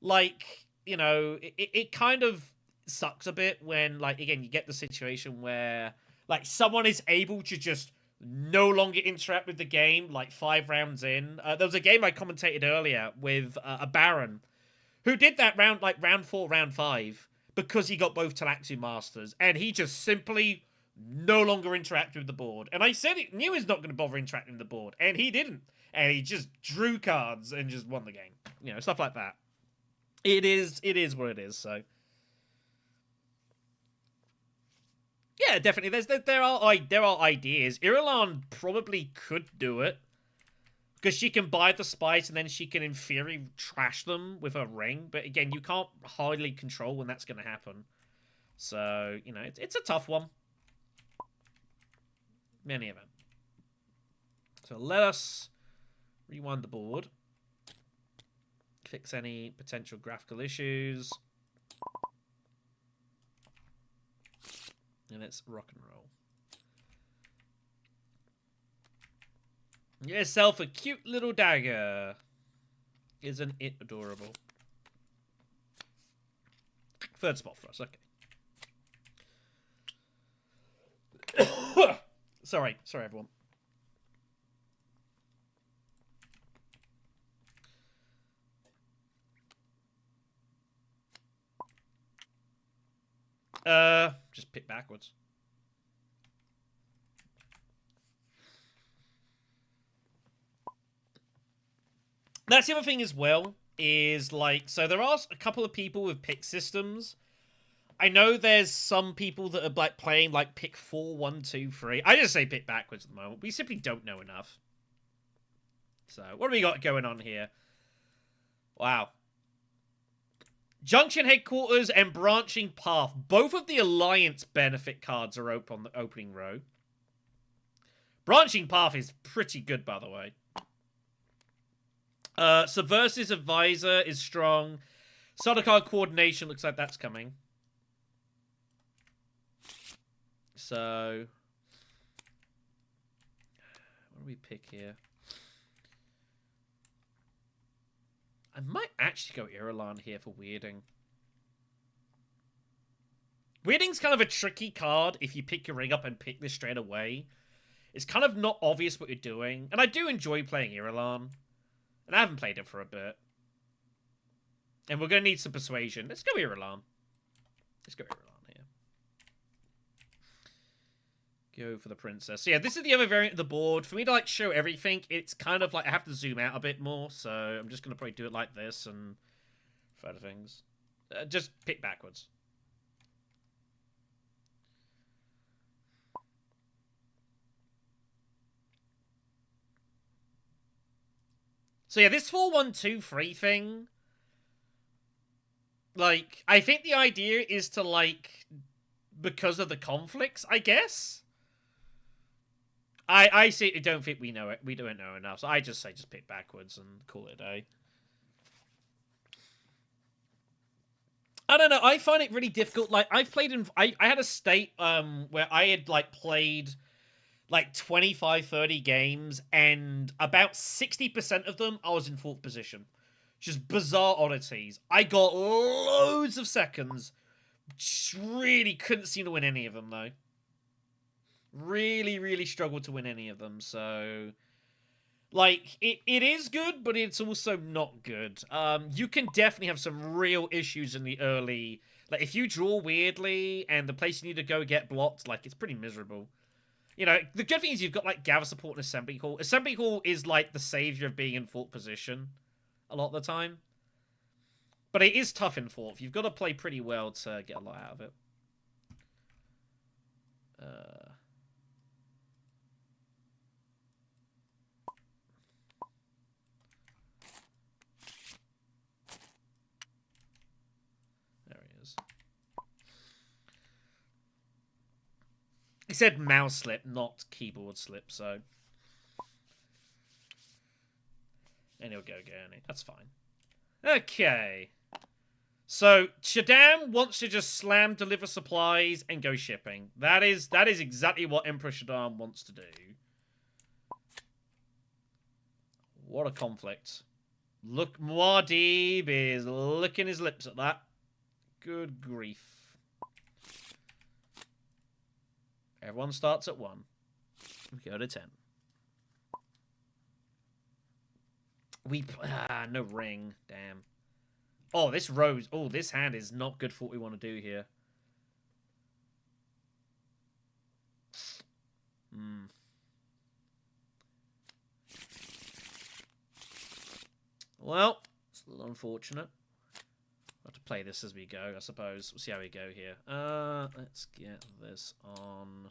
Like, you know, it kind of sucks a bit when, like, again, you get the situation where, like, someone is able to just no longer interact with the game, like, 5 rounds in. There was a game I commentated earlier with a Baron who did that round, like, round 4, round 5, because he got both Talaxu Masters, and he just simply no longer interacted with the board. And I said it, knew he's not going to bother interacting with the board, and he didn't. And he just drew cards and just won the game. You know, stuff like that. It is what it is, so. Yeah, definitely. There are ideas. Irulan probably could do it. Because she can buy the spice and then she can, in theory, trash them with her ring. But again, you can't hardly control when that's going to happen. So, you know, it's a tough one. In any event. So let us rewind the board. Fix any potential graphical issues. And let's rock and roll. Get yourself a cute little dagger. Isn't it adorable? Third spot for us, okay. Sorry everyone. Just pick backwards. That's the other thing as well, is, like, so there are a couple of people with pick systems. I know there's some people that are, like, playing, like, pick 4, 1, 2, 3. I just say pick backwards at the moment. We simply don't know enough. So, what do we got going on here? Wow. Junction Headquarters and Branching Path. Both of the Alliance benefit cards are open on the opening row. Branching Path is pretty good, by the way. Subversive's Advisor is strong. Sodicard Coordination looks like that's coming. So, what do we pick here? I might actually go Irulan here for Weirding. Weirding's kind of a tricky card if you pick your ring up and pick this straight away. It's kind of not obvious what you're doing. And I do enjoy playing Irulan. And I haven't played it for a bit. And we're going to need some persuasion. Let's go Irulan. Let's go Irulan here. Go for the princess. So yeah, this is the other variant of the board. For me to, like, show everything, it's kind of like I have to zoom out a bit more. So I'm just going to probably do it like this and for other things. Just pick backwards. So yeah, this 4-1-2-3 thing, like, I think the idea is to, like, because of the conflicts, I guess. I don't think we know it. We don't know enough. So I just say just pick backwards and call it a day. I don't know. I find it really difficult. Like, I've played in... I had a state where I had, like, played like 25, 30 games, and about 60% of them I was in 4th position. Just bizarre oddities. I got loads of seconds. Just really couldn't seem to win any of them, though. Really, really struggled to win any of them, so... Like, it is good, but it's also not good. You can definitely have some real issues in the early... Like, if you draw weirdly, and the place you need to go get blocked, like, it's pretty miserable. You know, the good thing is you've got, like, gather support and Assembly Hall. Assembly Hall is, like, the savior of being in 4th position a lot of the time. But it is tough in 4th. You've got to play pretty well to get a lot out of it. There he is. He said mouse slip, not keyboard slip, so... And he'll go Gurney. That's fine. Okay. So, Shaddam wants to just slam deliver supplies and go shipping. That is exactly what Emperor Shaddam wants to do. What a conflict. Look, Muad'Dib is licking his lips at that. Good grief. Everyone starts at 1. We go to 10. No ring. Damn. Oh, this rose. Oh, this hand is not good for what we want to do here. Well, it's a little unfortunate. We'll have to play this as we go, I suppose. We'll see how we go here. Let's get this on.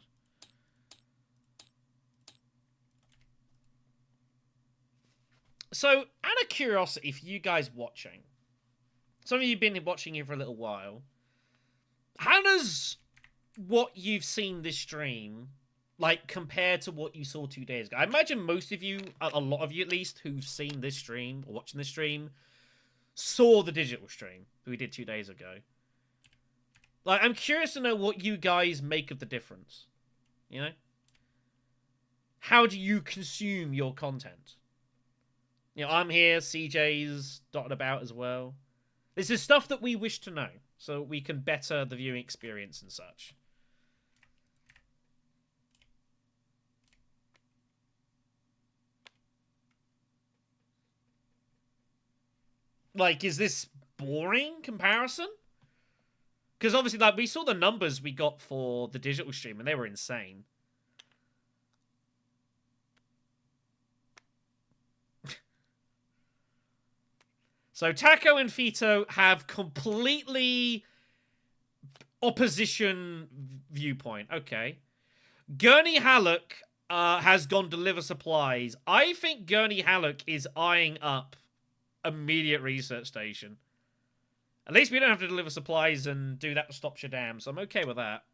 So, out of curiosity, for you guys watching, some of you have been watching here for a little while, how does what you've seen this stream, like, compare to what you saw 2 days ago? I imagine most of you, a lot of you at least, who've seen this stream, or watching this stream, saw the digital stream that we did 2 days ago. Like, I'm curious to know what you guys make of the difference. You know? How do you consume your content? You know, I'm here, CJ's dotted about as well. This is stuff that we wish to know, so we can better the viewing experience and such. Like, is this boring comparison? Because obviously, like, we saw the numbers we got for the digital stream, and they were insane. So Taco and Fito have completely opposition viewpoint. Okay. Gurney Halleck has gone deliver supplies. I think Gurney Halleck is eyeing up immediate research station. At least we don't have to deliver supplies and do that to stop Shaddam, so I'm okay with that.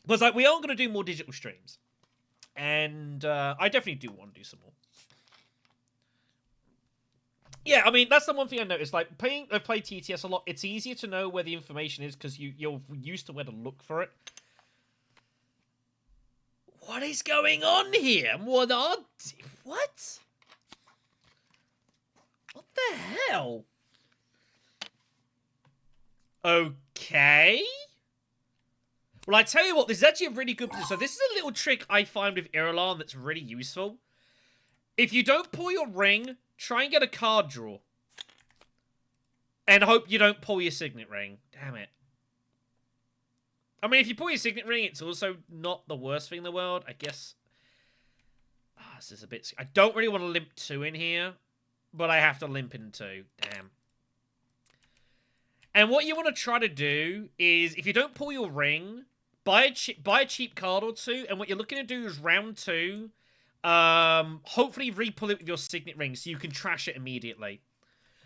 But like, we are going to do more digital streams. And I definitely do want to do some more. Yeah, I mean, that's the one thing I noticed. Like, I've played TTS a lot. It's easier to know where the information is because you're used to where to look for it. What is going on here? What? What the hell? Okay. Well, I tell you what, this is actually a really good position. So this is a little trick I find with Irulan that's really useful. If you don't pull your ring, try and get a card draw. And hope you don't pull your signet ring. Damn it. I mean, if you pull your signet ring, it's also not the worst thing in the world. I guess... this is a bit... I don't really want to limp 2 in here, but I have to limp in 2. Damn. And what you want to try to do is, if you don't pull your ring, buy a cheap card or 2, and what you're looking to do is round 2... hopefully re-pull it with your signet ring so you can trash it immediately.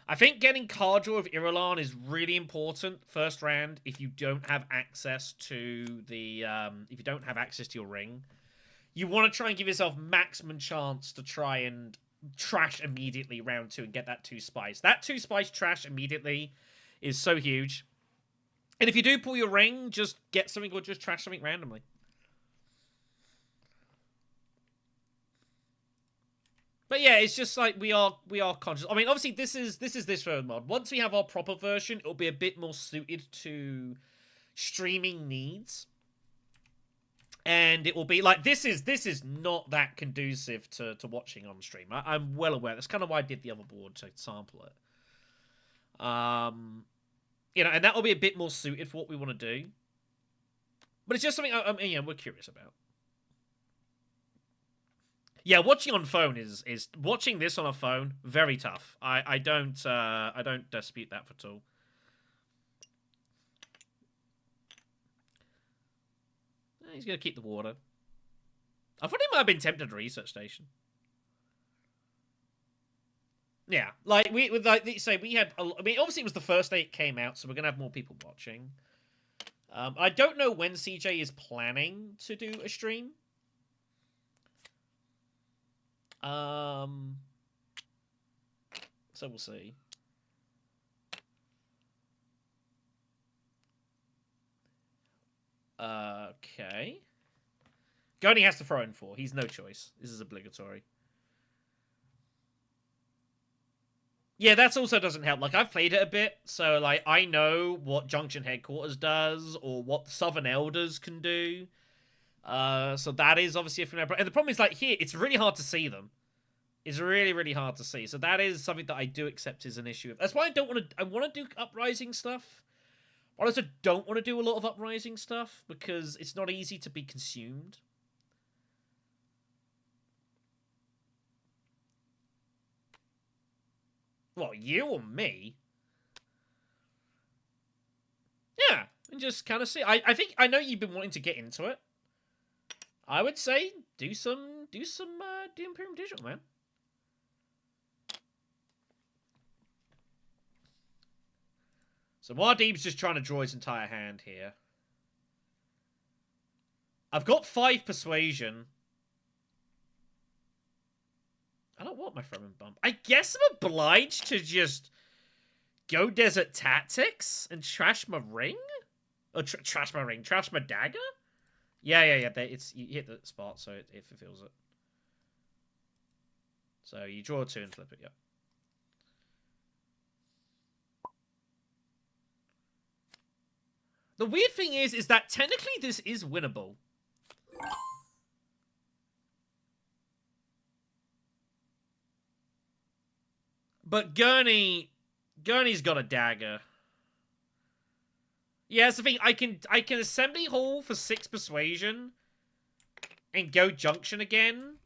I think getting card draw of Irulan is really important first round if you don't have access to the if you don't have access to your ring. You want to try and give yourself maximum chance to try and trash immediately round 2 and get that 2 spice. That 2 spice trash immediately is so huge. And if you do pull your ring, just get something or just trash something randomly. But yeah, it's just like we are conscious. I mean, obviously this is this mod. Once we have our proper version, it'll be a bit more suited to streaming needs. And it will be like this is not that conducive to watching on stream. I'm well aware. That's kind of why I did the other board to sample it. You know, and that will be a bit more suited for what we want to do. But it's just something you know, we're curious about. Yeah, watching on phone is watching this on a phone very tough. I don't dispute that at all. He's gonna keep the water. I thought he might have been tempted to research station. Yeah, like like say we had. I mean, obviously it was the first day it came out, so we're gonna have more people watching. I don't know when CJ is planning to do a stream. So we'll see. Okay. Goni has to throw in 4. He's no choice. This is obligatory. Yeah, that also doesn't help. Like, I've played it a bit, so, like, I know what Junction Headquarters does, or what the Southern Elders can do. So that is obviously a familiar. And the problem is, like, here, it's really hard to see them. It's really, really hard to see. So that is something that I do accept is an issue. That's why I don't want to... I want to do Uprising stuff. I also don't want to do a lot of Uprising stuff, because it's not easy to be consumed. Well, you or me? Yeah, and just kind of see. I think I know you've been wanting to get into it. I would say do some Dune Imperium Digital, man. So Muad'Dib's just trying to draw his entire hand here. I've got 5 persuasion. I don't want my Fremen bump. I guess I'm obliged to just go Desert Tactics and trash my ring? Or trash my ring. Trash my dagger? Yeah. You hit the spot, so it fulfills it. So you draw 2 and flip it, yeah. The weird thing is that technically this is winnable. But Gurney's got a dagger. Yeah, that's the thing. I can Assembly Hall for 6 persuasion and go Junction again,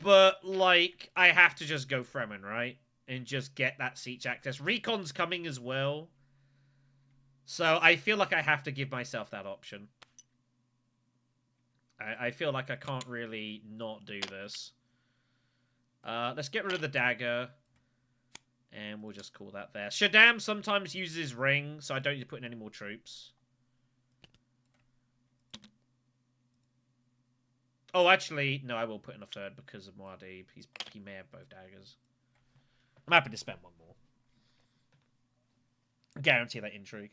but like I have to just go Fremen, right? And just get that siege access. Recon's coming as well. So I feel like I have to give myself that option. I feel like I can't really not do this. Let's get rid of the dagger. And we'll just call that there. Shaddam sometimes uses his ring, so I don't need to put in any more troops. Oh, actually, no, I will put in a 3rd because of Muad'Dib. He may have both daggers. I'm happy to spend 1 more. Guarantee that intrigue.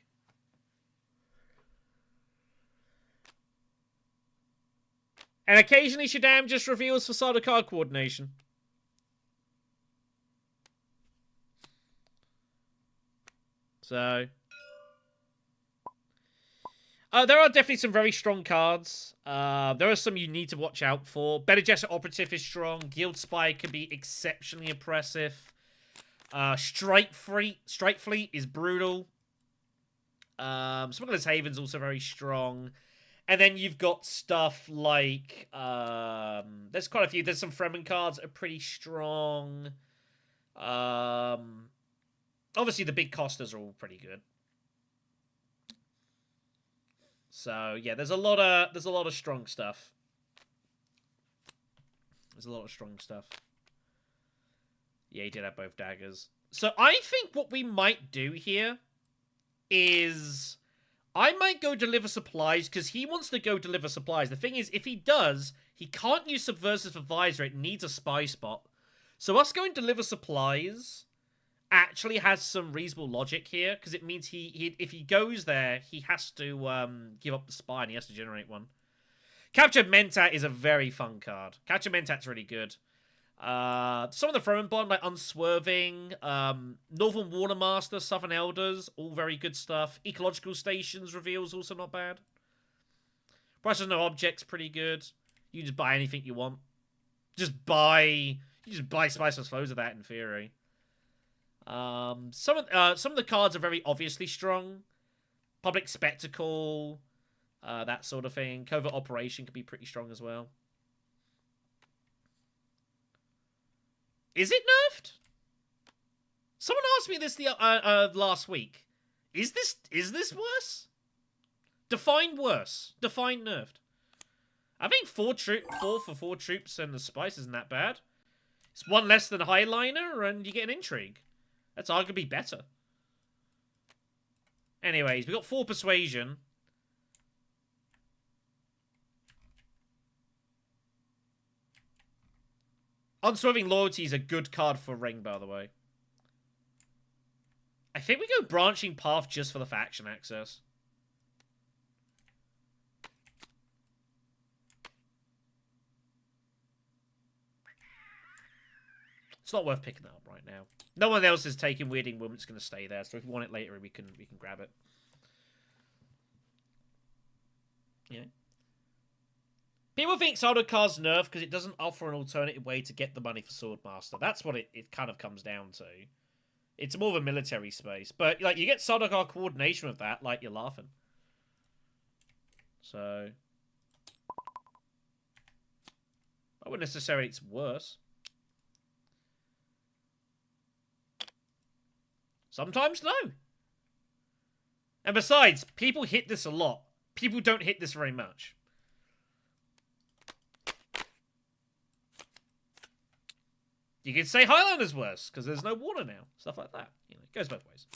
And occasionally Shaddam just reveals Facade card coordination. So, there are definitely some very strong cards. There are some you need to watch out for. Bene Gesserit Operative is strong. Guild Spy can be exceptionally impressive. Strike Fleet is brutal. Smuggler's Haven's also very strong. And then you've got stuff like... there's quite a few. There's some Fremen cards that are pretty strong. Obviously, the big costas are all pretty good. So yeah, there's a lot of strong stuff. There's a lot of strong stuff. Yeah, he did have both daggers. So I think what we might do here is I might go deliver supplies because he wants to go deliver supplies. The thing is, if he does, he can't use Subversive Advisor. It needs a spy spot. So us going deliver supplies. actually has some reasonable logic here, because it means he if he goes there, he has to give up the spy and he has to generate one. Capture Mentat is a very fun card. Capture Mentat's really good. Some of the Throwing Bond, like Unswerving, Northern Watermaster, Southern Elders, all very good stuff. Ecological Stations reveals also not bad. Price of No Objects, pretty good. You just buy anything you want. You just buy Spiceless Foes of that in theory. Some of the cards are very obviously strong. Public Spectacle, that sort of thing. Covert Operation could be pretty strong as well. Is it nerfed? Someone asked me this the last week. Is this worse? Define worse. Define nerfed. I think 4 for 4 troops and the spice isn't that bad. It's 1 less than Highliner, and you get an intrigue. That's arguably better. Anyways, we got 4 persuasion. Unswerving Loyalty is a good card for Ring, by the way. I think we go Branching Path just for the faction access. It's not worth picking that up right now. No one else is taking Weirding Woman. It's going to stay there. So if we want it later, we can grab it. Yeah. People think Sardakar's nerfed because it doesn't offer an alternative way to get the money for Swordmaster. That's what it kind of comes down to. It's more of a military space. But like you get Sardaukar coordination with that, like you're laughing. So I wouldn't necessarily it's worse. Sometimes no. And besides, people hit this a lot. People don't hit this very much. You could say Highlander's worse, because there's no water now. Stuff like that. You know, it goes both ways.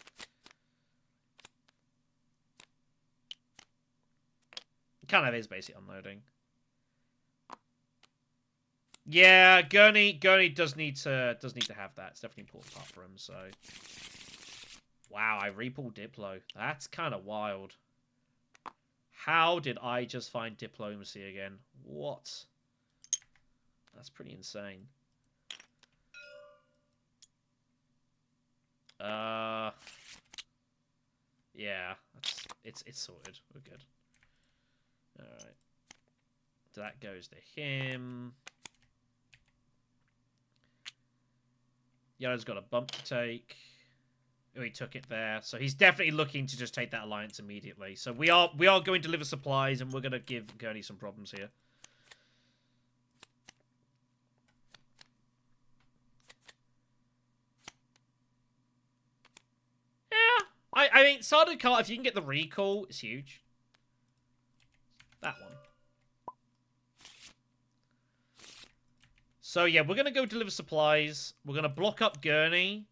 It kind of is basically unloading. Yeah, Gurney does need to have that. It's definitely an important part for him, so. Wow, I repulled Diplo. That's kind of wild. How did I just find Diplomacy again? What? That's pretty insane. Yeah, it's sorted. We're good. Alright. So that goes to him. Yellow's got a bump to take. Oh, he took it there. So he's definitely looking to just take that alliance immediately. So we are going to deliver supplies, and we're going to give Gurney some problems here. Yeah. I mean, Sardaukar, if you can get the recall, it's huge. That one. So yeah, we're going to go deliver supplies. We're going to block up Gurney.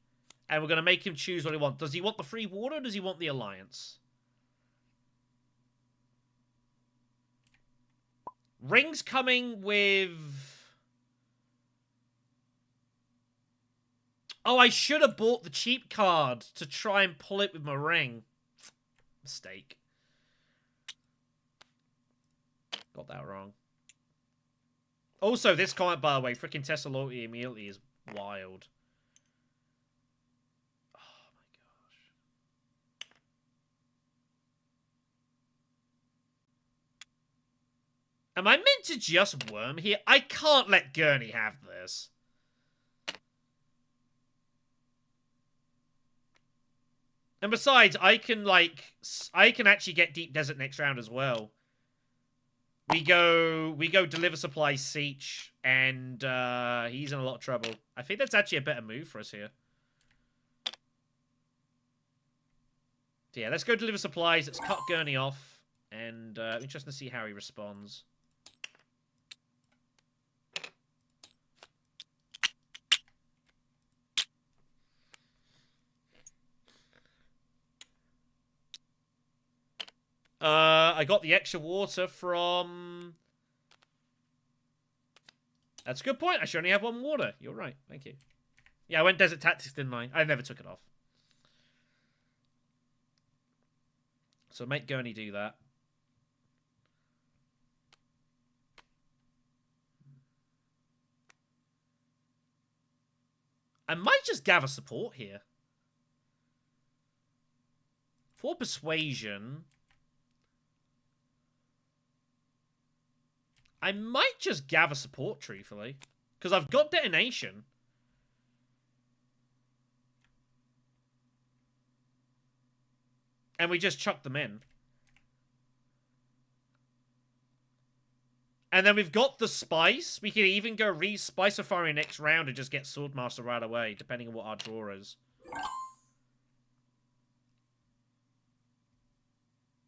And we're going to make him choose what he wants. Does he want the free water or does he want the alliance? Ring's coming with... Oh, I should have bought the cheap card to try and pull it with my ring. Mistake. Got that wrong. Also, this comment, by the way, freaking Tesla loyalty immediately is wild. Am I meant to just worm here? I can't let Gurney have this. And besides, I can actually get Deep Desert next round as well. We go deliver supplies, Siege, and he's in a lot of trouble. I think that's actually a better move for us here. So yeah, let's go deliver supplies. Let's cut Gurney off, and interesting to see how he responds. I got the extra water from... That's a good point. I should only have 1 water. You're right. Thank you. Yeah, I went Desert Tactics, didn't I? I never took it off. So make Gurney do that. I might just gather support here. For persuasion, I might just gather support, truthfully. Because I've got detonation. And we just chuck them in. And then we've got the spice. We can even go re-spice a fire next round and just get Swordmaster right away, depending on what our draw is.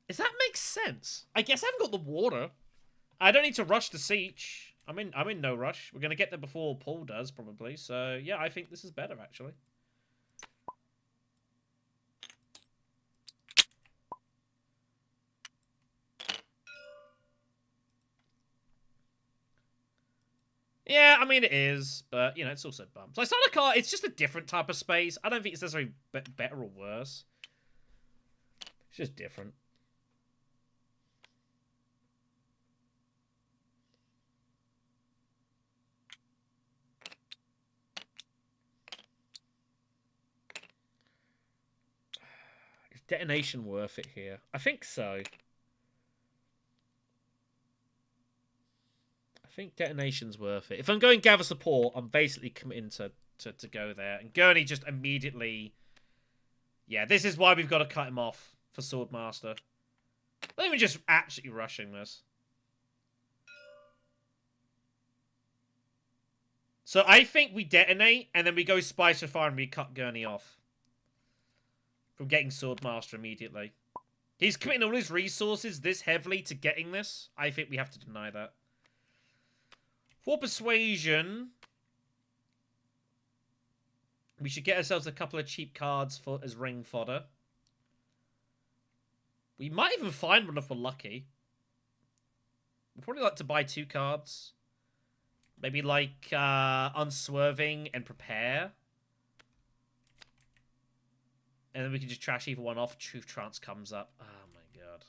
Does that make sense? I guess I haven't got the water. I don't need to rush the siege. I'm in no rush. We're gonna get there before Paul does, probably. So yeah, I think this is better actually. Yeah, I mean it is, but you know it's also bumps. So I saw a car. It's just a different type of space. I don't think it's necessarily better or worse. It's just different. Is detonation worth it here? I think so. I think detonation's worth it. If I'm going gather support, I'm basically committing to go there. And Gurney just immediately... Yeah, this is why we've got to cut him off for Swordmaster. Not even just absolutely rushing this. So I think we detonate, and then we go Spice of Fire and we cut Gurney off. From getting Swordmaster immediately. He's committing all his resources this heavily to getting this. I think we have to deny that. For persuasion, we should get ourselves a couple of cheap cards as ring fodder. We might even find one if we're lucky. We'd probably like to buy 2 cards. Maybe like Unswerving and Prepare. And then we can just trash either one off. Truth Trance comes up. Oh my god.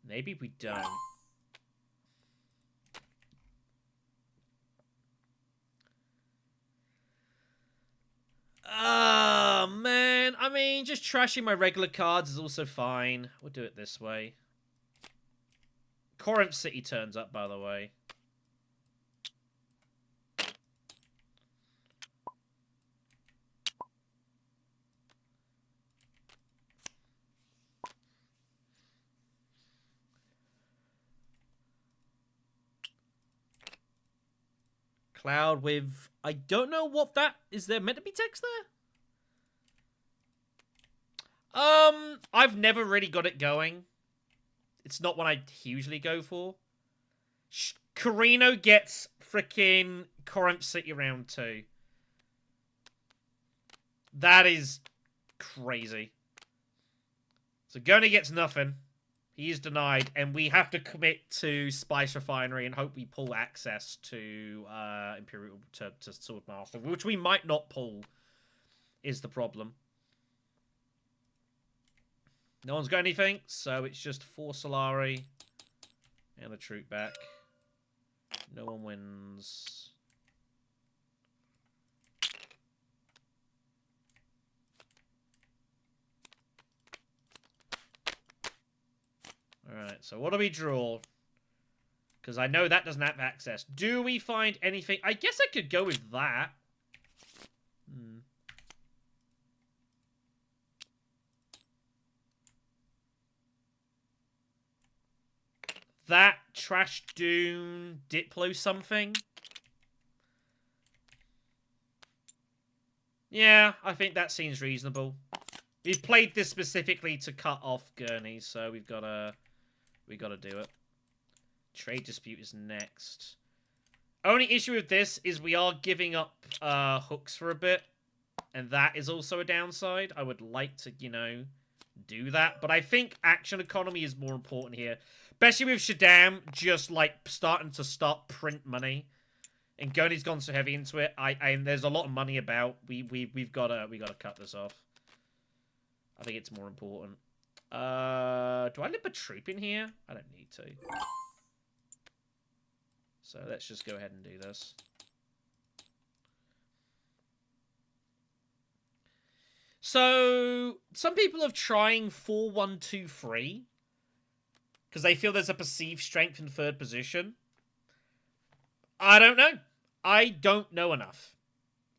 Maybe we don't. Oh, man. I mean, just trashing my regular cards is also fine. We'll do it this way. Corinth City turns up, by the way. Cloud with... I don't know what that... Is there meant to be text there? I've never really got it going. It's not one I hugely go for. Carino gets freaking Corinth City round 2. That is crazy. So Gurney gets nothing. He is denied, and we have to commit to Spice Refinery and hope we pull access to Imperial to Swordmaster, which we might not pull. Is the problem. No one's got anything, so it's just 4 Solari and a troop back. No one wins. Alright, so what do we draw? Because I know that doesn't have access. Do we find anything? I guess I could go with that. That Trash Dune Diplo something. Yeah, I think that seems reasonable. We've played this specifically to cut off Gurney, so we gotta do it. Trade dispute is next. Only issue with this is we are giving up hooks for a bit, and that is also a downside. I would like to, you know, do that, but I think action economy is more important here. Especially with Shaddam just, like, starting to print money. And Gurney's gone so heavy into it. And there's a lot of money about. We've gotta cut this off. I think it's more important. Do I limp a troop in here? I don't need to. So let's just go ahead and do this. So some people are trying 4-1-2-3 because they feel there's a perceived strength in third position. I don't know. I don't know enough.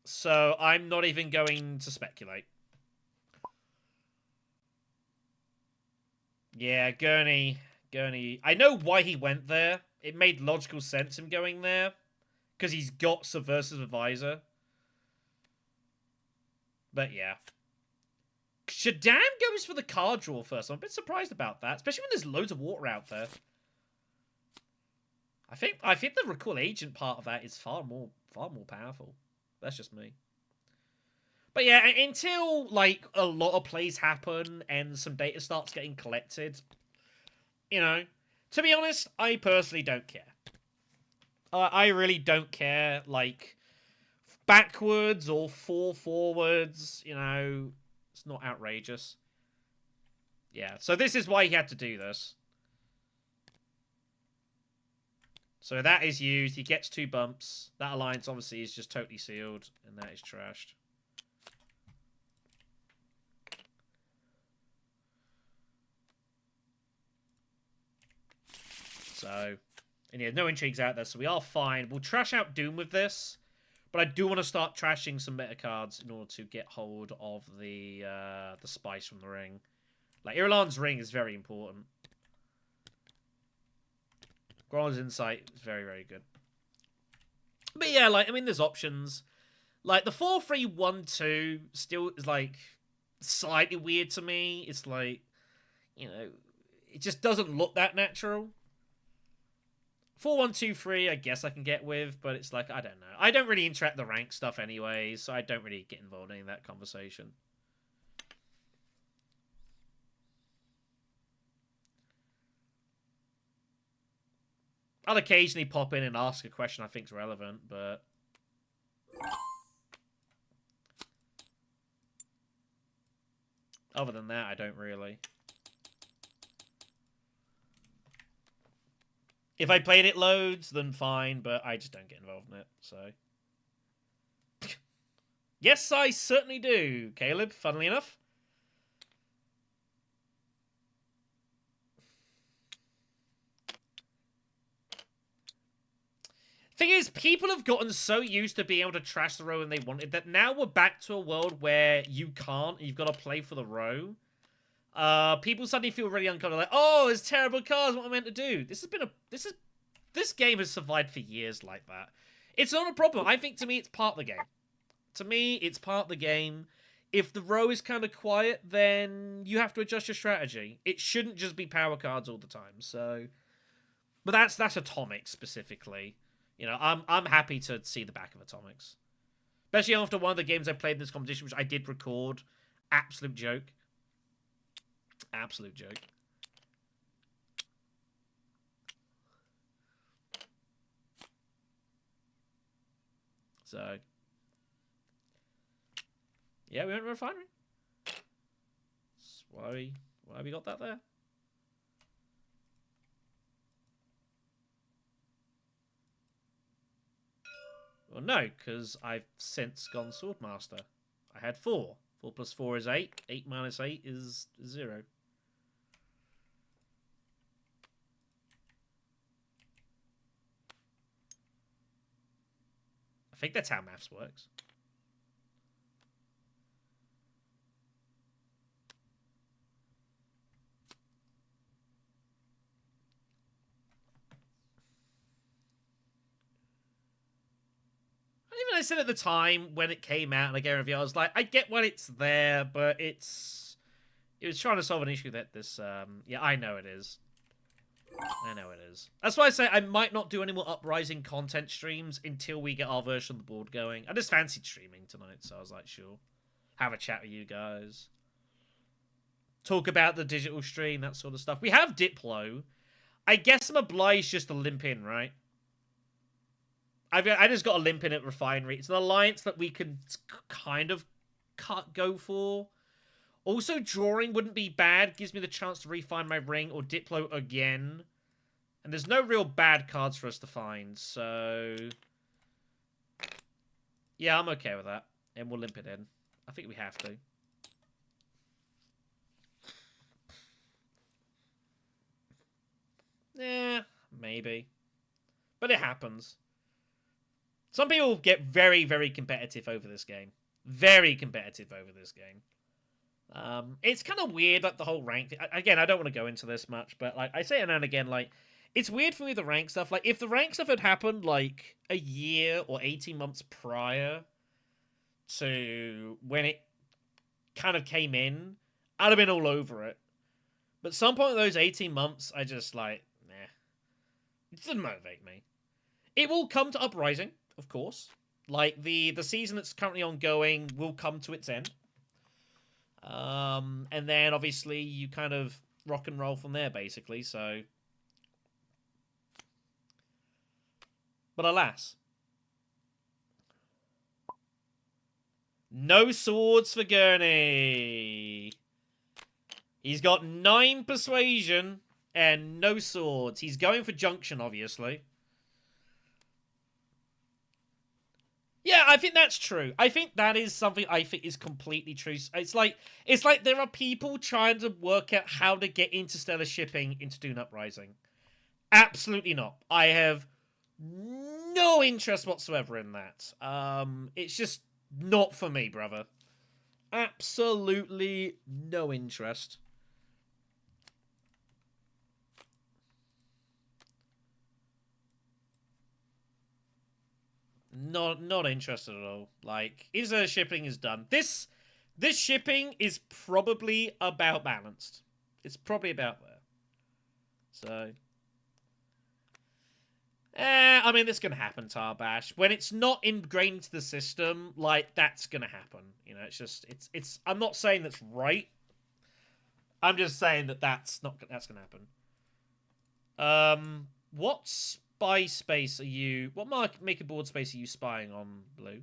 So I'm not even going to speculate. Yeah, Gurney. I know why he went there. It made logical sense him going there. Because he's got Subversive Advisor. But yeah. Shaddam goes for the card draw first. I'm a bit surprised about that. Especially when there's loads of water out there. I think the Recall Agent part of that is far more powerful. That's just me. But yeah, until like a lot of plays happen and some data starts getting collected, you know, to be honest, I personally don't care. I really don't care. Like backwards or 4 forwards, you know, it's not outrageous. Yeah, so this is why he had to do this. So that is used. He gets 2 bumps. That alliance obviously is just totally sealed, and that is trashed. So, and yeah, no intrigues out there, so we are fine. We'll trash out Doom with this, but I do want to start trashing some meta cards in order to get hold of the spice from the ring. Like, Irulan's ring is very important. Grom's Insight is very, very good. But yeah, like, I mean, there's options. Like, the 4-3-1-2 still is, like, slightly weird to me. It's like, you know, it just doesn't look that natural. 4-1-2-3, I guess I can get with, but it's like, I don't know. I don't really interact the rank stuff anyway, so I don't really get involved in that conversation. I'll occasionally pop in and ask a question I think's relevant, but other than that, I don't really. If I played it loads, then fine, but I just don't get involved in it, so. Yes, I certainly do, Caleb, funnily enough. Thing is, people have gotten so used to being able to trash the row when they wanted that now we're back to a world where you can't, you've got to play for the row. People suddenly feel really uncomfortable, like, oh, it's terrible cards, what am I meant to do? This game has survived for years like that. It's not a problem. I think, to me, it's part of the game. To me, it's part of the game. If the row is kind of quiet, then you have to adjust your strategy. It shouldn't just be power cards all the time, so. But that's Atomics, specifically. You know, I'm happy to see the back of Atomics. Especially after one of the games I played in this competition, which I did record. Absolute joke. Absolute joke. So. Yeah, we went to a refinery. That's why we got that there. Well, no, because I've since gone Swordmaster. I had 4. 4 plus 4 is 8. 8 minus 8 is 0. I think that's how maths works. Even I said at the time when it came out and I gave a review, I was like, I get when it's there, but it was trying to solve an issue that this, yeah, I know it is. I know it is. That's why I say I might not do any more Uprising content streams until we get our version of the board going. I just fancied streaming tonight, so I was like, sure. Have a chat with you guys. Talk about the digital stream, that sort of stuff. We have Diplo. I guess I'm obliged just to limp in, right? I just got a limp in at refinery. It's an alliance that we can kind of go for. Also, drawing wouldn't be bad. Gives me the chance to refine my ring or Diplo again. And there's no real bad cards for us to find, so... Yeah, I'm okay with that. And we'll limp it in. I think we have to. Yeah, maybe. But it happens. Some people get very, very competitive over this game. Very competitive over this game. It's kind of weird, like, the whole rank... Again, I don't want to go into this much, but, like, I say it now and again, like, it's weird for me, the rank stuff. Like, if the rank stuff had happened, like, a year or 18 months prior to when it kind of came in, I'd have been all over it. But some point in those 18 months, I just, like, nah. It doesn't motivate me. It will come to Uprising, of course. Like, the season that's currently ongoing will come to its end. And then, obviously, you kind of rock and roll from there, basically, so... But alas. No swords for Gurney. He's got 9 persuasion and no swords. He's going for junction, obviously. Yeah, I think that's true. I think that is something I think is completely true. It's like there are people trying to work out how to get interstellar shipping into Dune Uprising. Absolutely not. I have no interest whatsoever in that. It's just not for me, brother. Absolutely no interest. Not interested at all. Like, interstellar shipping is done. This shipping is probably about balanced. It's probably about there. So... I mean, this can happen, Tarbash. When it's not ingrained into the system, like, that's gonna happen. You know, it's just, it's. I'm not saying that's right. I'm just saying that that's gonna happen. What spy space are you? What maker board space are you spying on, Blue?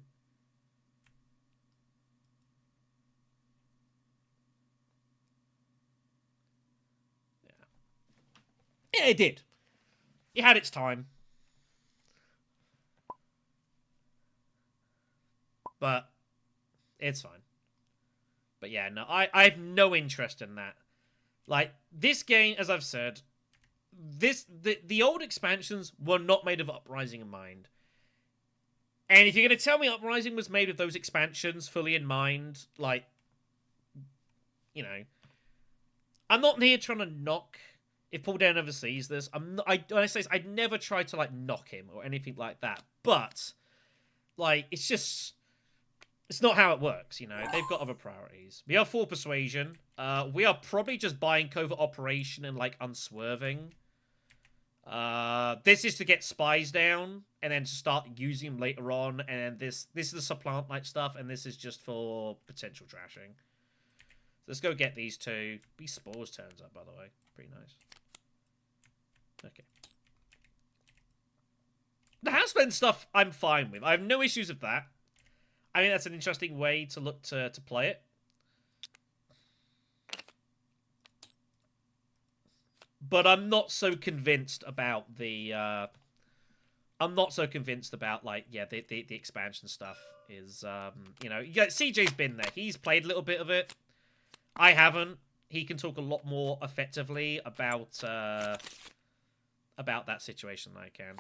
Yeah, it did. It had its time. But it's fine. But yeah, no, I have no interest in that. Like, this game, as I've said, the old expansions were not made of Uprising in mind. And if you're going to tell me Uprising was made with those expansions fully in mind, like, you know, I'm not here trying to knock. If Paul Dan ever sees this, when I say this, I'd never try to, like, knock him or anything like that. But, like, it's just... It's not how it works, you know. They've got other priorities. We have 4 persuasion. We are probably just buying covert operation and, like, unswerving. This is to get spies down and then to start using them later on. And this is the supplant like stuff, and this is just for potential trashing. So let's go get these 2. These spores turns up, by the way. Pretty nice. Okay. The housebend stuff I'm fine with. I have no issues with that. I think that's an interesting way to look to play it. But I'm not so convinced about the... I'm not so convinced about, like, yeah, the expansion stuff is, you know... Yeah, CJ's been there. He's played a little bit of it. I haven't. He can talk a lot more effectively about that situation than I can.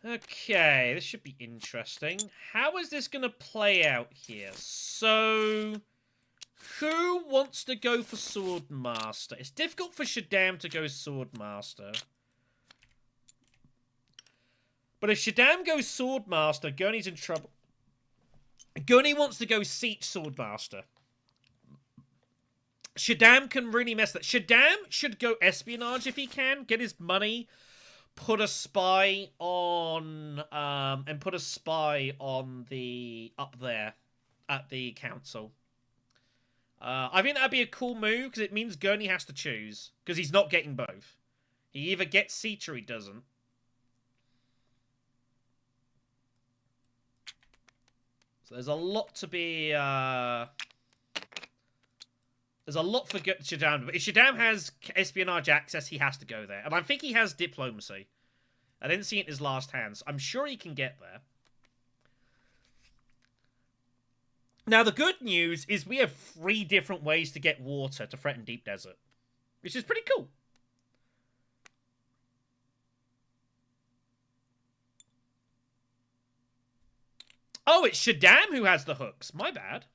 Okay, this should be interesting. How is this going to play out here? So, who wants to go for Swordmaster? It's difficult for Shaddam to go Swordmaster. But if Shaddam goes Swordmaster, Gurney's in trouble. Gurney wants to go Siege Swordmaster. Shaddam can really mess that. Shaddam should go Espionage if he can, get his money... Put a spy on, and put a spy on the, up there, at the council. I think that'd be a cool move because it means Gurney has to choose because he's not getting both. He either gets siege or he doesn't. So there's a lot to be. There's a lot for Shaddam, but if Shaddam has espionage access, he has to go there. And I think he has diplomacy. I didn't see it in his last hands. I'm sure he can get there. Now, the good news is we have 3 different ways to get water to threaten Deep Desert, which is pretty cool. Oh, it's Shaddam who has the hooks. My bad.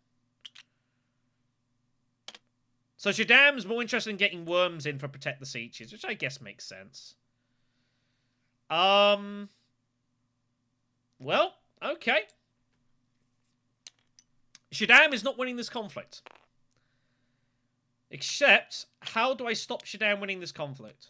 So Shaddam's more interested in getting worms in for Protect the Sieges, which I guess makes sense. Well, okay. Shaddam is not winning this conflict. Except, how do I stop Shaddam winning this conflict?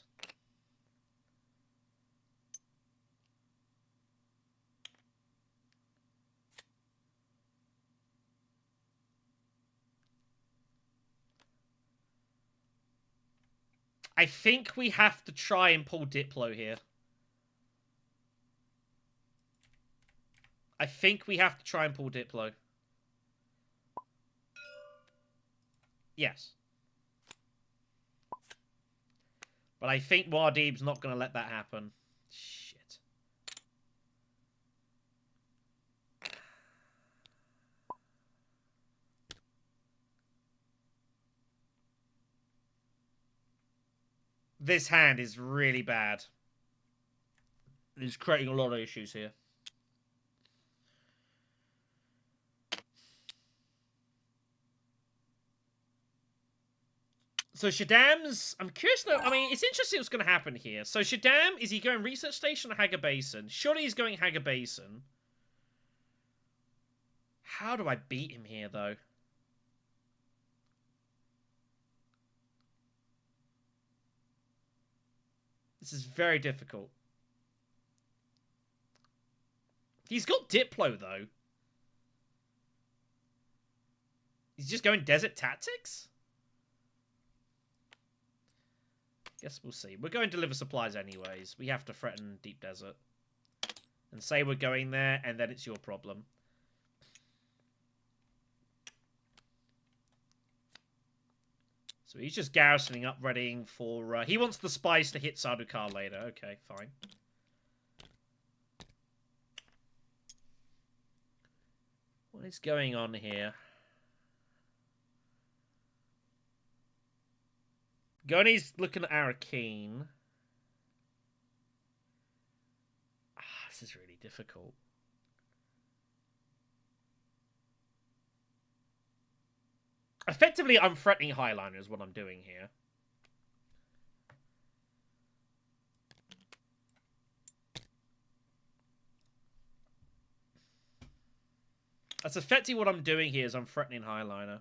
I think we have to try and pull Diplo here. I think we have to try and pull Diplo. Yes. But I think Muad'Dib's not going to let that happen. Shit. This hand is really bad. It's creating a lot of issues here. So Shaddam's... I'm curious though. I mean, it's interesting what's going to happen here. So Shaddam, is he going Research Station or Hagar Basin? Surely he's going Hagar Basin. How do I beat him here, though? This is very difficult. He's got Diplo, though. He's just going Desert Tactics? Guess we'll see. We're going to deliver supplies anyways. We have to threaten Deep Desert. And say we're going there, and then it's your problem. So he's just garrisoning up, readying for... he wants the spies to hit Sardaukar later. Okay, fine. What is going on here? Gurney's looking at Arakeen. This is really difficult. Effectively, I'm threatening Highliner is what I'm doing here. That's effectively what I'm doing here is I'm threatening Highliner.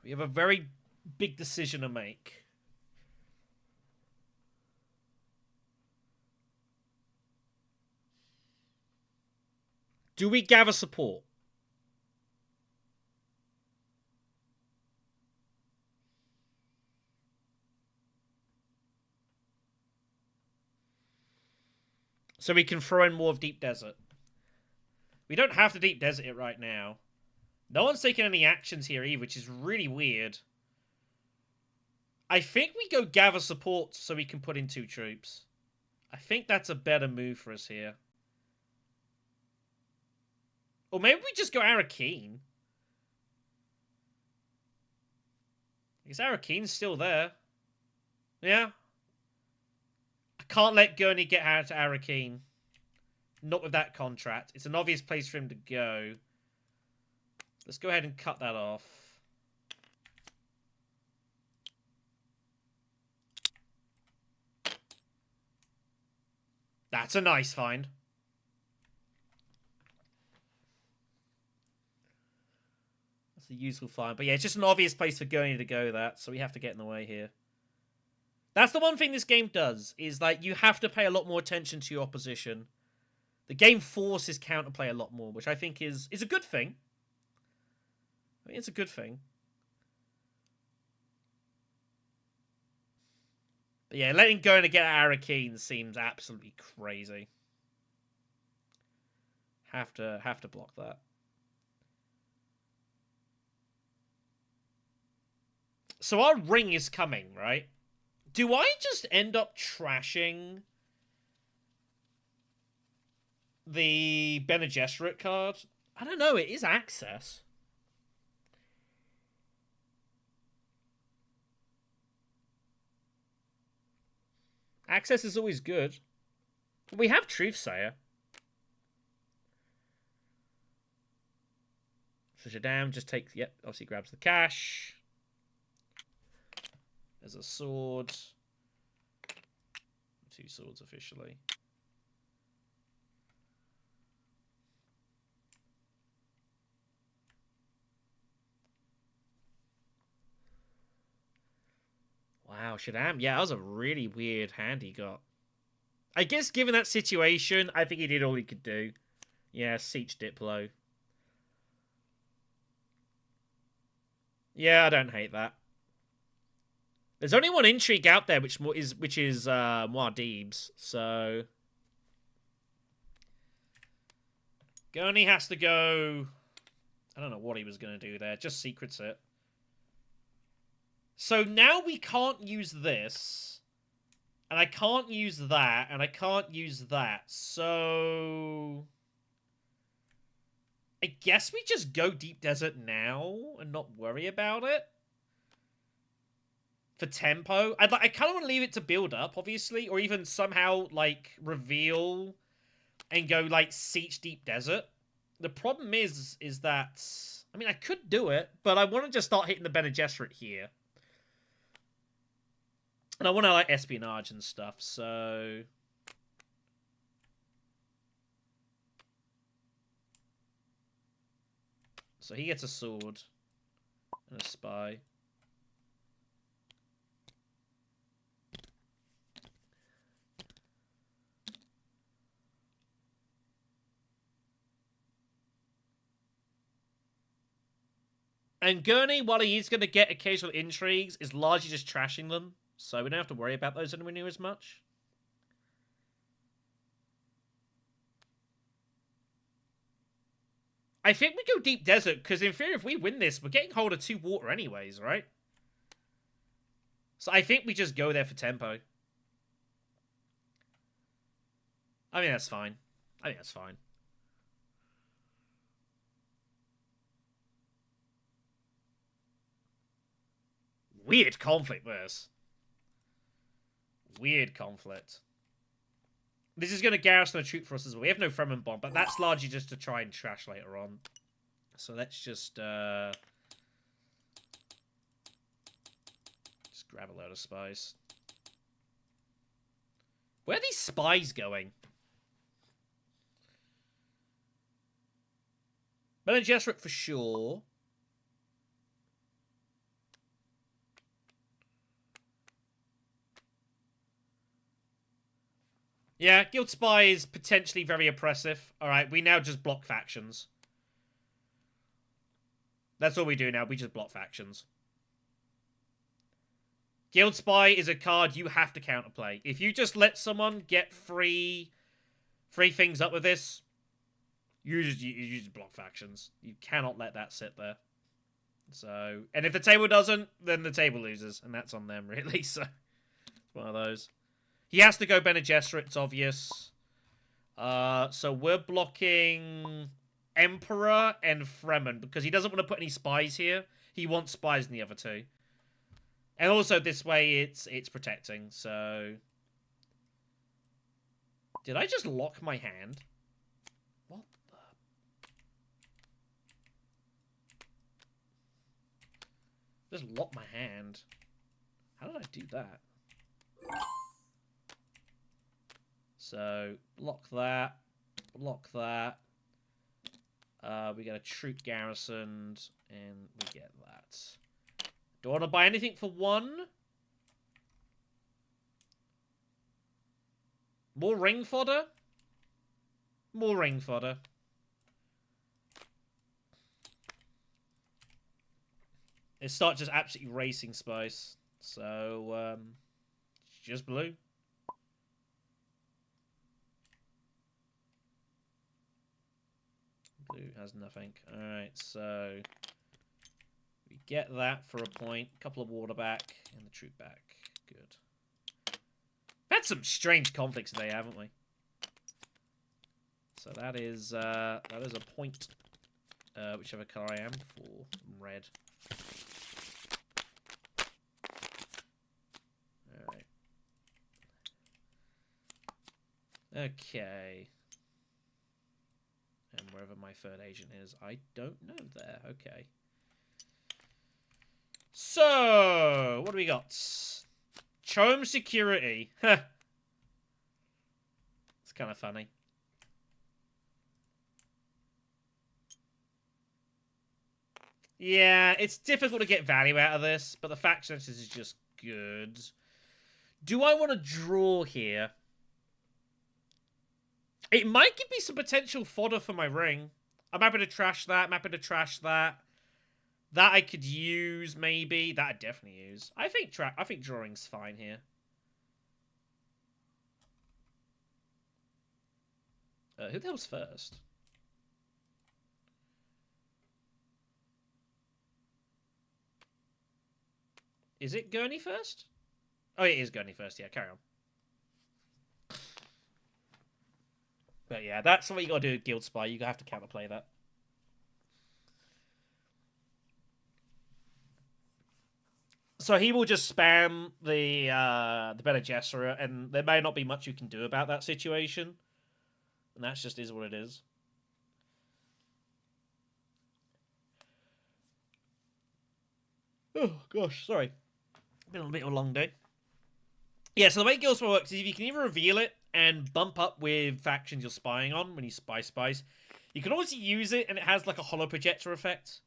We have a very big decision to make. Do we gather support? So we can throw in more of Deep Desert. We don't have to Deep Desert it right now. No one's taking any actions here either, which is really weird. I think we go gather support so we can put in 2 troops. I think that's a better move for us here. Or maybe we just go Arakeen. I guess Arakeen's still there. Yeah. I can't let Gurney get out to Arakeen. Not with that contract. It's an obvious place for him to go. Let's go ahead and cut that off. That's a nice find. That's a useful find. But yeah, it's just an obvious place for Gurney to go that, so we have to get in the way here. That's the one thing this game does, is like you have to pay a lot more attention to your opposition. The game forces counterplay a lot more, which I think is a good thing. I mean, it's a good thing. But yeah, letting Gurney get Arakeen seems absolutely crazy. Have to block that. So our ring is coming, right? Do I just end up trashing the Bene Gesserit card? I don't know, it is access. Access is always good. We have Truthsayer. So Shaddam just takes, yep, obviously grabs the cash. There's a sword. 2 swords officially. Wow, Shaddam. Yeah, that was a really weird hand he got. I guess given that situation, I think he did all he could do. Yeah, Siege Diplo. Yeah, I don't hate that. There's only one intrigue out there, which is Muad'Dib's. So Gurney has to go. I don't know what he was going to do there. Just secrets it. So now we can't use this, and I can't use that, and I can't use that. So I guess we just go Deep Desert now and not worry about it. For tempo, I kind of want to leave it to build up, obviously, or even somehow like reveal and go like Siege Deep Desert. The problem is that I mean I could do it, but I want to just start hitting the Bene Gesserit here, and I want to like espionage and stuff. So he gets a sword and a spy. And Gurney, while he is going to get occasional intrigues, is largely just trashing them. So we don't have to worry about those anywhere near as much. I think we go Deep Desert, because in theory, if we win this, we're getting hold of 2 water anyways, right? So I think we just go there for tempo. I mean, that's fine. I think that's fine. Weird conflict, this. Weird conflict. This is going to garrison a troop for us as well. We have no Fremen bomb, but that's largely just to try and trash later on. So let's just grab a load of spies. Where are these spies going? Bene Gesserit for sure. Yeah, Guild Spy is potentially very oppressive. Alright, we now just block factions. That's all we do now, we just block factions. Guild Spy is a card you have to counterplay. If you just let someone get free things up with this, you just block factions. You cannot let that sit there. So, and if the table doesn't, then the table loses, and that's on them, really. So, it's one of those. He has to go Bene Gesserit, it's obvious. So we're blocking Emperor and Fremen, because he doesn't want to put any spies here. He wants spies in the other 2. And also this way it's protecting, so... Did I just lock my hand? What the... Just lock my hand. How did I do that? So, block that. Block that. We get a troop garrisoned, and we get that. Do I want to buy anything for 1? More ring fodder? More ring fodder. It starts just absolutely racing spice. So, just blue. Blue has nothing. Alright, so we get that for a point. A couple of water back, and the troop back. Good. We've had some strange conflicts today, haven't we? So that is a point. Whichever color I am for red. Alright. Okay. And wherever my third agent is, I don't know there. Okay. So, what do we got? Chome security. Huh. It's kind of funny. Yeah, it's difficult to get value out of this, but the faction is just good. Do I want to draw here? It might give me some potential fodder for my ring. I'm happy to trash that. I'm happy to trash that. That I could use, maybe. That I'd definitely use. I think drawing's fine here. Who the hell's first? Is it Gurney first? Oh, it is Gurney first. Yeah, carry on. But yeah, that's what you gotta do with Guild Spy. You have to counterplay that. So he will just spam the Bene Gesserit, and there may not be much you can do about that situation. And that just is what it is. Oh, gosh, sorry. Been a bit of a long day. Yeah, so the way Guild Spy works is if you can either reveal it and bump up with factions you're spying on when you spy spies, you can also use it and it has like a hollow projector effect.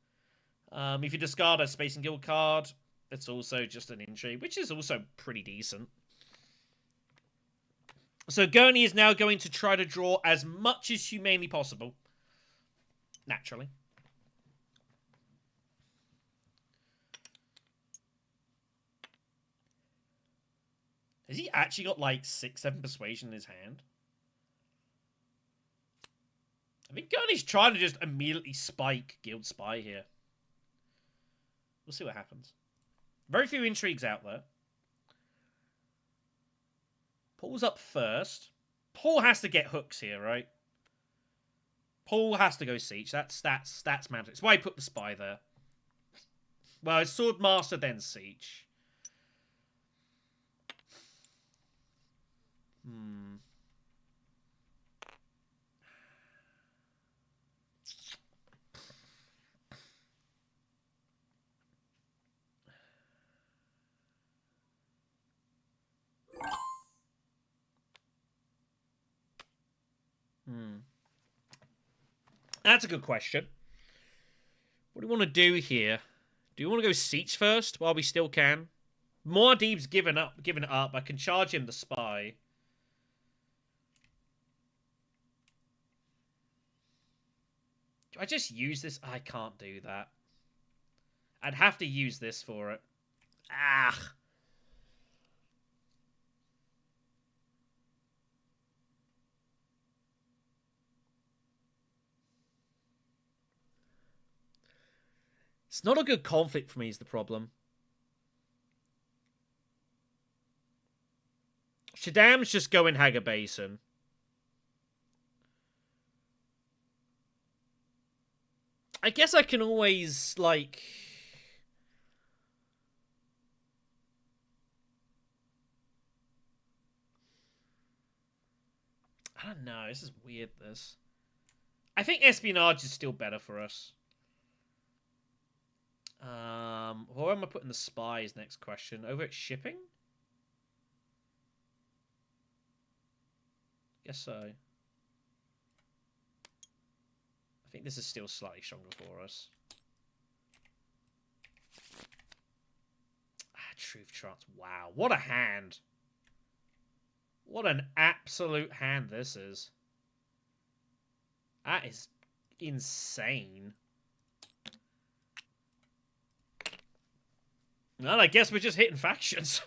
If you discard a Space and Guild card, it's also just an intrigue, which is also pretty decent. So Gurney is now going to try to draw as much as humanely possible. Naturally. Has he actually got like 6-7 persuasion in his hand? I think Gurney's trying to just immediately spike Guild Spy here. We'll see what happens. Very few intrigues out there. Paul's up first. Paul has to get hooks here, right? Paul has to go siege. That's magic. That's why he put the spy there. Well, it's Swordmaster, then siege. That's a good question. What do we want to do here? Do we want to go siege first while we still can? Muad'Dib's given it up. I can charge him the spy. Do I just use this? I can't do that. I'd have to use this for it. Ah. It's not a good conflict for me is the problem. Shaddam's just going Haga Basin. I guess I can always, like... I don't know. This is weird, this. I think espionage is still better for us. Where am I putting the spies? Next question. Over at shipping? Guess so. I think this is still slightly stronger for us. Truth Trance. Wow. What a hand. What an absolute hand this is. That is insane. Well, I guess we're just hitting factions.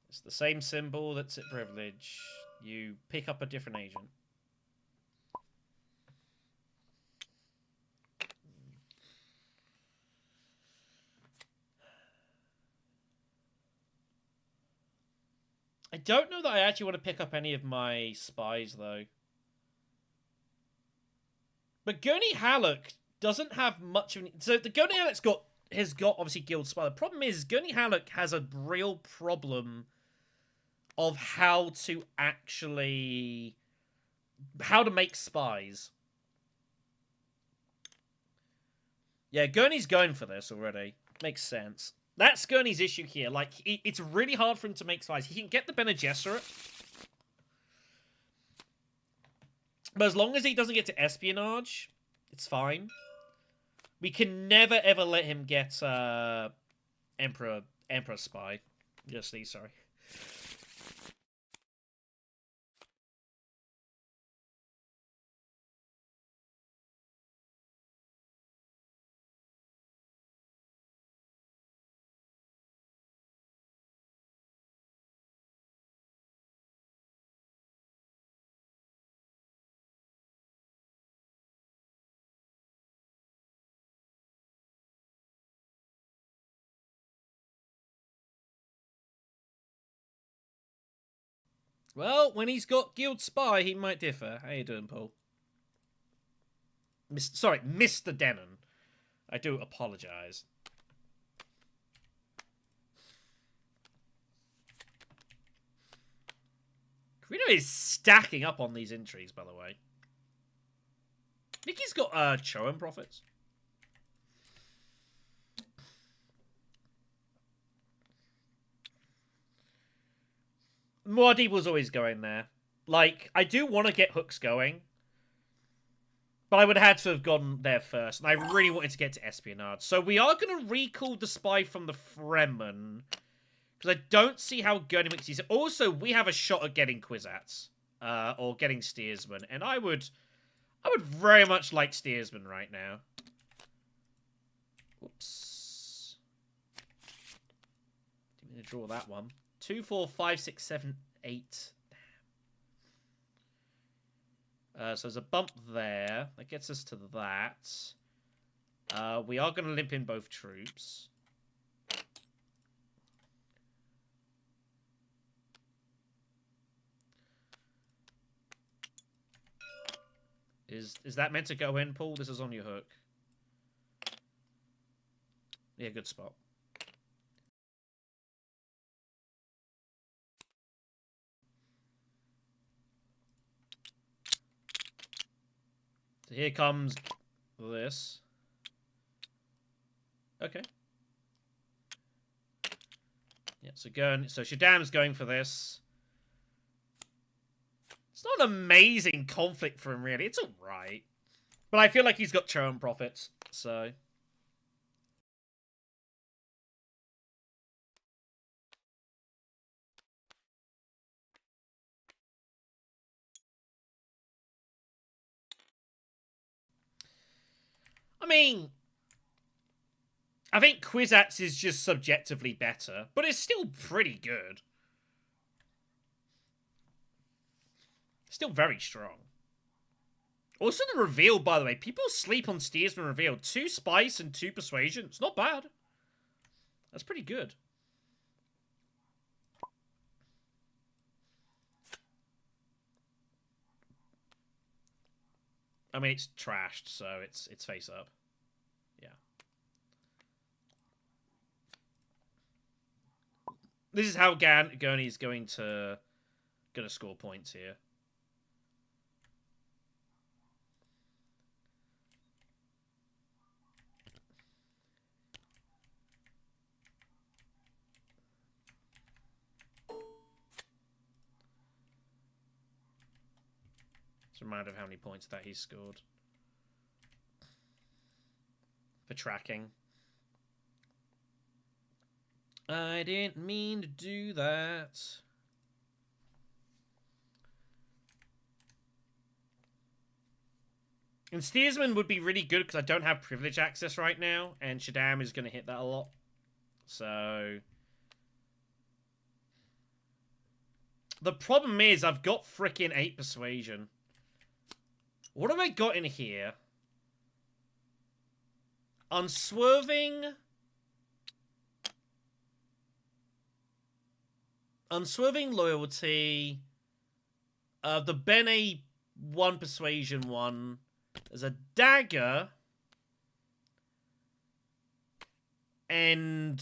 It's the same symbol that's at privilege. You pick up a different agent. I don't know that I actually want to pick up any of my spies, though. But Gurney Halleck doesn't have much of... So the Gurney Halleck's has got, obviously, Guild Spy. The problem is, Gurney Halleck has a real problem of how to actually... how to make spies. Yeah, Gurney's going for this already. Makes sense. That's Gurney's issue here. Like, it's really hard for him to make spies. He can get the Bene Gesserit. But as long as he doesn't get to espionage, it's fine. We can never, ever let him get Emperor Spy. Yes, sorry. Well, when he's got Guild Spy, he might differ. How you doing, Paul? Sorry, Mr. Denon. I do apologise. Carino is stacking up on these intrigues, by the way. I think he's got Choan Prophets. Muad'Dib was always going there. Like, I do want to get hooks going. But I would have had to have gone there first. And I really wanted to get to espionage. So we are going to recall the spy from the Fremen. Because I don't see how Gurney makes these. Also, we have a shot at getting Kwisatz. Or getting Steersman. And I would very much like Steersman right now. Whoops. Didn't mean to draw that one. 2, 4, 5, 6, 7, 8. So there's a bump there. That gets us to that. We are going to limp in both troops. Is that meant to go in, Paul? This is on your hook. Yeah, good spot. So here comes this. Okay. Yeah, so Shaddam's going for this. It's not an amazing conflict for him, really. It's alright. But I feel like he's got Choan Prophets, so... I mean, I think Kwisatz is just subjectively better, but it's still pretty good. Still very strong. Also the reveal, by the way. People sleep on Steersman reveal. 2 spice and 2 persuasion. It's not bad. That's pretty good. I mean, it's trashed, so it's face up. Yeah. This is how Gurney's going to score points here. It's a reminder of how many points that he scored. For tracking. I didn't mean to do that. And Steersman would be really good because I don't have privilege access right now, and Shaddam is going to hit that a lot. So... The problem is I've got frickin' 8 persuasion. What have I got in here? Unswerving... Unswerving loyalty. The Bene 1 persuasion one. There's a dagger. And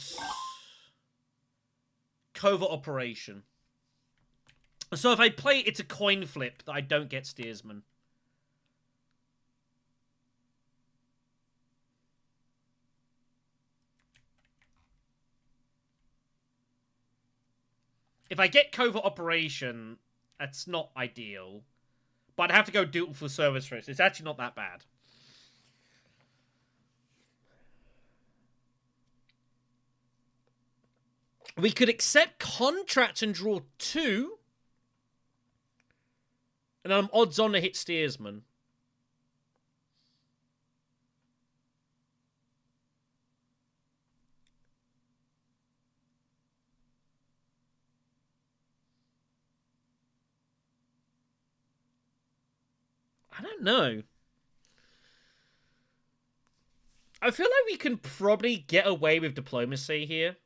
covert operation. So if I play, it's a coin flip that I don't get steersman. If I get covert operation, that's not ideal. But I'd have to go dutiful service first. It's actually not that bad. We could accept contract and draw 2. And I'm odds on to hit steersman. I don't know. I feel like we can probably get away with diplomacy here.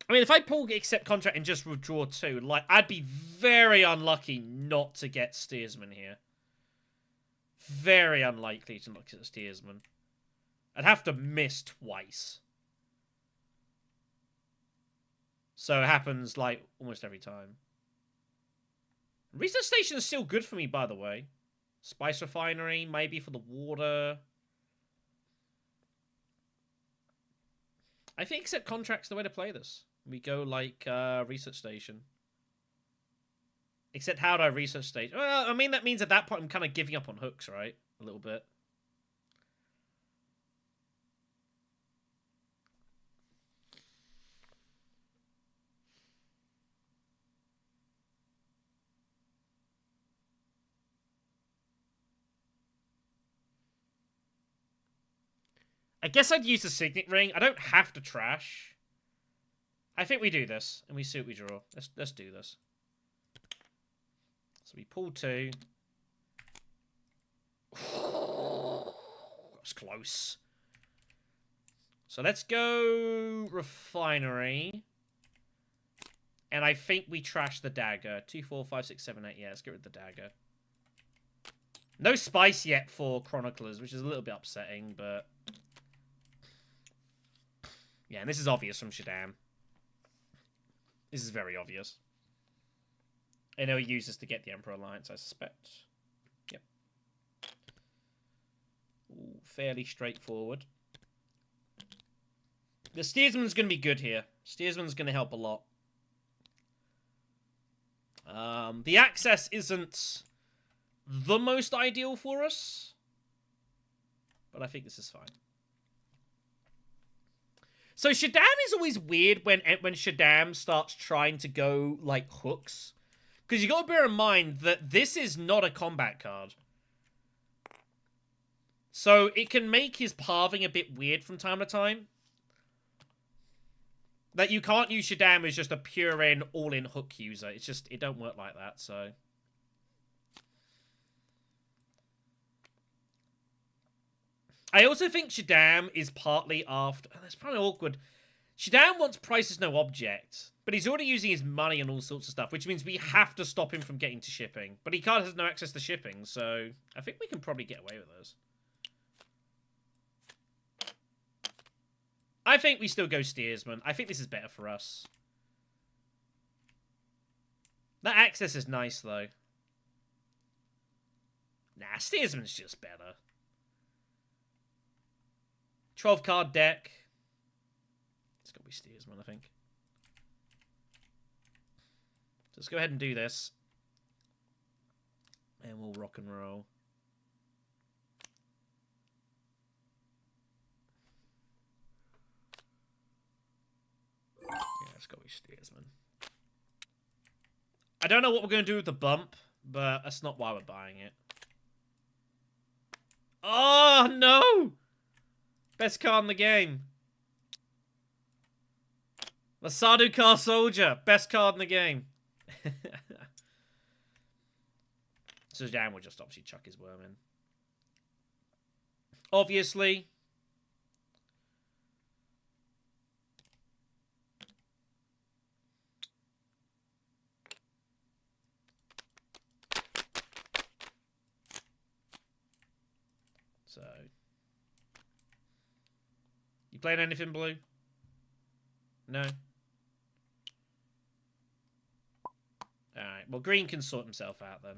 I mean, if I pull accept contract and just withdraw 2, like, I'd be very unlucky not to get steersman here. Very unlikely to not get steersman. I'd have to miss twice. So it happens, like, almost every time. Research station is still good for me, by the way. Spice refinery, maybe for the water. I think accept contract's the way to play this. We go, like, research station. Except how do I research station? Well, I mean, that means at that point I'm kind of giving up on hooks, right? A little bit. I guess I'd use the signet ring. I don't have to trash. I think we do this, and we see what we draw. Let's do this. So we pull 2. That was close. So let's go refinery. And I think we trash the dagger. 2, 4, 5, 6, 7, 8. Yeah, let's get rid of the dagger. No spice yet for Chroniclers, which is a little bit upsetting, but... Yeah, and this is obvious from Shaddam. This is very obvious. I know he used this to get the Emperor Alliance, I suspect. Yep. Ooh, fairly straightforward. The steersman's going to be good here. Steersman's going to help a lot. The access isn't the most ideal for us, but I think this is fine. So Shaddam is always weird when Shaddam starts trying to go, like, hooks. Because you got to bear in mind that this is not a combat card. So it can make his pathing a bit weird from time to time. That you can't use Shaddam as just a pure-in, all-in hook user. It's just, it don't work like that, so... I also think Shaddam is partly after... That's probably awkward. Shaddam wants price as no object, but he's already using his money and all sorts of stuff, which means we have to stop him from getting to shipping. But he can't has no access to shipping, so I think we can probably get away with this. I think we still go steersman. I think this is better for us. That access is nice, though. Nah, steersman's just better. 12 card deck. It's got to be steersman, I think. let's go ahead and do this. And we'll rock and roll. Yeah, let's go with Steersman. I don't know what we're going to do with the bump, but that's not why we're buying it. Oh, no! Best card in the game. Lasadu Car Soldier. Best card in the game. So Dan will just obviously chuck his worm in. Obviously. So. You playing anything blue? No? Alright, well green can sort himself out then.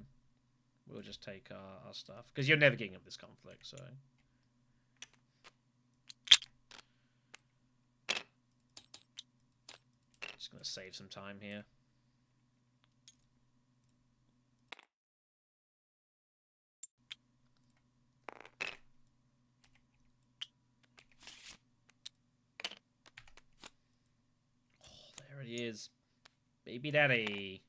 We'll just take our stuff. Because you're never getting up this conflict, so... Just gonna save some time here. Oh, there it is. Baby daddy.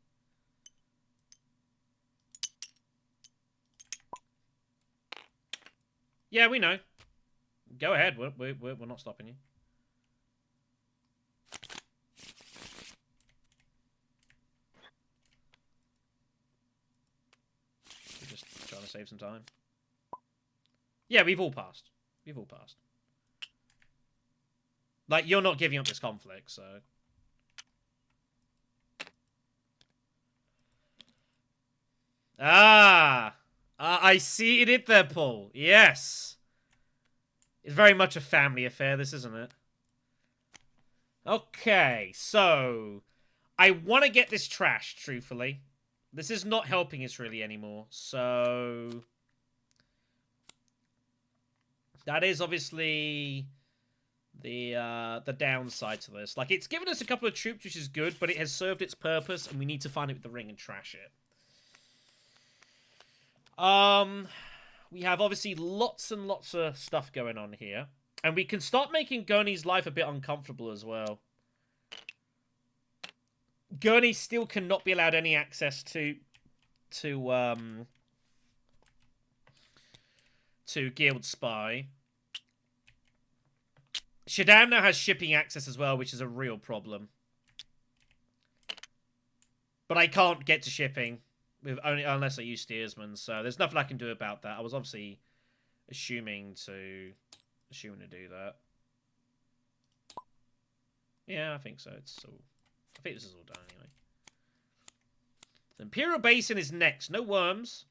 Yeah, we know. Go ahead. We're not stopping you. We're just trying to save some time. Yeah, we've all passed. We've all passed. Like, you're not giving up this conflict, so... Ah! I see it there, Paul. Yes. It's very much a family affair, this, isn't it? Okay, so... I want to get this trashed, truthfully. This is not helping us really anymore, so... That is obviously the downside to this. Like, it's given us a couple of troops, which is good, but it has served its purpose, and we need to find it with the ring and trash it. We have obviously lots and lots of stuff going on here. And we can start making Gurney's life a bit uncomfortable as well. Gurney still cannot be allowed any access to Guild Spy. Shaddam now has shipping access as well, which is a real problem. But I can't get to shipping with unless I use Steersman, so there's nothing I can do about that. I was obviously assuming to do that. Yeah, I think so. I think this is all done anyway. The Imperial Basin is next. No worms.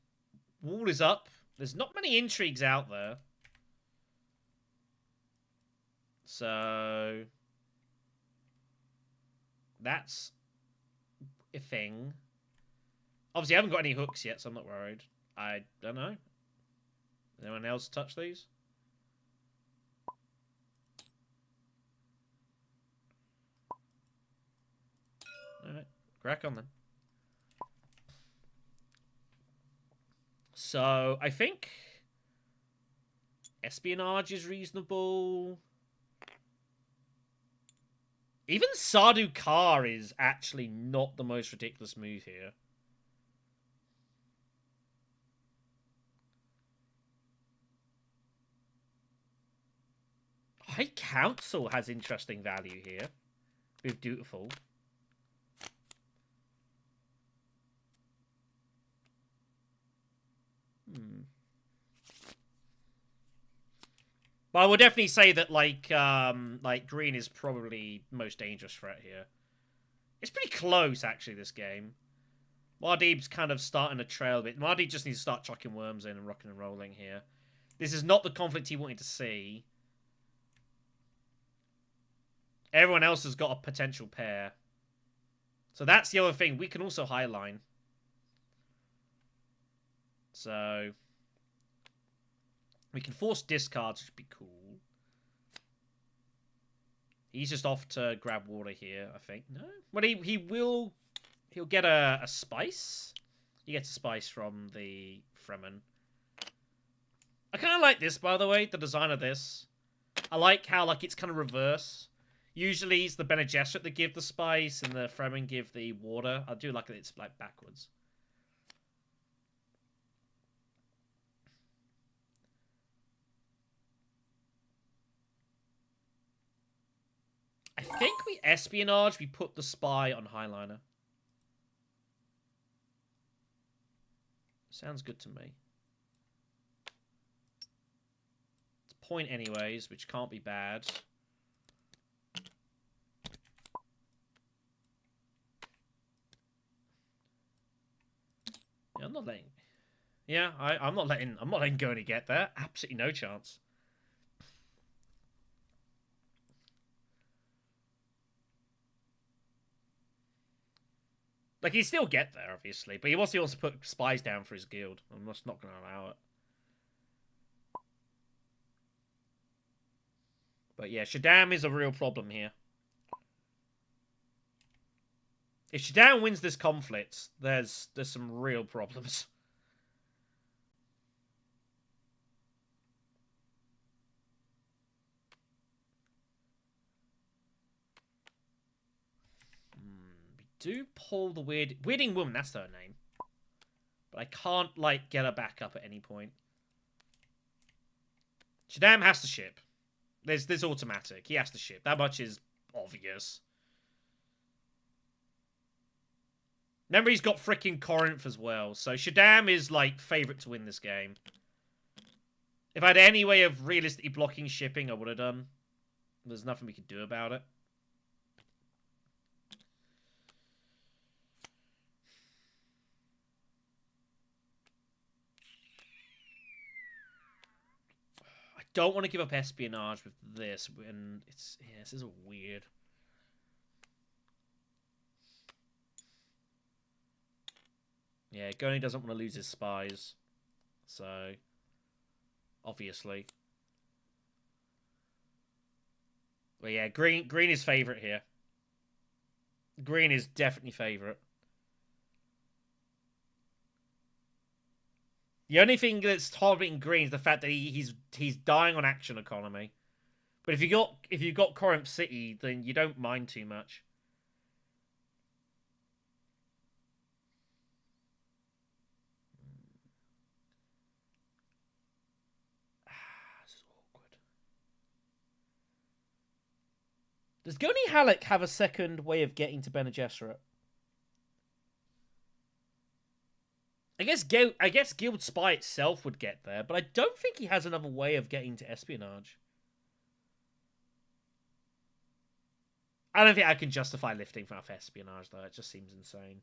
Wall is up. There's not many intrigues out there. So that's a thing. Obviously, I haven't got any hooks yet, so I'm not worried. I don't know. Anyone else touch these? Alright, crack on then. So, I think espionage is reasonable. Even Sardu Kar is actually not the most ridiculous move here. High Council has interesting value here. With Dutiful. But I would definitely say that like green is probably the most dangerous threat here. It's pretty close actually, this game. Muad'Dib's kind of starting to trail a bit. Muad'Dib just needs to start chucking worms in and rocking and rolling here. This is not the conflict he wanted to see. Everyone else has got a potential pair. So that's the other thing. We can also highline. So we can force discards, which would be cool. He's just off to grab water here, I think. No? Well, he will He'll get a spice. He gets a spice from the Fremen. I kind of like this, by the way, the design of this. I like how like it's kind of reverse. Usually it's the Bene Gesserit that give the spice and the Fremen give the water. I do like that it's like backwards. I think we espionage, we put the spy on Highliner. Sounds good to me. It's point anyways, which can't be bad. Yeah, I'm not letting. Yeah, I'm not letting Gurney get there. Absolutely no chance. Like, he'd still get there, obviously, but he wants to put spies down for his guild. I'm just not going to allow it. But yeah, Shaddam is a real problem here. If Shaddam wins this conflict, there's some real problems. Do pull the Weirding Woman, that's her name. But I can't, like, get her back up at any point. Shaddam has to ship. There's automatic. He has to ship. That much is obvious. Remember, he's got freaking Corinth as well. So Shaddam is, like, favourite to win this game. If I had any way of realistically blocking shipping, I would have done. There's nothing we could do about it. Don't want to give up espionage with this, and it's this is weird. Yeah, Gurney doesn't want to lose his spies, so obviously. But yeah, green is favorite here. Green is definitely favorite. The only thing that's targeting Green is the fact that he's dying on action economy. But if you got Corinth City, then you don't mind too much. This is awkward. Does Goni Halleck have a second way of getting to Bene Gesserit? I guess Guild Spy itself would get there, but I don't think he has another way of getting to espionage. I don't think I can justify lifting off espionage, though. It just seems insane.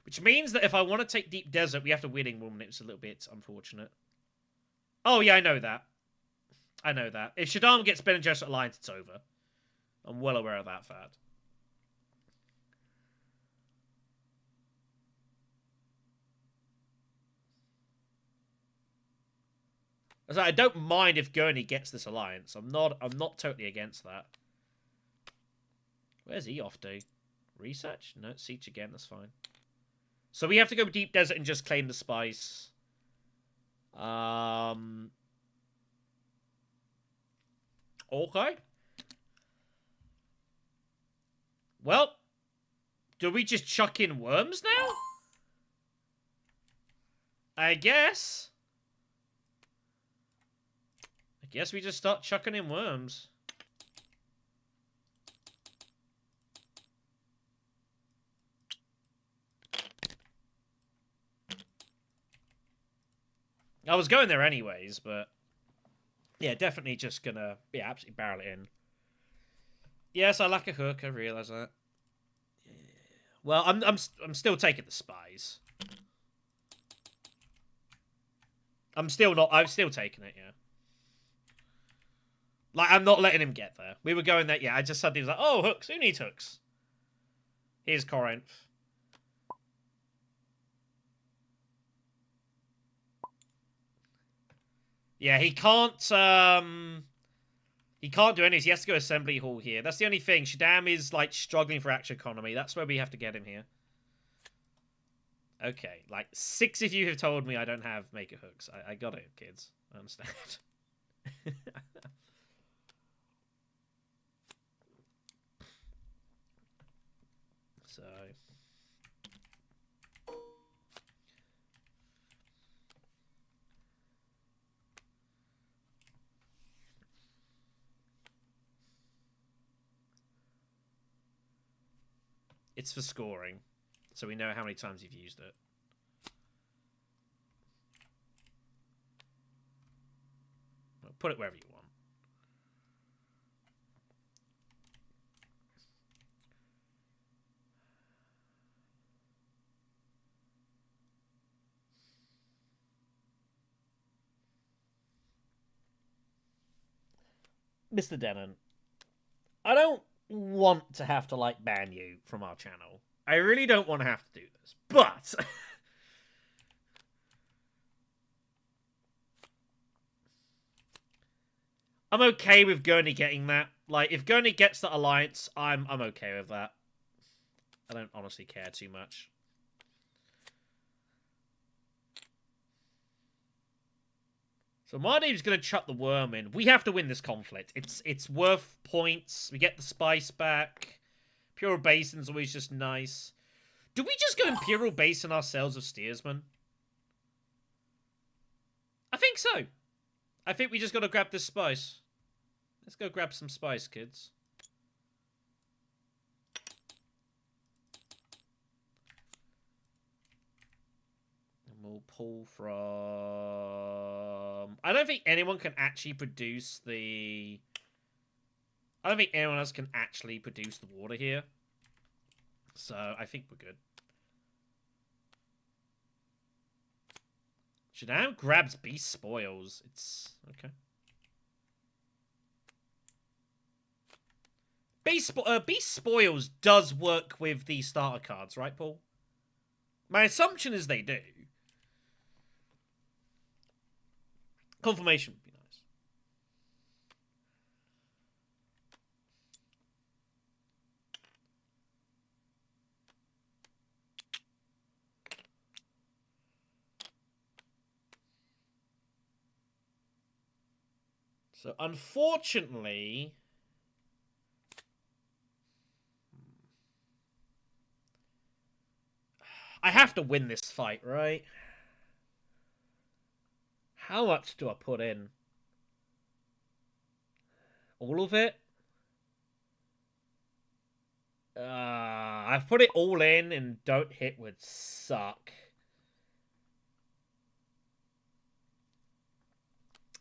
Which means that if I want to take Deep Desert, we have to Weirding Woman. It's a little bit unfortunate. Oh, yeah, I know that. I know that. If Shaddam gets Bene Gesserit Alliance, it's over. I'm well aware of that fact. So I don't mind if Gurney gets this alliance. I'm not totally against that. Where's he off to? Research? No, Siege again, that's fine. So we have to go Deep Desert and just claim the spice. Okay. Well, do we just chuck in worms now? I guess we just start chucking in worms. I was going there anyways, but yeah, definitely just gonna absolutely barrel it in. Yes, I lack a hook. I realise that. Yeah. Well, I'm still taking the spies. I'm still taking it. Yeah. Like, I'm not letting him get there. We were going there. Yeah, I just suddenly was like, oh, hooks. Who needs hooks? Here's Corinth. Yeah, he can't do anything. He has to go Assembly Hall here. That's the only thing. Shaddam is, like, struggling for action economy. That's where we have to get him here. Okay, like 6 of you have told me I don't have maker hooks. I got it, kids. I understand. So... It's for scoring, so we know how many times you've used it. Put it wherever you want. Mr. Denon, I don't want to have to, like, ban you from our channel. I really don't want to have to do this, but... I'm okay with Gurney getting that. Like, if Gurney gets that alliance, I'm okay with that. I don't honestly care too much. So Mardeep's going to chuck the worm in. We have to win this conflict. It's worth points. We get the spice back. Imperial Basin's always just nice. Do we just go Imperial Basin ourselves of Steersman? I think so. I think we just got to grab this spice. Let's go grab some spice, kids. And we'll pull from... I don't think anyone can actually produce the... I don't think anyone else can actually produce the water here. So I think we're good. Shadam grabs Beast Spoils. It's... okay. Beast Spoils does work with the starter cards, right, Paul? My assumption is they do. Confirmation would be nice. So, unfortunately... I have to win this fight, right? How much do I put in? All of it? I've put it all in and don't hit would suck.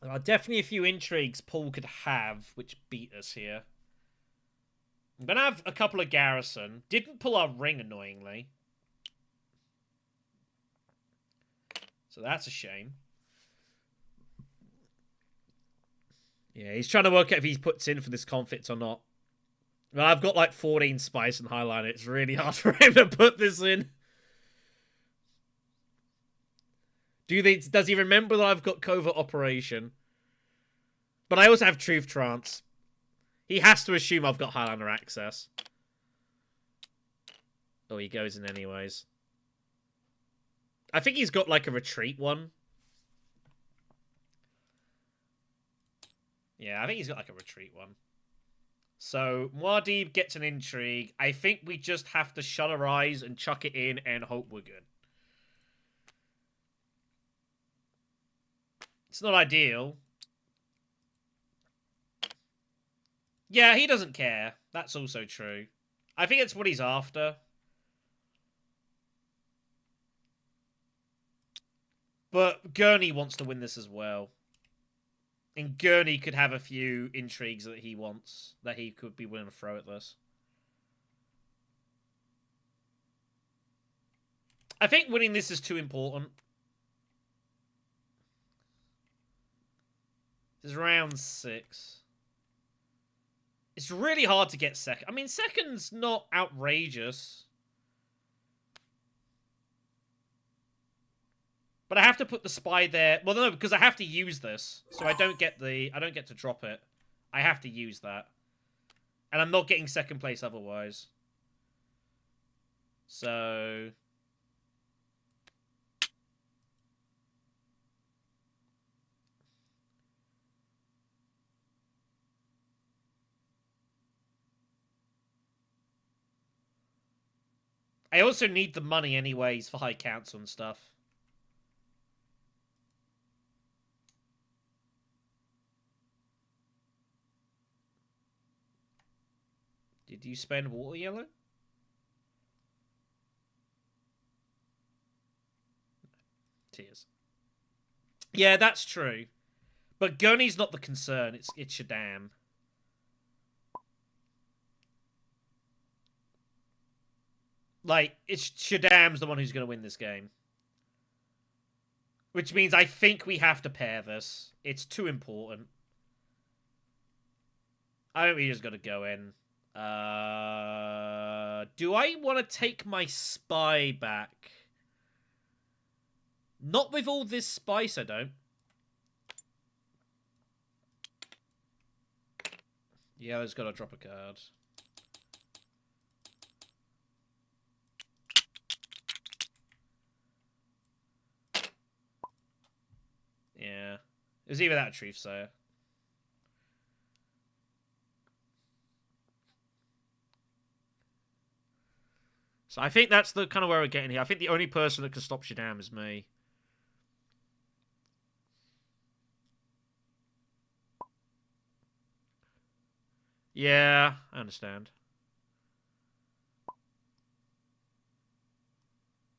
There are definitely a few intrigues Paul could have which beat us here. I'm going to have a couple of garrison. Didn't pull our ring, annoyingly. So that's a shame. Yeah, he's trying to work out if he puts in for this conflict or not. Well, I've got like 14 spice and highlighter. It's really hard for him to put this in. Does he remember that I've got covert operation? But I also have truth trance. He has to assume I've got Highlander access. Oh, he goes in anyways. I think he's got like a retreat one. Yeah, I think he's got like a retreat one. So, Muad'Dib gets an intrigue. I think we just have to shut our eyes and chuck it in and hope we're good. It's not ideal. Yeah, he doesn't care. That's also true. I think it's what he's after. But Gurney wants to win this as well. And Gurney could have a few intrigues that he wants, that he could be willing to throw at this. I think winning this is too important. This is round 6. It's really hard to get second. I mean, second's not outrageous. But I have to put the spy there. Well, no, because I have to use this. So I don't get to drop it. I have to use that. And I'm not getting second place otherwise. So... I also need the money anyways for High Council and stuff. Did you spend water yellow? Tears. Yeah, that's true. But Gurney's not the concern. It's Shaddam. Like, it's Shaddam's the one who's going to win this game. Which means I think we have to pair this. It's too important. I think we just got to go in. Do I want to take my spy back? Not with all this spice, I don't. Yeah, I've got to drop a card. Yeah. It was either that or Truth Sayer. So I think that's the kind of where we're getting here. I think the only person that can stop Shaddam is me. Yeah, I understand.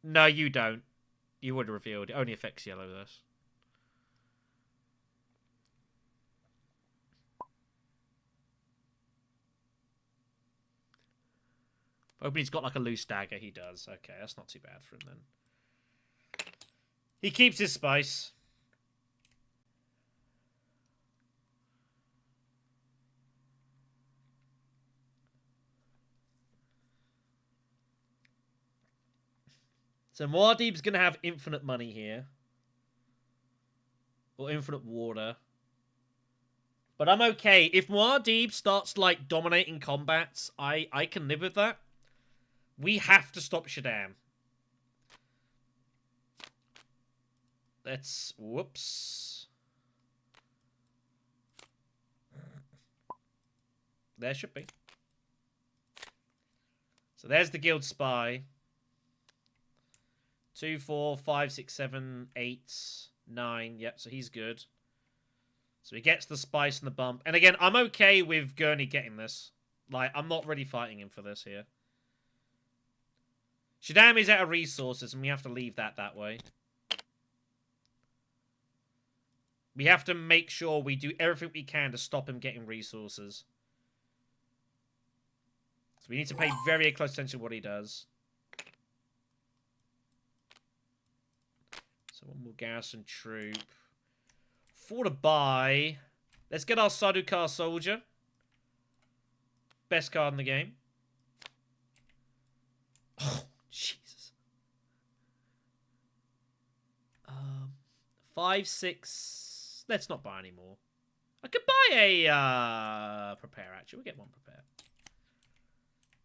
No, you don't. You would have revealed. It only affects yellow, this. Hoping he's got like a loose dagger. He does. Okay, that's not too bad for him then. He keeps his spice. So Muad'Dib's going to have infinite money here. Or infinite water. But I'm okay. If Muad'Dib starts, like, dominating combats, I can live with that. We have to stop Shaddam. Let's... Whoops. There should be. So there's the guild spy. 2, 4, 5, 6, 7, 8, 9. Yep, so he's good. So he gets the spice and the bump. And again, I'm okay with Gurney getting this. Like, I'm not really fighting him for this here. Shaddam is out of resources, and we have to leave that way. We have to make sure we do everything we can to stop him getting resources. So we need to pay very close attention to what he does. So one more garrison troop. For the buy, let's get our Sardaukar soldier. Best card in the game. Oh, Jesus. 5, 6. Let's not buy anymore. I could buy a prepare, actually. We'll get one prepare.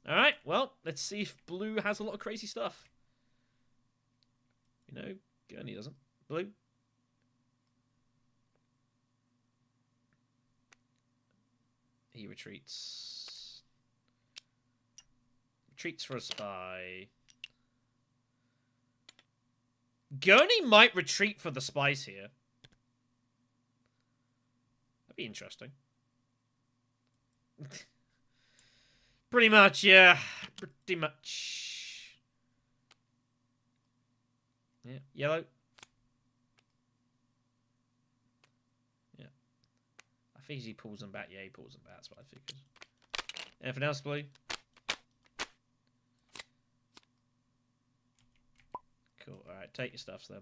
Alright, well, let's see if blue has a lot of crazy stuff. You know, Gurney doesn't. Blue. He retreats. Retreats for a spy. Gurney might retreat for the spice here. That'd be interesting. Pretty much, yeah. Pretty much. Yeah, yellow. Yeah. I think he pulls them back. Yeah, he pulls them back. That's what I figured. Anything else, blue? Cool. Alright, take your stuffs then.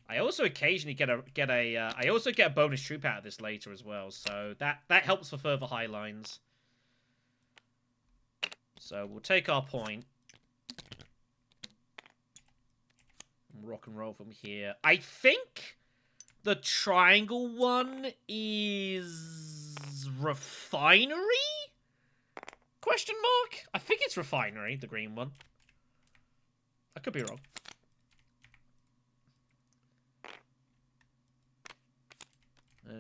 I also occasionally get a bonus troop out of this later as well, so that helps for further high lines. So we'll take our point. Rock and roll from here. I think the triangle one is refinery? Question mark? I think it's refinery, the green one. I could be wrong.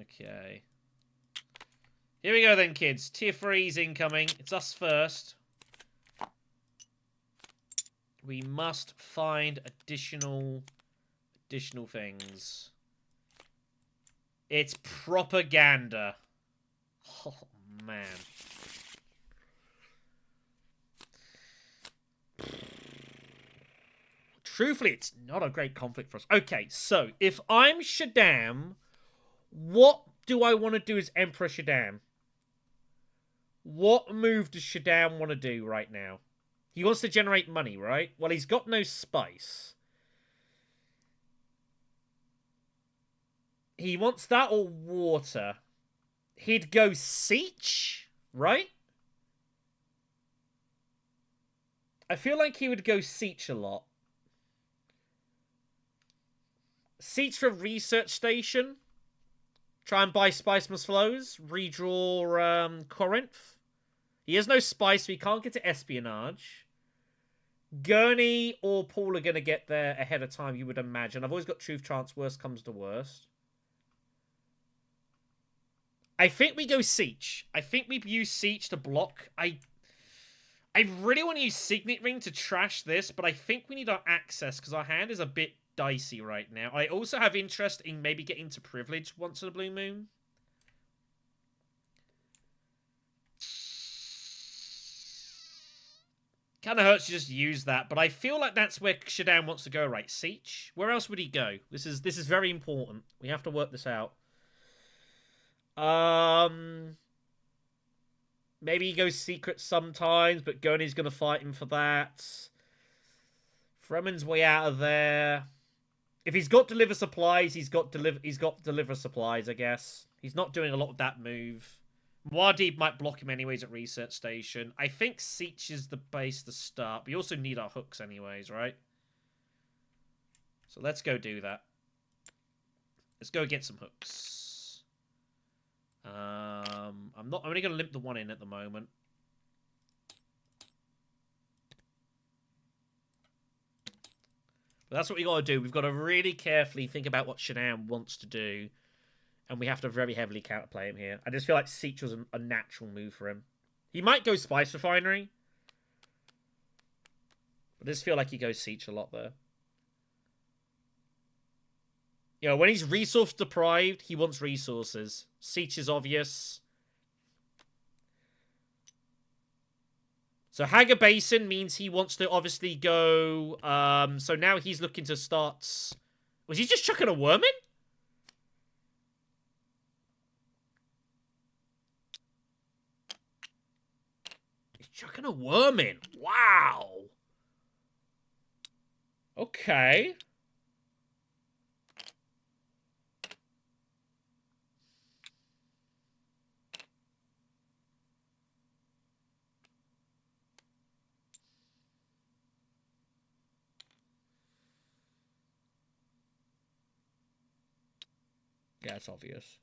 Okay. Here we go then, kids. Tier 3's incoming. It's us first. We must find additional things. It's propaganda. Oh, man. Truthfully, it's not a great conflict for us. Okay, so if I'm Shaddam, what do I want to do as Emperor Shaddam? What move does Shaddam want to do right now? He wants to generate money, right? Well, he's got no spice. He wants that or water. He'd go siege, right? I feel like he would go siege a lot. Siege for research station. Try and buy spice must flows. Redraw Corinth. He has no spice, so he can't get to espionage. Gurney or Paul are going to get there ahead of time, you would imagine. I've always got truth chance, worst comes to worst. I think we go siege. I think we use siege to block. I really want to use Signet Ring to trash this, but I think we need our access because our hand is a bit dicey right now. I also have interest in maybe getting to privilege once in a blue moon. Kind of hurts to just use that, but I feel like that's where Shaddam wants to go, right? Siege? Where else would he go? This is very important. We have to work this out. Maybe he goes secret sometimes, but Gurney's going to fight him for that. Fremen's way out of there. If he's got deliver supplies, he's got deliver supplies, I guess. He's not doing a lot of that move. Muad'Dib might block him anyways at research station. I think siege is the base to start. We also need our hooks anyways, right? So let's go do that. Let's go get some hooks. I'm only going to limp the one in at the moment. But that's what we got to do. We've got to really carefully think about what Shaddam wants to do. And we have to very heavily counterplay him here. I just feel like siege was a natural move for him. He might go Spice Refinery. But I just feel like he goes siege a lot there. You know, when he's resource deprived, he wants resources. Siege is obvious. So Haga Basin means he wants to obviously go... so now he's looking to start... Was he just chucking a worm in? He's chucking a worm in. Wow. Okay. Yeah, it's obvious.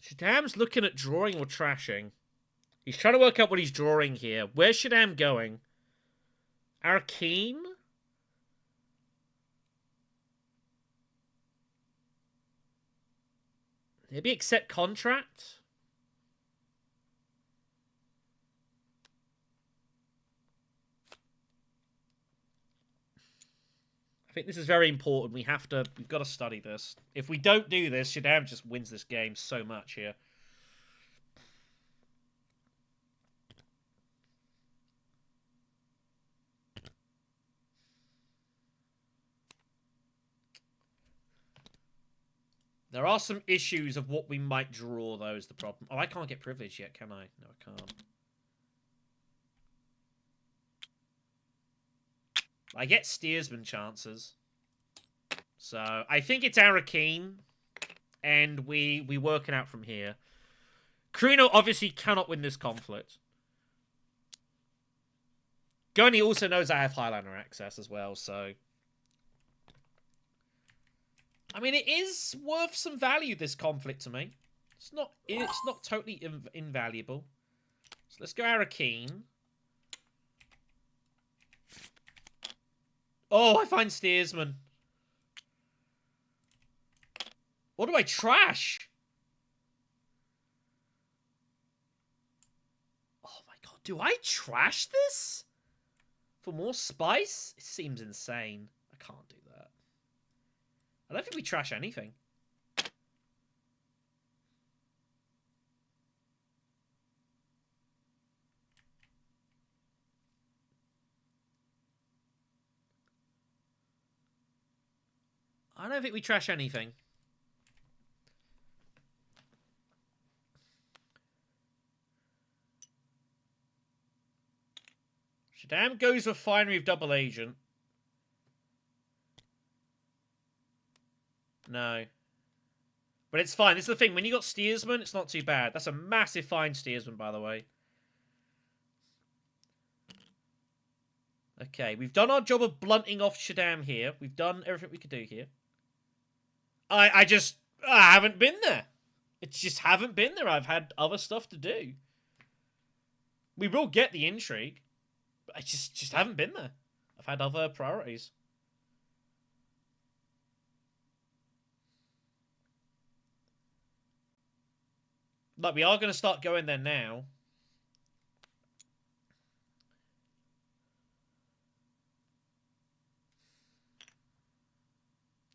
Shaddam's looking at drawing or trashing. He's trying to work out what he's drawing here. Where's Shaddam going? Arkeen? Maybe accept contract? I think this is very important. We've got to study this. If we don't do this, Shaddam just wins this game so much here. There are some issues of what we might draw, though, is the problem. Oh, I can't get privilege yet, can I? No, I can't. I get steersman chances. So, I think it's Arakeen. And we work it out from here. Carino obviously cannot win this conflict. Gurney also knows I have Highlander access as well, so... I mean, it is worth some value, this conflict, to me. It's not totally invaluable. So let's go Arakeen. Oh, I find steersman. What do I trash? Oh my god, do I trash this? For more spice? It seems insane. I can't do that. I don't think we trash anything. I don't think we trash anything. Shaddam goes refinery of double agent. No. But it's fine. This is the thing. When you got steersman, it's not too bad. That's a massive fine steersman, by the way. Okay, we've done our job of blunting off Shaddam here. We've done everything we could do here. I haven't been there. It's just haven't been there. I've had other stuff to do. We will get the intrigue. But I just haven't been there. I've had other priorities. Like, we are going to start going there now.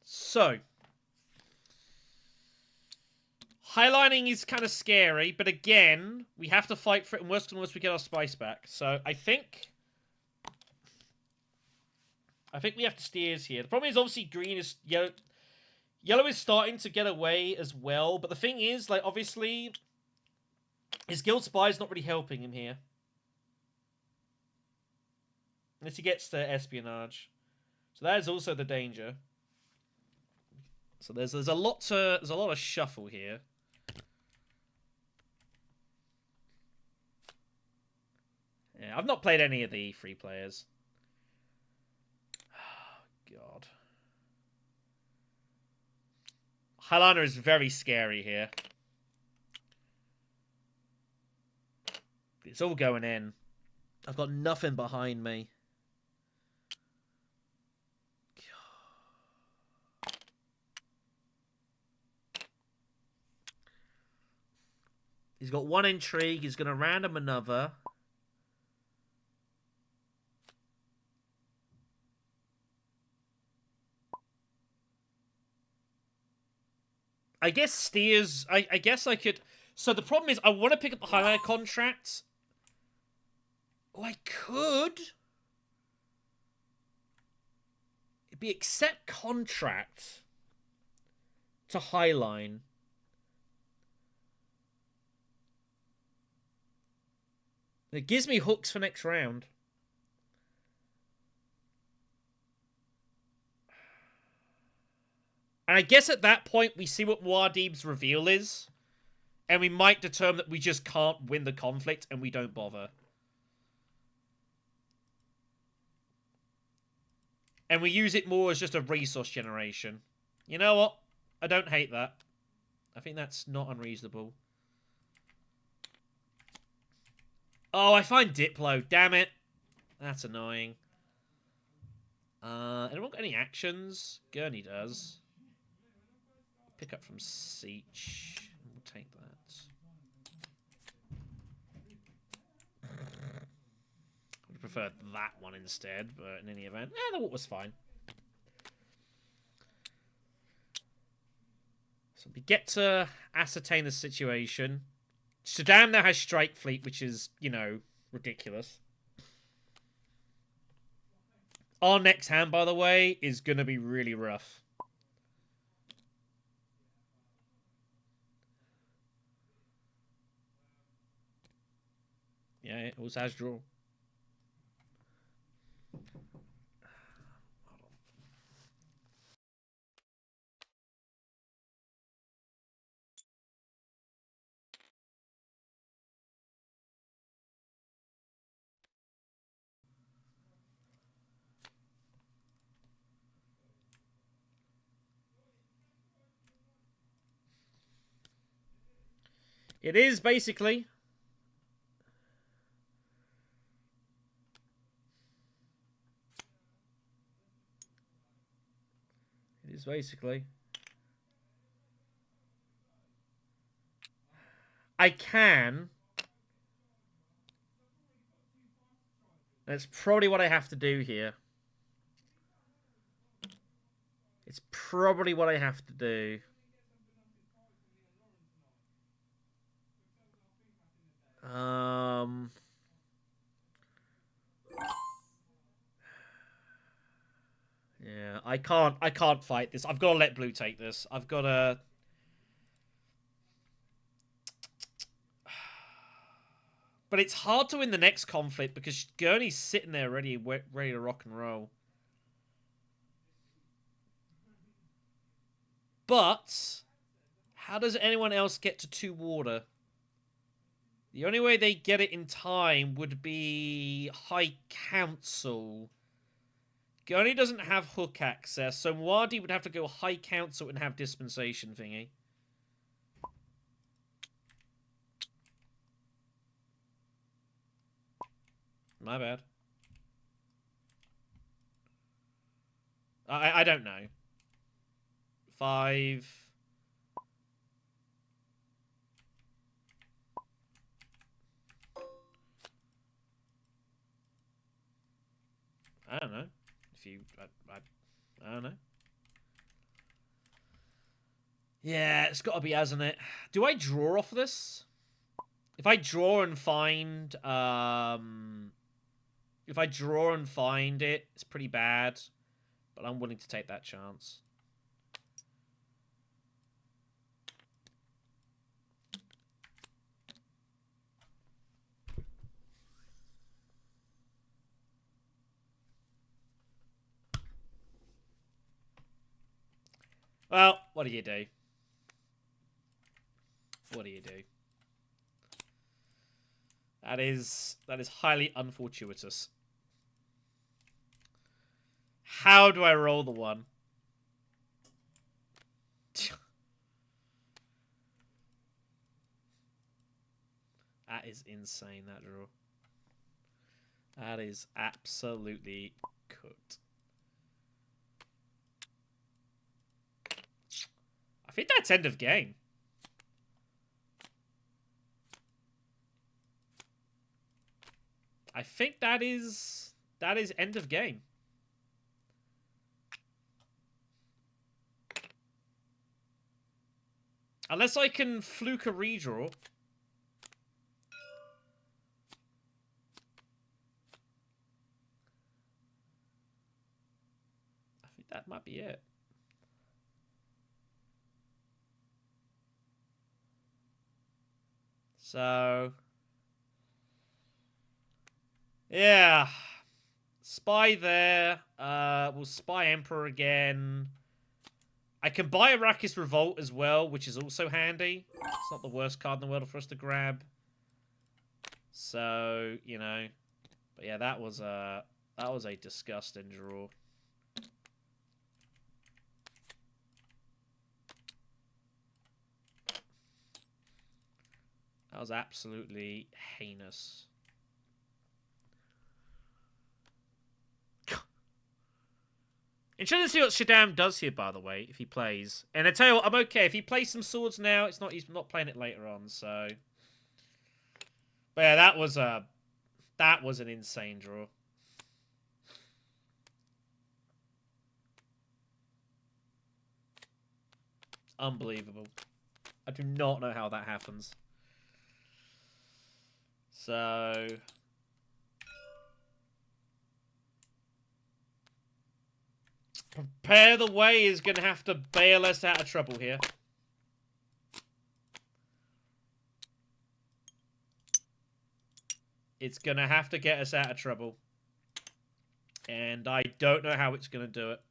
So. Highlining is kind of scary, but again, we have to fight for it, and worse than worse, we get our spice back. So, I think we have to steers here. The problem is, obviously, green is... Yellow is starting to get away as well, but the thing is, like, obviously, his guild spy is not really helping him here. Unless he gets to espionage. So that is also the danger. So there's a lot of shuffle here. Yeah, I've not played any of the free players. Oh, God. Highliner is very scary here. It's all going in. I've got nothing behind me. He's got one intrigue. He's going to random another. I guess steers... I guess I could... So the problem is I want to pick up a highlighter contract. Oh, I could. It'd be accept contract to highline. It gives me hooks for next round. And I guess at that point, we see what Muad'Dib's reveal is. And we might determine that we just can't win the conflict and we don't bother. And we use it more as just a resource generation. You know what? I don't hate that. I think that's not unreasonable. Oh, I find Diplo. Damn it. That's annoying. Anyone got any actions? Gurney does. Pick up from Seach. We'll take that. I would prefer that one instead, but in any event, the water was fine. So we get to ascertain the situation. Shaddam now has Strike Fleet, which is, you know, ridiculous. Our next hand, by the way, is going to be really rough. Yeah, it also has draw. It is basically. It is basically. I can. That's probably what I have to do here. It's probably what I have to do. Yeah, I can't fight this. I've got to let blue take this. I've got to... But it's hard to win the next conflict because Gurney's sitting there ready to rock and roll. But how does anyone else get to 2 water? The only way they get it in time would be High Council. Gurney doesn't have hook access, so Mwadi would have to go High Council and have dispensation thingy. My bad. I don't know. 5... I don't know. If you... I don't know. Yeah, it's got to be, hasn't it? Do I draw off this? If I draw and find... If I draw and find it, it's pretty bad. But I'm willing to take that chance. Well, what do you do? What do you do? That is highly unfortuitous. How do I roll the 1? That is insane, that draw. That is absolutely cooked. I think that's end of game. I think that is end of game. Unless I can fluke a redraw. I think that might be it. So... yeah. Spy there. We'll spy Emperor again. I can buy Arrakis Revolt as well, which is also handy. It's not the worst card in the world for us to grab. So, you know. But yeah, that was a disgusting draw. That was absolutely heinous. Interesting to see what Shaddam does here, by the way, if he plays. And I tell you what, I'm okay. If he plays some swords now, he's not playing it later on, so. But yeah, that was an insane draw. Unbelievable. I do not know how that happens. So... Prepare the Way is going to have to bail us out of trouble here. It's going to have to get us out of trouble. And I don't know how it's going to do it.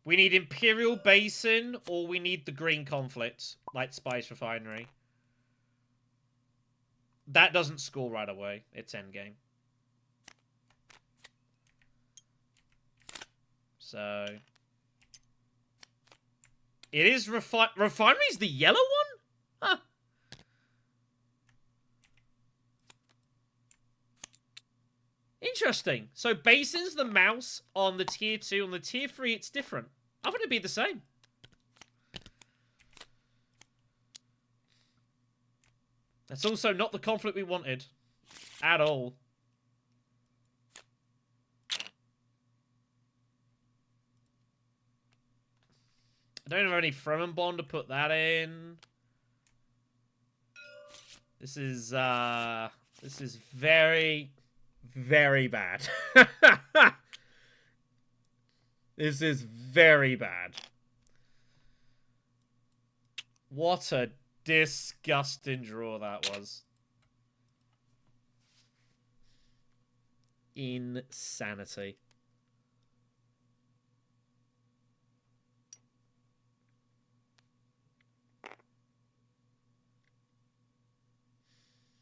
We need Imperial Basin, or we need the Green Conflict, like Spice Refinery. That doesn't score right away. It's endgame. So... it is Refinery's the yellow one? Huh. Interesting. So Basin's the mouse on the tier 2. On the tier 3, it's different. I thought it'd be the same. That's also not the conflict we wanted. At all. I don't have any Fremen Bond to put that in. This is very, very bad. This is very bad. What a disgusting draw that was. Insanity.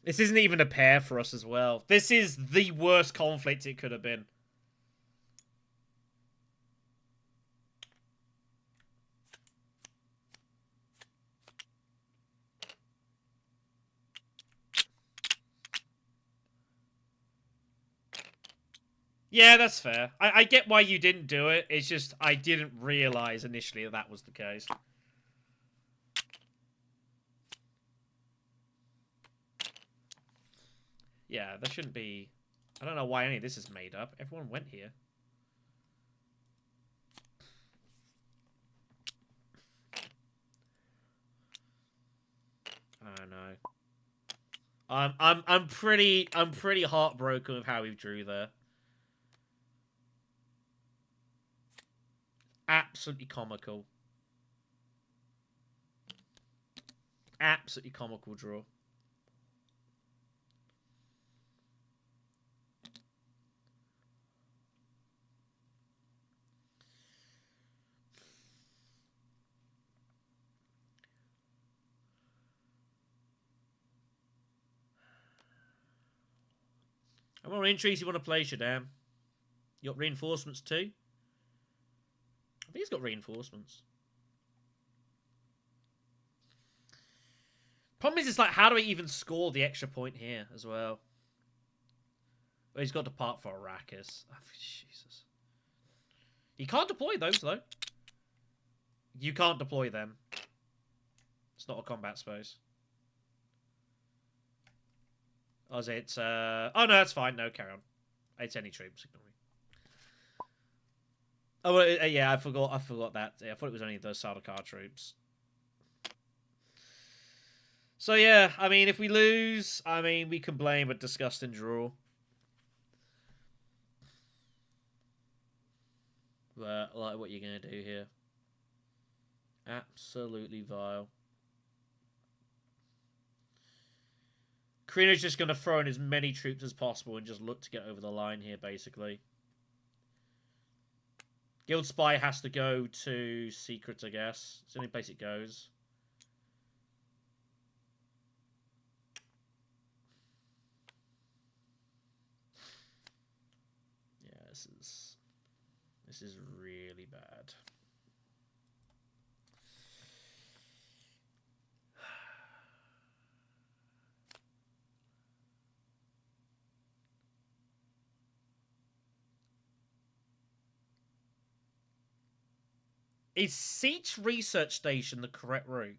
This isn't even a pair for us as well. This is the worst conflict it could have been. Yeah, that's fair. I get why you didn't do it. It's just I didn't realize initially that that was the case. Yeah, there shouldn't be... I don't know why any of this is made up. Everyone went here. I don't know. I'm pretty heartbroken with how we drew there. Absolutely comical. Absolutely comical draw. How many entries you want to play, Shaddam? You got reinforcements too? I think he's got reinforcements. Problem is, it's like, how do I even score the extra point here as well? Well, he's got to depart for Arrakis. Oh, Jesus. You can't deploy those, though. You can't deploy them. It's not a combat space. Oh, is it? Oh, no, that's fine. No, carry on. It's any troops. Ignore me. Oh, well, yeah, I forgot that. Yeah, I thought it was only those Sardaukar troops. So, yeah, I mean, if we lose, I mean, we can blame a disgusting draw. But, like, what are you going to do here? Absolutely vile. Karina's just going to throw in as many troops as possible and just look to get over the line here, basically. Guild Spy has to go to Secret, I guess. It's the only place it goes. Yeah, this is really bad. Is Siege Research Station the correct route?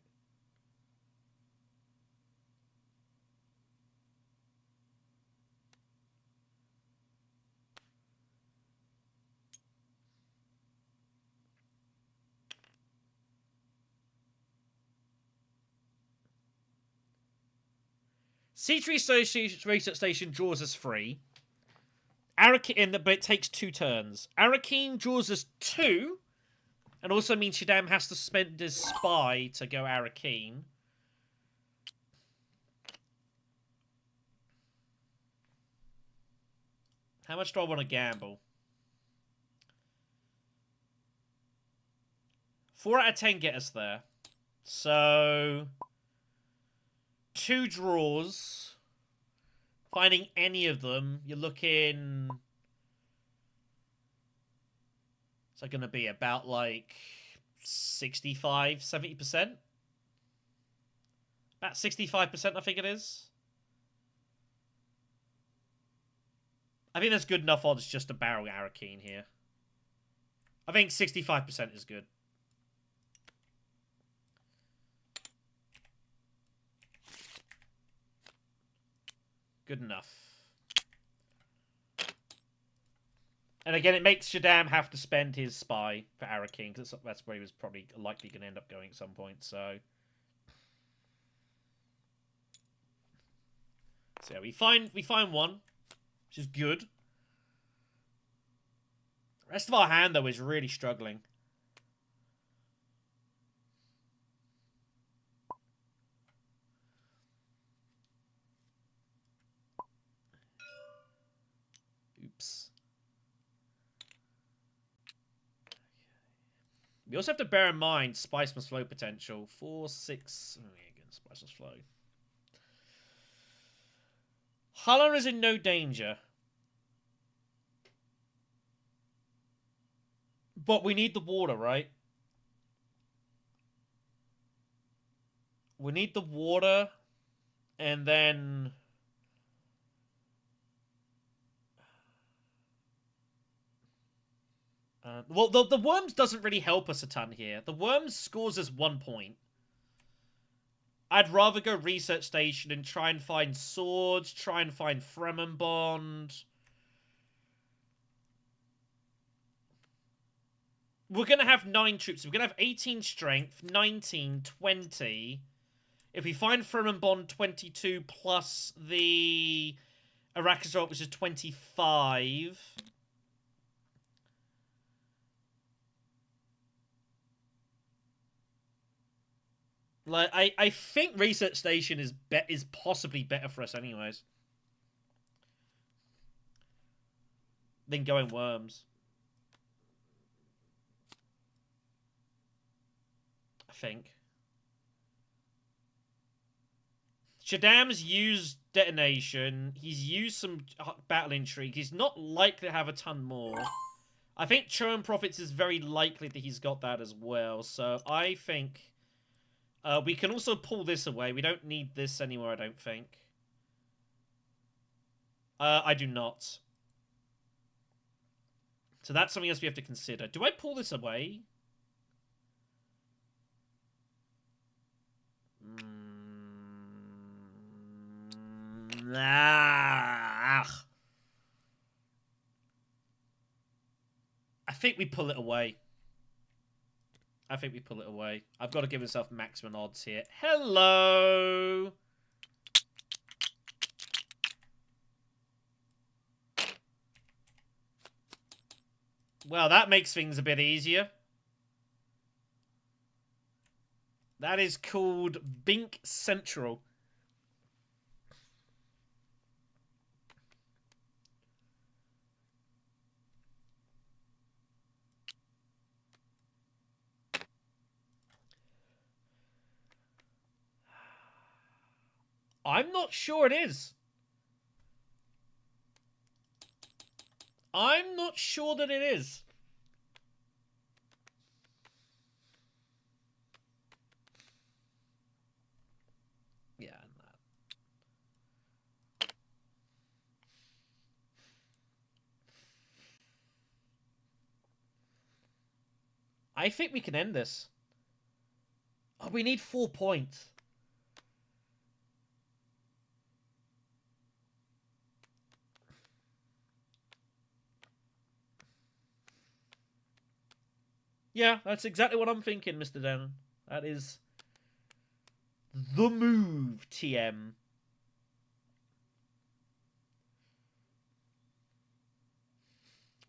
Siege Research Station draws us 3. But it takes 2 turns. Arakeen draws us 2. And also means Shaddam has to spend his spy to go Arakeen. How much do I want to gamble? 4 out of 10 get us there. So 2 draws. Finding any of them, you're looking... It's like going to be about like 65, 70%. About 65%, I think it is. I think that's good enough odds just to barrel Arakeen here. I think 65% is good. Good enough. And again, it makes Shaddam have to spend his spy for Arakeen, because that's where he was probably likely going to end up going at some point, so... So yeah, we find one, which is good. The rest of our hand, though, is really struggling. Oops. We also have to bear in mind Spice Must Flow potential. 4, 6... Oh, yeah, again, Spice Must Flow. Halon is in no danger. But we need the water, right? We need the water, and then... well, the Worms doesn't really help us a ton here. The Worms scores us 1 point. I'd rather go Research Station and try and find swords, try and find Fremen Bond. We're going to have 9 troops. We're going to have 18 strength, 19, 20. If we find Fremen Bond, 22 plus the Arachazot, which is 25. Like, I think Research Station is possibly better for us anyways than going Worms. I think. Shaddam's used Detonation. He's used some Battle Intrigue. He's not likely to have a ton more. I think Churn Profits is very likely that he's got that as well. So I think... we can also pull this away. We don't need this anymore, I don't think. I do not. So that's something else we have to consider. Do I pull this away? I think we pull it away. I've got to give myself maximum odds here. Hello! Well, that makes things a bit easier. That is called Bink Central. I'm not sure it is. I'm not sure that it is. Yeah. No. I think we can end this. Oh, we need 4 points. Yeah, that's exactly what I'm thinking, Mr. Dennon. That is the move, TM.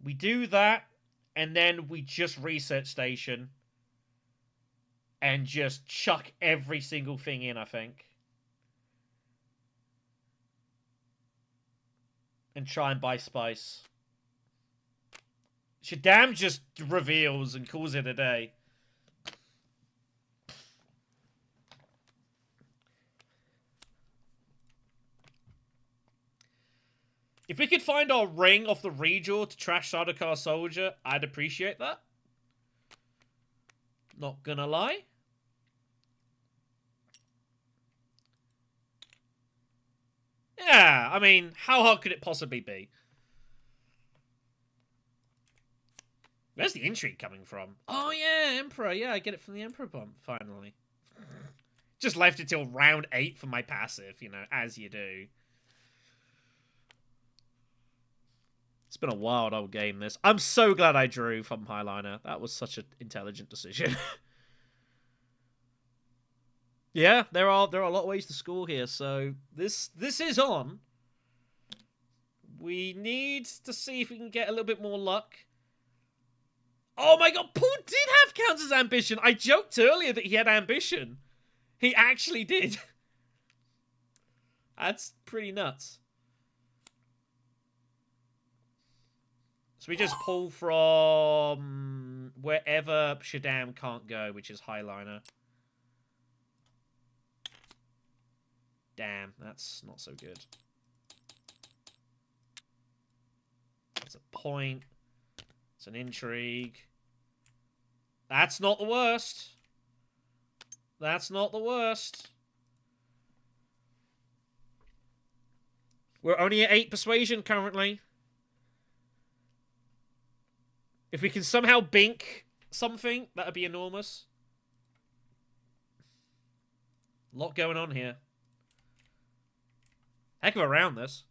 We do that, and then we just Research Station and just chuck every single thing in, I think. And try and buy spice. Shaddam just reveals and calls it a day. If we could find our ring off the redraw to trash Sardaukar Soldier, I'd appreciate that. Not gonna lie. Yeah, I mean, how hard could it possibly be? Where's the intrigue coming from? Oh, yeah, Emperor. Yeah, I get it from the Emperor bump, finally. Just left it till round 8 for my passive, you know, as you do. It's been a wild old game, this. I'm so glad I drew from Highliner. That was such an intelligent decision. Yeah, there are a lot of ways to score here, so this is on. We need to see if we can get a little bit more luck. Oh my god, Paul did have Counter's ambition. I joked earlier that he had ambition. He actually did. That's pretty nuts. So we just pull from wherever Shaddam can't go, which is Highliner. Damn, that's not so good. That's a point. It's an intrigue. That's not the worst. That's not the worst. We're only at 8 persuasion currently. If we can somehow bink something, that would be enormous. A lot going on here. Heck of a round, this.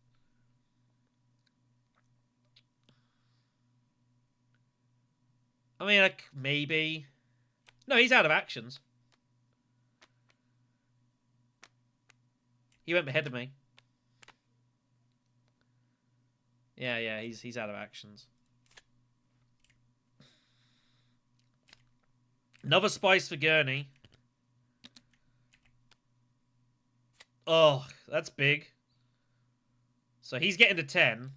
I mean, like, maybe. No, he's out of actions. He went ahead of me. Yeah, he's out of actions. Another spice for Gurney. Oh, that's big. So he's getting to 10.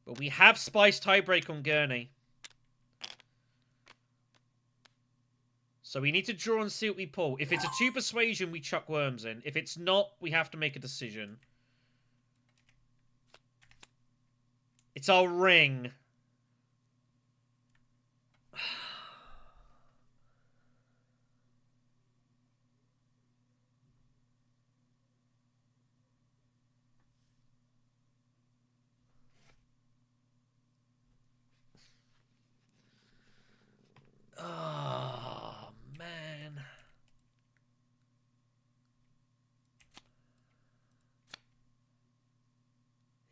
But we have Spice tiebreak on Gurney. So we need to draw and see what we pull. If it's a 2 persuasion, we chuck worms in. If it's not, we have to make a decision. It's our ring. Oh, man.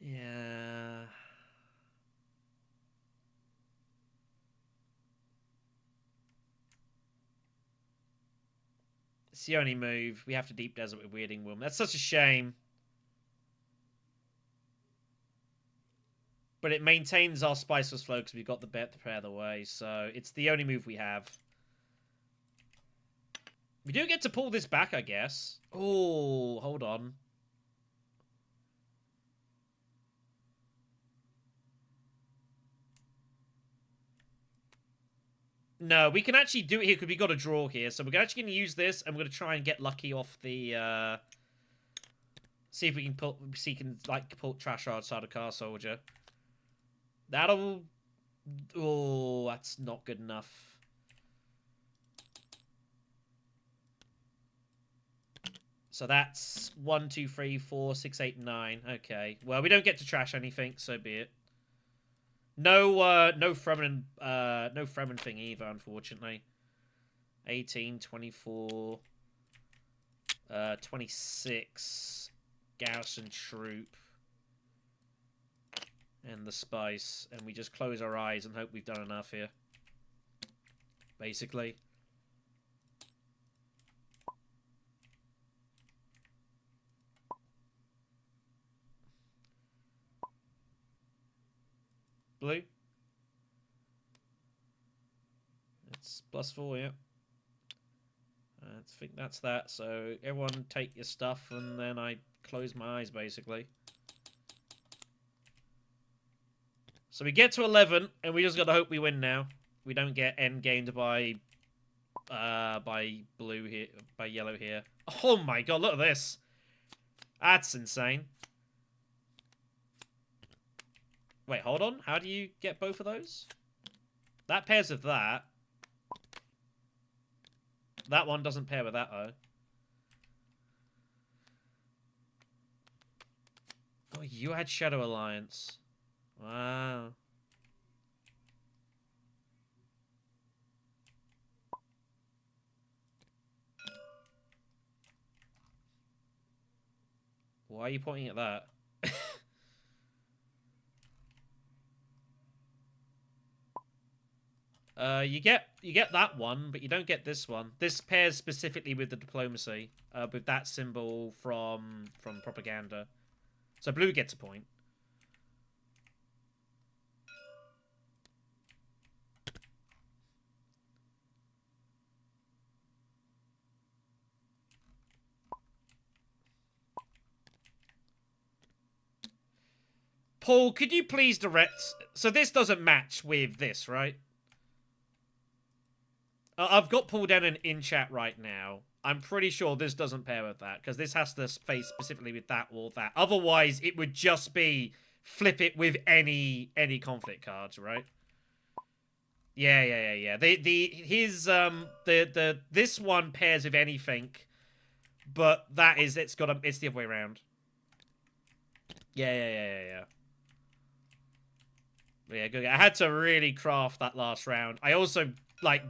Yeah. It's the only move. We have to Deep Desert with Weirding Worm. That's such a shame. But it maintains our Spiceless Flow because we've got the bet to pair the way. So it's the only move we have. We do get to pull this back, I guess. Oh, hold on. No, we can actually do it here because we got a draw here. So we're actually going to use this, and we're going to try and get lucky off the... see if we can pull... See if we can, like, pull trash outside of Car Soldier. That'll... Oh, that's not good enough. So that's 1, 2, 3, 4, 6, 8, 9. Okay. Well, we don't get to trash anything, so be it. No Fremen, no Fremen thing either, unfortunately. 18, 24, 26, Garrison Troop, and the Spice, and we just close our eyes and hope we've done enough here. Basically. Blue. It's +4, yeah. I think that's that. So everyone take your stuff, and then I close my eyes, basically. So we get to 11, and we just got to hope we win now. We don't get end gamed by blue here, by yellow here. Oh my god, look at this. That's insane. Wait, hold on. How do you get both of those? That pairs with that. That one doesn't pair with that, though. Oh, you had Shadow Alliance. Wow. Why are you pointing at that? You get that one, but you don't get this one. This pairs specifically with the diplomacy, with that symbol from propaganda. So blue gets a point. Paul, could you please direct... So this doesn't match with this, right? I've got Paul Denon in chat right now. I'm pretty sure this doesn't pair with that, because this has to face specifically with that or that. Otherwise, it would just be flip it with any conflict cards, right? Yeah. This one pairs with anything, but it's the other way around. Yeah. Yeah, good. I had to really craft that last round. I also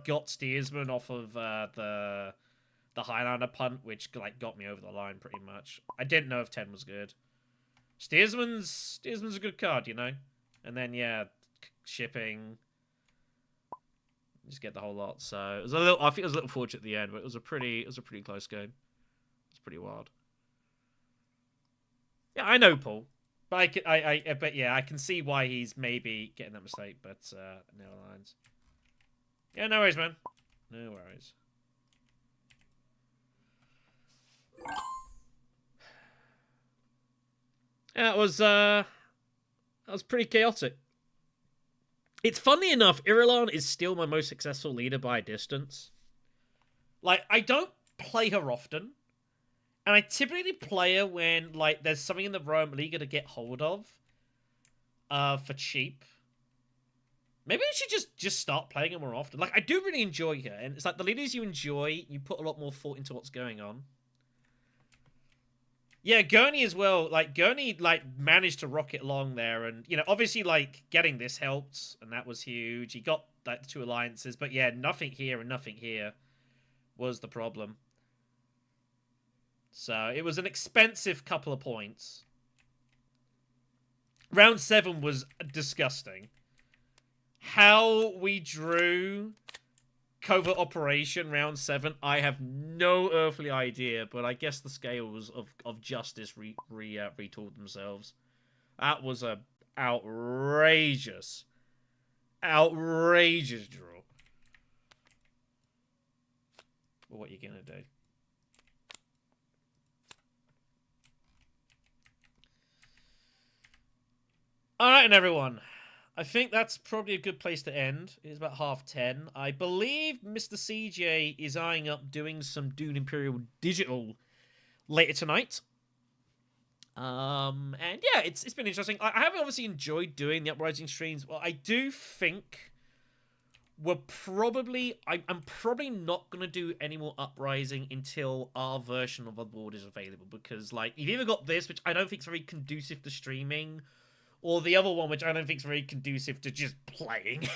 got steersman off of the Highlander punt, which got me over the line pretty much. I didn't know if 10 was good. Steersman's a good card, you know. And then yeah, shipping. Just get the whole lot. So it was a little. I think it was a little fortunate at the end, but it was a pretty close game. It's pretty wild. Yeah, I know, Paul. But but yeah, I can see why he's maybe getting that mistake. But no lines. Yeah, no worries, man. No worries. Yeah, that was pretty chaotic. It's funny enough, Irulan is still my most successful leader by a distance. Like, I don't play her often. And I typically play her when, there's something in the Rome League to get hold of. For cheap. Maybe I should just start playing her more often. I do really enjoy her. And it's the leaders you enjoy, you put a lot more thought into what's going on. Yeah, Gurney as well. Gurney, managed to rocket along there. And, obviously, getting this helped. And that was huge. He got, the 2 alliances. But, yeah, nothing here and nothing here was the problem. So, it was an expensive couple of points. Round 7 was disgusting. How we drew Covert Operation round 7, I have no earthly idea, but I guess the scales of justice retooled themselves. That was a outrageous draw. Well, what are you gonna do? Alright, and everyone. I think that's probably a good place to end. It is about 10:30. I believe Mr. CJ is eyeing up doing some Dune Imperial Digital later tonight. And yeah, it's been interesting. I haven't obviously enjoyed doing the Uprising streams. Well, I do think I'm probably not going to do any more Uprising until our version of the board is available. Because, you've either got this, which I don't think is very conducive to streaming, or the other one, which I don't think is very conducive to just playing.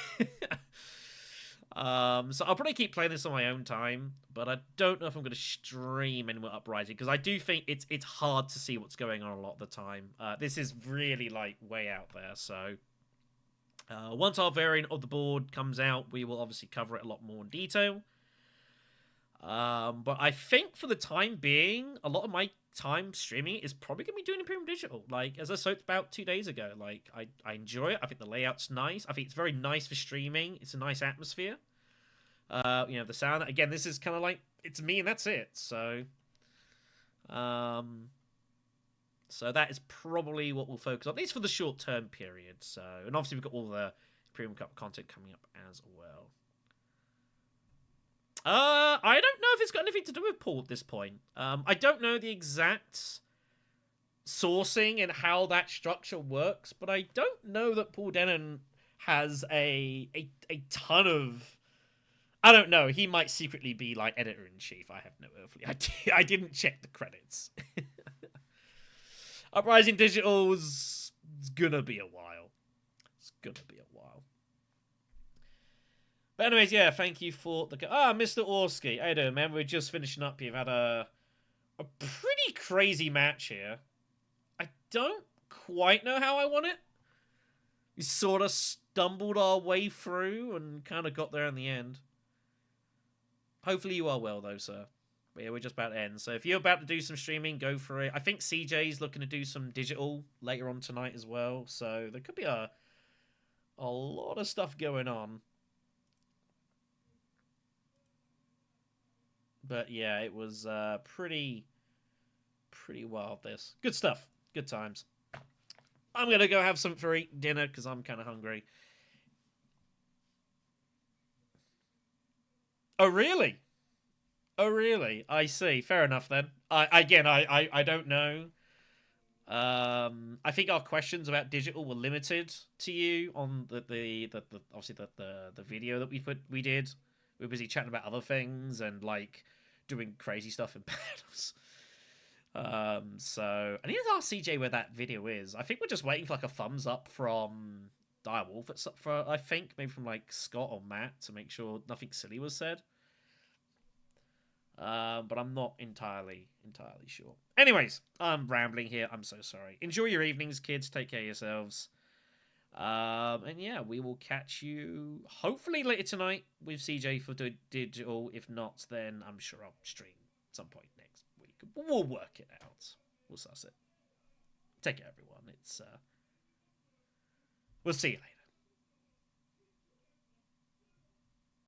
So I'll probably keep playing this on my own time, but I don't know if I'm going to stream any more Uprising, because I do think it's hard to see what's going on a lot of the time. This is really, way out there, so... once our variant of the board comes out, we will obviously cover it a lot more in detail. But I think for the time being, a lot of my time streaming is probably going to be doing Imperium Digital. As I said about 2 days ago, I enjoy it. I think the layout's nice. I think it's very nice for streaming. It's a nice atmosphere. The sound. Again, this is kind of it's me and that's it. So, so that is probably what we'll focus on, at least for the short-term period. So, and obviously we've got all the Imperium Cup content coming up as well. I don't know if it's got anything to do with Paul at this point. I don't know the exact sourcing and how that structure works, but I don't know that Paul Denon has a ton of I don't know. He might secretly be like editor in chief. I have no earthly idea. I didn't check the credits. Uprising Digital's gonna be a while. It's gonna be a while. But anyways, yeah, thank you for the... Mr. Orski. How you doing, man? We're just finishing up. You've had a pretty crazy match here. I don't quite know how I won it. We sort of stumbled our way through and kind of got there in the end. Hopefully you are well, though, sir. But yeah, we're just about to end. So if you're about to do some streaming, go for it. I think CJ's looking to do some digital later on tonight as well. So there could be a lot of stuff going on. But yeah, it was pretty wild, this. Good stuff. Good times. I'm going to go have some for dinner because I'm kind of hungry. Oh, really? Oh, really? I see. Fair enough, then. I don't know. I think our questions about digital were limited to you on the obviously the video that we did. We were busy chatting about other things and like doing crazy stuff in battles. So I need to ask CJ where that video is. I think we're just waiting for like a thumbs up from Direwolf for I think maybe from like Scott or Matt to make sure nothing silly was said. But I'm not entirely sure. Anyways, I'm rambling here. I'm so sorry. Enjoy your evenings, kids. Take care of yourselves. And yeah, we will catch you hopefully later tonight with CJ for the digital. If not, then I'm sure I'll stream at some point next week. We'll work it out. We'll suss it. Take care, everyone. We'll see you later.